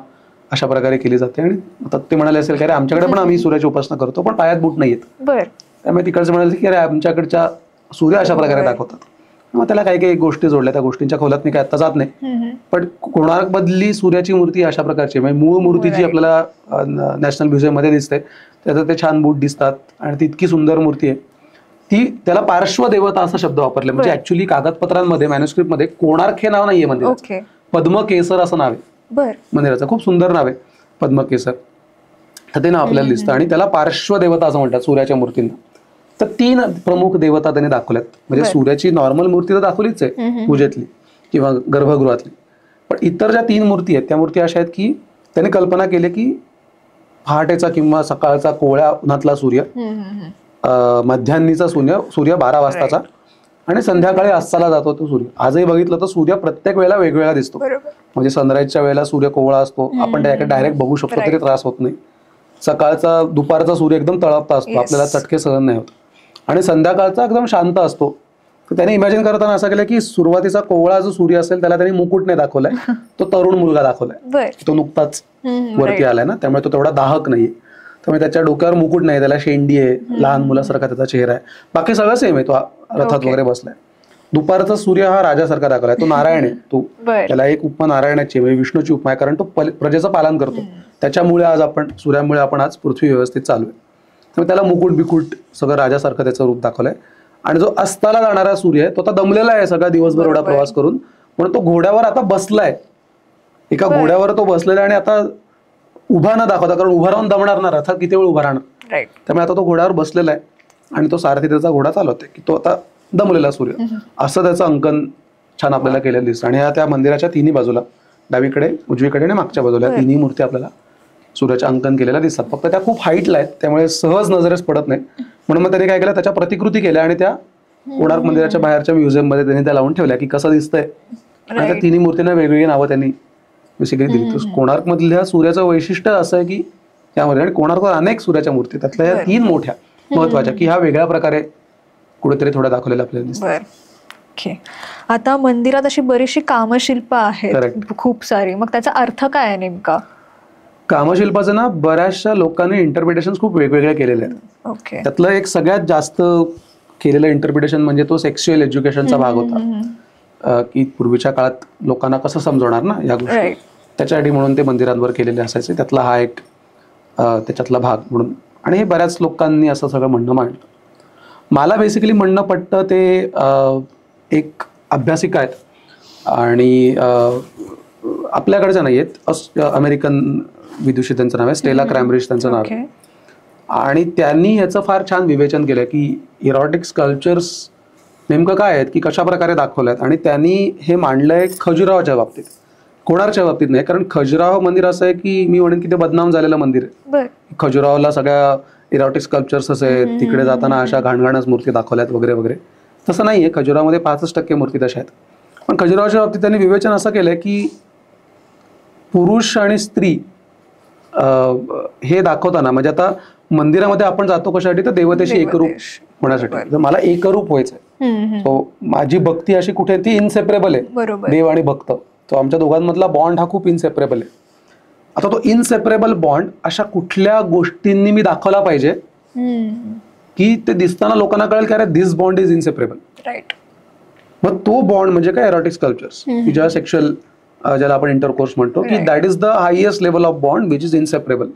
अशा प्रकारे केली जाते. आणि आता ते म्हणाले असेल की अरे आमच्याकडे पण आम्ही सूर्याची उपासना करतो, पण पायात बूट नाही आहेत. त्यामुळे तिकडचे म्हणाले की अरे आमच्याकडच्या सूर्य अशा प्रकारे दाखवतात. मग त्याला काही काही गोष्टी जोडल्या, त्या गोष्टींच्या खोलात मी काय आता जात नाही. पण कोणार्क मधली सूर्याची मूर्ती अशा प्रकारची, म्हणजे मूळ मूर्ती जी आपल्याला नॅशनल म्युझियम मध्ये दिसते त्याचं ते छान बूट दिसतात आणि ती इतकी सुंदर मूर्ती आहे. ती त्याला पार्श्व देवता असा शब्द वापरले. म्हणजे ऍक्च्युली कागदपत्रांमध्ये मॅन्युस्क्रिप्ट मध्ये कोणार्क हे नाव नाहीये मंदिराचं, पद्मकेसर असं नाव आहे मंदिराचं. खूप सुंदर नाव आहे पद्मकेसर, तर ते नाव आपल्याला दिसतं. आणि त्याला पार्श्व देवता असं म्हणतात सूर्याच्या मूर्तींना. तर 3 प्रमुख देवता त्यांनी दाखवल्यात. म्हणजे सूर्याची नॉर्मल मूर्ती तर दाखवलीच आहे पूजेतली किंवा गर्भगृहातली, पण इतर ज्या 3 मूर्ती आहेत त्या मूर्ती अशा आहेत की त्यांनी कल्पना केली की पहाटेचा किंवा सकाळचा कोवळ्या उन्हातला सूर्य, मध्यान्नीचा सूर्य 12 वाजताचा, आणि संध्याकाळी अस्ताला जातो तो सूर्य. आजही बघितलं तर सूर्य प्रत्येक वेळेला वेगवेगळा दिसतो. म्हणजे सनराईजच्या वेळेला सूर्य कोवळा असतो, आपण त्याकडे डायरेक्ट बघू शकतो तरी त्रास होत नाही. सकाळचा दुपारचा सूर्य एकदम तळपता असतो, आपल्याला चटके सहन नाही होत. आणि संध्याकाळचा एकदम शांत असतो. तर त्याने इमॅजिन करताना असं केलं की सुरुवातीचा कोवळा जो सूर्य असेल त्याला त्यांनी मुकुट नाही दाखवलाय, तो तरुण मुलगा दाखवलाय. तो नुकताच वरती आलाय ना, त्यामुळे तो तेवढा दाहक नाहीये. त्यामुळे त्याच्या डोक्यावर मुकुट नाही, त्याला शेंडी आहे, लहान मुलासारखा त्याचा चेहरा आहे. बाकी सगळं सेम आहे, तो रथात वगैरे बसलाय. दुपारचा सूर्य हा राजासारखा दाखवलाय, तो नारायण आहे. तो त्याला एक उपमा नारायणाची म्हणजे विष्णूची उपमा आहे, कारण तो प्रजेचं पालन करतो. त्याच्यामुळे आज आपण सूर्यामुळे आपण आज पृथ्वी व्यवस्थित चालू आहे. त्यामुळे त्याला मुकुट बिकुट सगळं राजासारखं त्याचं रूप दाखवलंय. आणि जो अस्ताला जाणारा सूर्य आहे तो आता दमलेला आहे सगळा दिवसभर एवढा प्रवास करून, म्हणून तो घोड्यावर आता बसलाय. एका घोड्यावर तो बसलेला आणि आता उभा न दाखवता, कारण उभा राहून दमणार ना, रथात किती वेळ उभा राहणार. त्यामुळे आता तो घोड्यावर बसलेला आहे आणि तो सारथी त्याचा घोडा चालवतोय की तो आता दमलेला सूर्य, असं त्याचं अंकन छान आपल्याला केलेलं दिसतं. आणि त्या मंदिराच्या 3ही बाजूला, डावीकडे, उजवीकडे आणि मागच्या बाजूला 3ही मूर्ती आपल्याला सूर्याच्या अंकन केलेल्या दिसतात. फक्त त्या खूप हाईटला आहेत त्यामुळे सहज नजरेस पडत नाही. म्हणून मग त्यांनी काय केलं, त्याच्या प्रतिकृती केल्या आणि त्या कोणार्क मंदिराच्या बाहेरच्या म्युझियम मध्ये त्यांनी त्या लावून ठेवल्या की कसं दिसतंय. आणि त्या 3ही मूर्तींना वेगवेगळी नावं त्यांनी बेसिकली दिली. तर कोणार्क मधल्या सूर्याचं वैशिष्ट्य असं आहे की त्यामध्ये, आणि कोणार्कवर अनेक सूर्याच्या मूर्ती, त्यातल्या या 3 मोठ्या महत्वाच्या की ह्या वेगळ्या प्रकारे कुठेतरी थोडा दाखवलेला आपल्याला दिसतं. ओके. आता मंदिरात अशी बरीचशी कामशिल्प आहेत खूप सारी, मग त्याचा अर्थ काय आहे नेमका? कामशिल्पाचं ना बऱ्याचशा लोकांनी इंटरप्रिटेशन खूप वेगवेगळे केलेले आहेत. ओके. त्यातलं एक सगळ्यात जास्त केलेलं इंटरप्रिटेशन म्हणजे तो सेक्शुअल एज्युकेशनचा भाग होता, की पूर्वीच्या काळात लोकांना कसं समजवणार ना या गोष्टी, त्याच्यासाठी म्हणून ते मंदिरांवर केलेले असायचे. त्यातला हा एक त्याच्यातला भाग म्हणून, आणि हे बऱ्याच लोकांनी असं सगळं म्हणणं मांडलं. मला बेसिकली म्हणणं पटतं ते एक अभ्यासिका आहेत आणि आपल्याकडच्या नाही आहेत, अमेरिकन विदुषी त्यांचं नाव आहे, स्टेला क्रॅमब्रिज त्यांचं नाव आहे. आणि त्यांनी याचं फार छान विवेचन केलं की इरॉटिक स्कल्पचर्स नेमकं काय आहेत, की कशा प्रकारे दाखवलं आहेत. आणि त्यांनी हे मांडलंय खजुराहोच्या बाबतीत, कोणार्कच्या बाबतीत नाही. कारण खजुराहो मंदिर असं आहे की मी म्हणेन की ते बदनाम झालेलं मंदिर आहे. खजुराहोला सगळ्या इरॉटिक स्कल्पचर्स असे, तिकडे जाताना अशा घाणघाणच मूर्ती दाखवल्यात वगैरे वगैरे. तसं नाहीये, खजुराहोमध्ये 5% मूर्ती तशा आहेत. पण खजुराहोच्या बाबतीत त्यांनी विवेचन असं केलंय की पुरुष आणि स्त्री हे दाखवताना, म्हणजे आता मंदिरामध्ये आपण जातो कशासाठी, तर देवतेशी एकरूप होण्यासाठी. मला एकरूप व्हायचंय, सो माझी भक्ती अशी कुठे ती इनसेपरेबल आहे, देव आणि भक्त. तो आमच्या दोघांमधला बॉन्ड हा खूप इनसेपरेबल आहे. आता तो इनसेपरेबल बॉन्ड अशा कुठल्या गोष्टींनी मी दाखवला पाहिजे की ते दिसताना लोकांना कळेल की अरे दिस बॉन्ड इज इनसेपरेबल. राईट. मग तो बॉन्ड म्हणजे काय, एरोटिक स्कल्पचर्स, की ज्या सेक्शुअल, ज्याला आपण इंटरकोर्स म्हणतो, की that is the highest level of bond which is inseparable,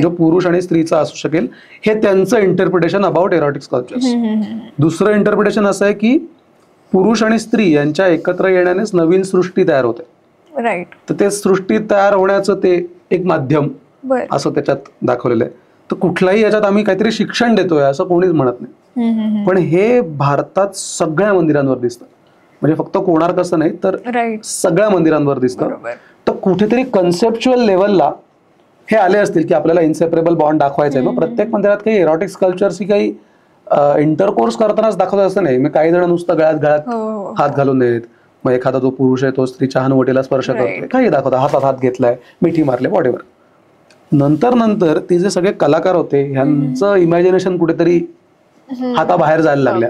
जो पुरुष आणि स्त्रीचा असू शकेल. हे त्यांचं इंटरप्रिटेशन अबाउट एरोटिक स्कल्पचर्स. दुसरं इंटरप्रिटेशन असं आहे की पुरुष आणि स्त्री यांच्या एकत्र येण्यानेच नवीन सृष्टी तयार होते. राईट. तर ते सृष्टी तयार होण्याचं ते एक माध्यम असं त्याच्यात दाखवलेलं आहे. तर कुठल्याही याच्यात आम्ही काहीतरी शिक्षण देतोय असं कोणीच म्हणत नाही. पण हे भारतात सगळ्या मंदिरांवर दिसतं, म्हणजे फक्त कोणार्क असं नाही तर सगळ्या मंदिरांवर दिसतं. तर कुठेतरी कन्सेप्च्युअल लेवलला हे आले असतील की आपल्याला इनसेपरेबल बॉन्ड दाखवायचा आहे. मग प्रत्येक मंदिरात काही एरोटिक स्कल्पचर्स ही काही इंटरकोर्स करतानाच दाखवत असं नाही. मग काही जण नुसतं गळ्यात हात घालून देत, मग एखादा जो पुरुष आहे तो स्त्रीच्या हनुवटीला स्पर्श करतोय, काही दाखवतात, हातात हात घेतलाय, मिठी मारले, वॉटेवर. नंतर ते जे सगळे कलाकार होते ह्यांचं इमॅजिनेशन कुठेतरी हाताबाहेर जायला लागल्या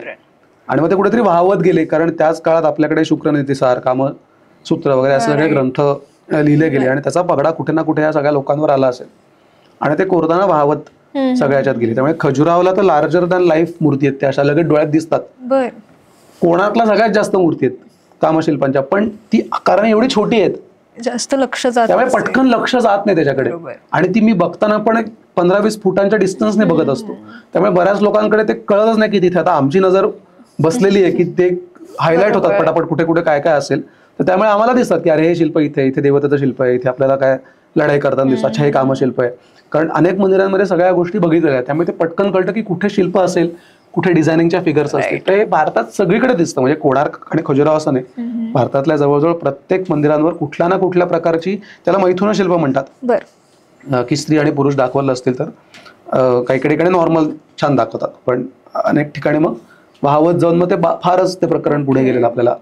आणि मग ते कुठेतरी वाहवत गेले. कारण त्याच काळात आपल्याकडे शुक्रनीतिसार, कामसूत्र वगैरे असे सगळे ग्रंथ लिहिले गेले आणि त्याचा पगडा कुठे ना कुठे या सगळ्या लोकांवर आला असेल आणि ते कोरताना वाहवत सगळ्याच्यात गेले. त्यामुळे खजुराहोला तर लार्जर दॅन लाईफ मूर्ती आहेत, त्या अशा लगेच डोळ्यात दिसतात. कोणार्कला सगळ्यात जास्त मूर्ती आहेत कामशिल्पांच्या, पण ती आकाराने एवढी छोटी आहेत, जास्त लक्ष जात, त्यामुळे पटकन लक्ष जात नाही त्याच्याकडे. आणि ती मी बघताना पण 15-20 फुटांच्या डिस्टन्सने बघत असतो. त्यामुळे बऱ्याच लोकांकडे ते कळतच नाही की तिथे आता आमची नजर बसलेली आहे, की ते हायलाइट होतात पटापट कुठे कुठे काय काय असेल. तर त्यामुळे आम्हाला दिसतात की अरे हे शिल्प इथे, इथे देवतेचं शिल्प आहे, इथे आपल्याला काय लढाई करताना दिसतं, अच्छा हे कामशिल्प आहे. कारण अनेक मंदिरांमध्ये सगळ्या गोष्टी बघितलेल्या आहेत, त्यामुळे ते पटकन कळतं की कुठे शिल्प असेल, कुठे डिझायनिंगच्या फिगर्स असतील. ते भारतात सगळीकडे दिसतं, म्हणजे कोणार्क आणि खजुराहो असं नाही, भारतातल्या जवळजवळ प्रत्येक मंदिरांवर कुठल्या ना कुठल्या प्रकारची, त्याला मैथुन शिल्प म्हणतात, की स्त्री आणि पुरुष दाखवलं असतील तर. काही ठिकाणी नॉर्मल छान दाखवतात, पण अनेक ठिकाणी मग वाहवत जाऊन मग ते फारच ते प्रकरण पुढे गेलेलं आपल्याला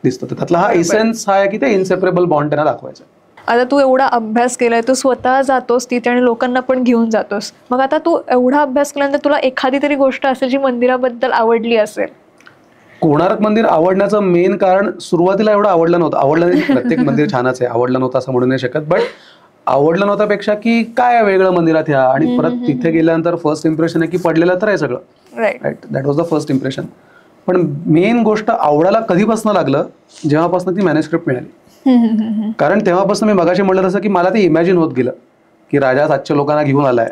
दिसतं. तर त्यातला हा इसेन्स हा आहे की ते इनसेपरेबल बॉन्ड त्यांना दाखवायचं. आता तू एवढा अभ्यास केलाय, तू स्वतः जातोस तिथे आणि लोकांना पण घेऊन जातोस, मग आता तू एवढा अभ्यास केल्यानंतर तुला एखादी तरी गोष्ट असेल जी मंदिराबद्दल आवडली असेल? कोणार्क मंदिर आवडण्याचं मेन कारण सुरुवातीला एवढं आवडलं नव्हतं. आवडलं नाही, प्रत्येक मंदिर छानच आहे, आवडलं नव्हतं असं म्हणू नाही शकत, बट आवडलं नव्हतापेक्षा की काय वेगळं मंदिरात ह्या, आणि परत तिथे गेल्यानंतर फर्स्ट इम्प्रेशन आहे की पडलेलं तर आहे सगळं. Right, that was the first impression. पण मेन गोष्ट आवडायला कधीपासून लागलं, जेव्हापासून ती मॅन्युस्क्रिप्ट मिळाली. कारण तेव्हापासून मी मगाशी म्हणलं तसं की मला ते इमॅजिन होत गेलं की राजा 700 लोकांना घेऊन आलाय,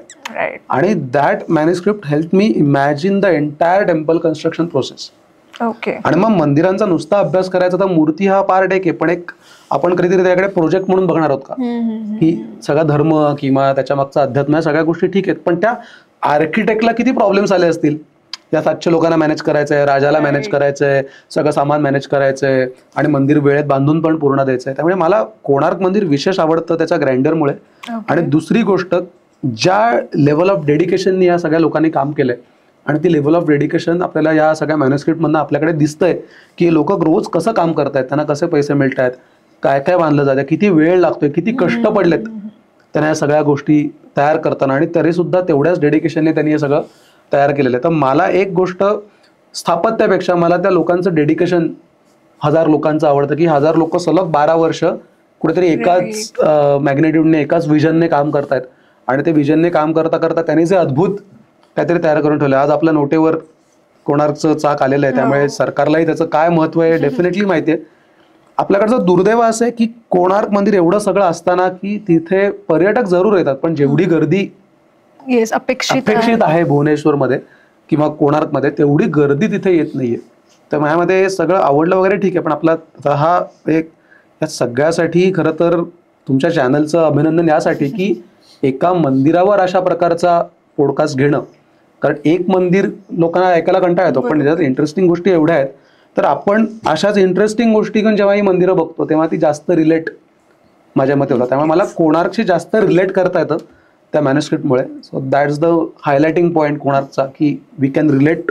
आणि that manuscript help me imagine the entire temple construction process. आणि मग मंदिरांचा नुसता अभ्यास करायचा, तर मूर्ती हा पार्ट आहे, पण एक आपण कधीतरी त्याकडे प्रोजेक्ट म्हणून बघणार आहोत का, की सगळा धर्म किंवा त्याच्या मागचा अध्यात्म या सगळ्या गोष्टी ठीक आहेत, पण त्या आर्किटेक्टला किती प्रॉब्लेम्स आले असतील. या 700 लोकांना मॅनेज करायचंय, राजाला मॅनेज करायचंय, सगळं सामान मॅनेज करायचंय, आणि मंदिर वेळेत बांधून पण पूर्ण द्यायचंय. त्यामुळे मला कोणार्क मंदिर विशेष आवडतं त्याच्या ग्रँडरमुळे. आणि दुसरी गोष्ट, ज्या लेवल ऑफ डेडिकेशननी या सगळ्या लोकांनी काम केलंय, आणि ती लेवल ऑफ डेडिकेशन आपल्याला या सगळ्या मॅन्युस्क्रिप्ट मधनं आपल्याकडे दिसतंय की लोक रोज कसं काम करतायत, त्यांना कसे पैसे मिळत आहेत, काय काय बांधलं जातं, किती वेळ लागतोय, किती कष्ट पडलेत त्यांना या सगळ्या गोष्टी तयार करताना, आणि तरी सुद्धा तेवढ्याच डेडिकेशनने त्यांनी हे सगळं तयार केलेलं आहे. तर मला एक गोष्ट स्थापत्यापेक्षा मला त्या लोकांचं डेडिकेशन 1000 लोकांचं आवडतं, की 1000 लोक सलग 12 वर्ष कुठेतरी एकाच मॅग्नेट्यूडने, एकाच विजनने काम करतायत, आणि ते विजनने काम करता करता त्यांनी जे अद्भुत काहीतरी तयार करून ठेवलं. आज आपल्या नोटेवर कोणार्कचं चाक आलेलं आहे, त्यामुळे सरकारलाही त्याचं काय महत्व आहे डेफिनेटली माहिती आहे. आपल्याकडचं दुर्दैव असं आहे की कोणार्क मंदिर एवढं सगळं असताना की तिथे पर्यटक जरूर येतात, पण जेवढी गर्दी अपेक्षित आहे भुवनेश्वरमध्ये किंवा कोणार्कमध्ये तेवढी गर्दी तिथे येत नाहीये. तर माझ्यामध्ये सगळं आवडलं वगैरे ठीक आहे, पण आपला हा एक या सगळ्यासाठी खरं तर तुमच्या चॅनलचं अभिनंदन यासाठी की एका मंदिरावर अशा प्रकारचा पॉडकास्ट घेणं, कारण एक मंदिर लोकांना ऐकायला कंटाळा येतो, पण त्याच्यात इंटरेस्टिंग गोष्टी एवढ्या आहेत. तर आपण अशाच इंटरेस्टिंग गोष्टी घेऊन जेव्हा ही मंदिरं बघतो तेव्हा ती जास्त रिलेट माझ्या मते होतात. त्यामुळे मला कोणार्कशी जास्त रिलेट करता येतं त्या मॅन्युस्क्रिप्टमुळे. So that's the highlighting point कोणार्कचा, की we can relate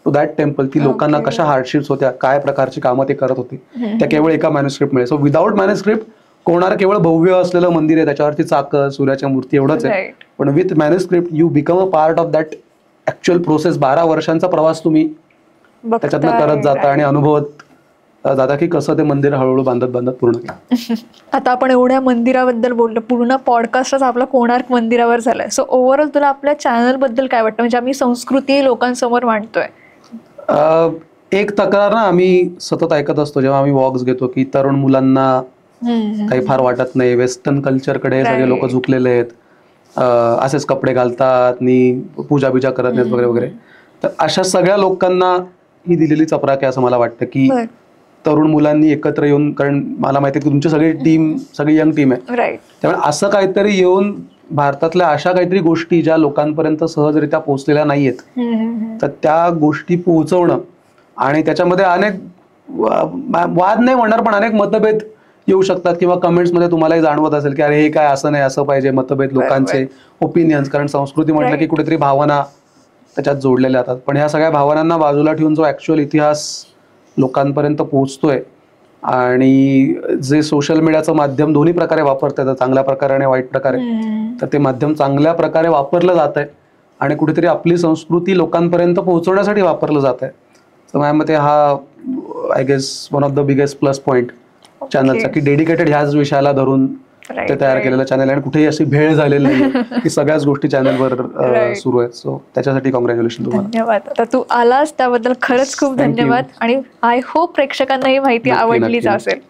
to that temple, की लोकांना कशा हार्डशिप्स होत्या, काय प्रकारची कामं ते करत होती, त्या केवळ एका मॅन्युस्क्रिप्टमुळे. सो विदाऊट मॅन्युस्क्रिप्ट कोणार्क केवळ भव्य असलेलं मंदिर आहे, त्याच्यावरती चाकं, सूर्याच्या मूर्ती एवढंच आहे. पण with manuscript you become a part of that actual process. 12 वर्षांचा प्रवास तुम्ही त्याच्यातनं करत जाता आणि अनुभवत जाता की कसं ते मंदिर हळूहळू बांधत बांधत पूर्ण केलं. आता आपण एवढ्या मंदिराबद्दल बोललो, पूर्ण पॉडकास्टच आपला कोणार्क मंदिरावर झालाय. सो ओव्हरऑल तुला आपल्या चॅनल बद्दल काय वाटतं, म्हणजे आम्ही संस्कृती लोकांसमोर मांडतोय? एक तक्रार ना आम्ही सतत ऐकत असतो जेव्हा आम्ही वॉक्स घेतो, की तरुण मुलांना काही फार वाटत नाही, वेस्टर्न कल्चरकडे सगळे लोक झुकलेले आहेत, असेच कपडे घालतात आणि पूजा बिजा करत नाहीत वगैरे वगैरे. तर अशा सगळ्या लोकांना ही दिलेली चपराक आहे असं मला वाटतं, की तरुण मुलांनी एकत्र येऊन, कारण मला माहिती आहे की तुमची सगळी टीम सगळी यंग टीम आहे, त्यामुळे असं काहीतरी येऊन भारतातल्या अशा काहीतरी गोष्टी ज्या लोकांपर्यंत सहजरित्या पोहोचलेल्या नाहीयेत, तर त्या गोष्टी पोहोचवणं, आणि त्याच्यामध्ये अनेक वाद नाही म्हणणार पण अनेक मतभेद येऊ शकतात, किंवा कमेंट्समध्ये तुम्हालाही जाणवत असेल की अरे हे काय असं नाही, असं पाहिजे, मतभेद लोकांचे ओपिनियन्स, कारण संस्कृती म्हटलं की कुठेतरी भावना त्याच्यात जोडलेल्या असतात. पण ह्या सगळ्या भावनांना बाजूला ठेवून जो ऍक्च्युअल इतिहास लोकांपर्यंत पोहोचतोय, आणि जे सोशल मीडियाचं माध्यम दोन्ही प्रकारे वापरता येतं, चांगल्या प्रकारे आणि वाईट प्रकारे, तर ते माध्यम चांगल्या प्रकारे वापरलं जात आहे आणि कुठेतरी आपली संस्कृती लोकांपर्यंत पोहोचवण्यासाठी वापरलं जात आहे. तर माझ्या मते हा I guess one of the biggest plus point चॅनलचा, की डेडिकेटेड ह्याच विषयाला धरून ते तयार केलेलं चॅनल, आणि कुठेही अशी भेळ झालेली नाही की सगळ्याच गोष्टी चॅनलवर सुरू आहेत. सो त्याच्यासाठी कॉंग्रॅच्युलेशन तुम्हाला. धन्यवाद. आता तू आलास त्याबद्दल खरंच खूप धन्यवाद, आणि आय होप प्रेक्षकांना ही माहिती आवडलीच असेल.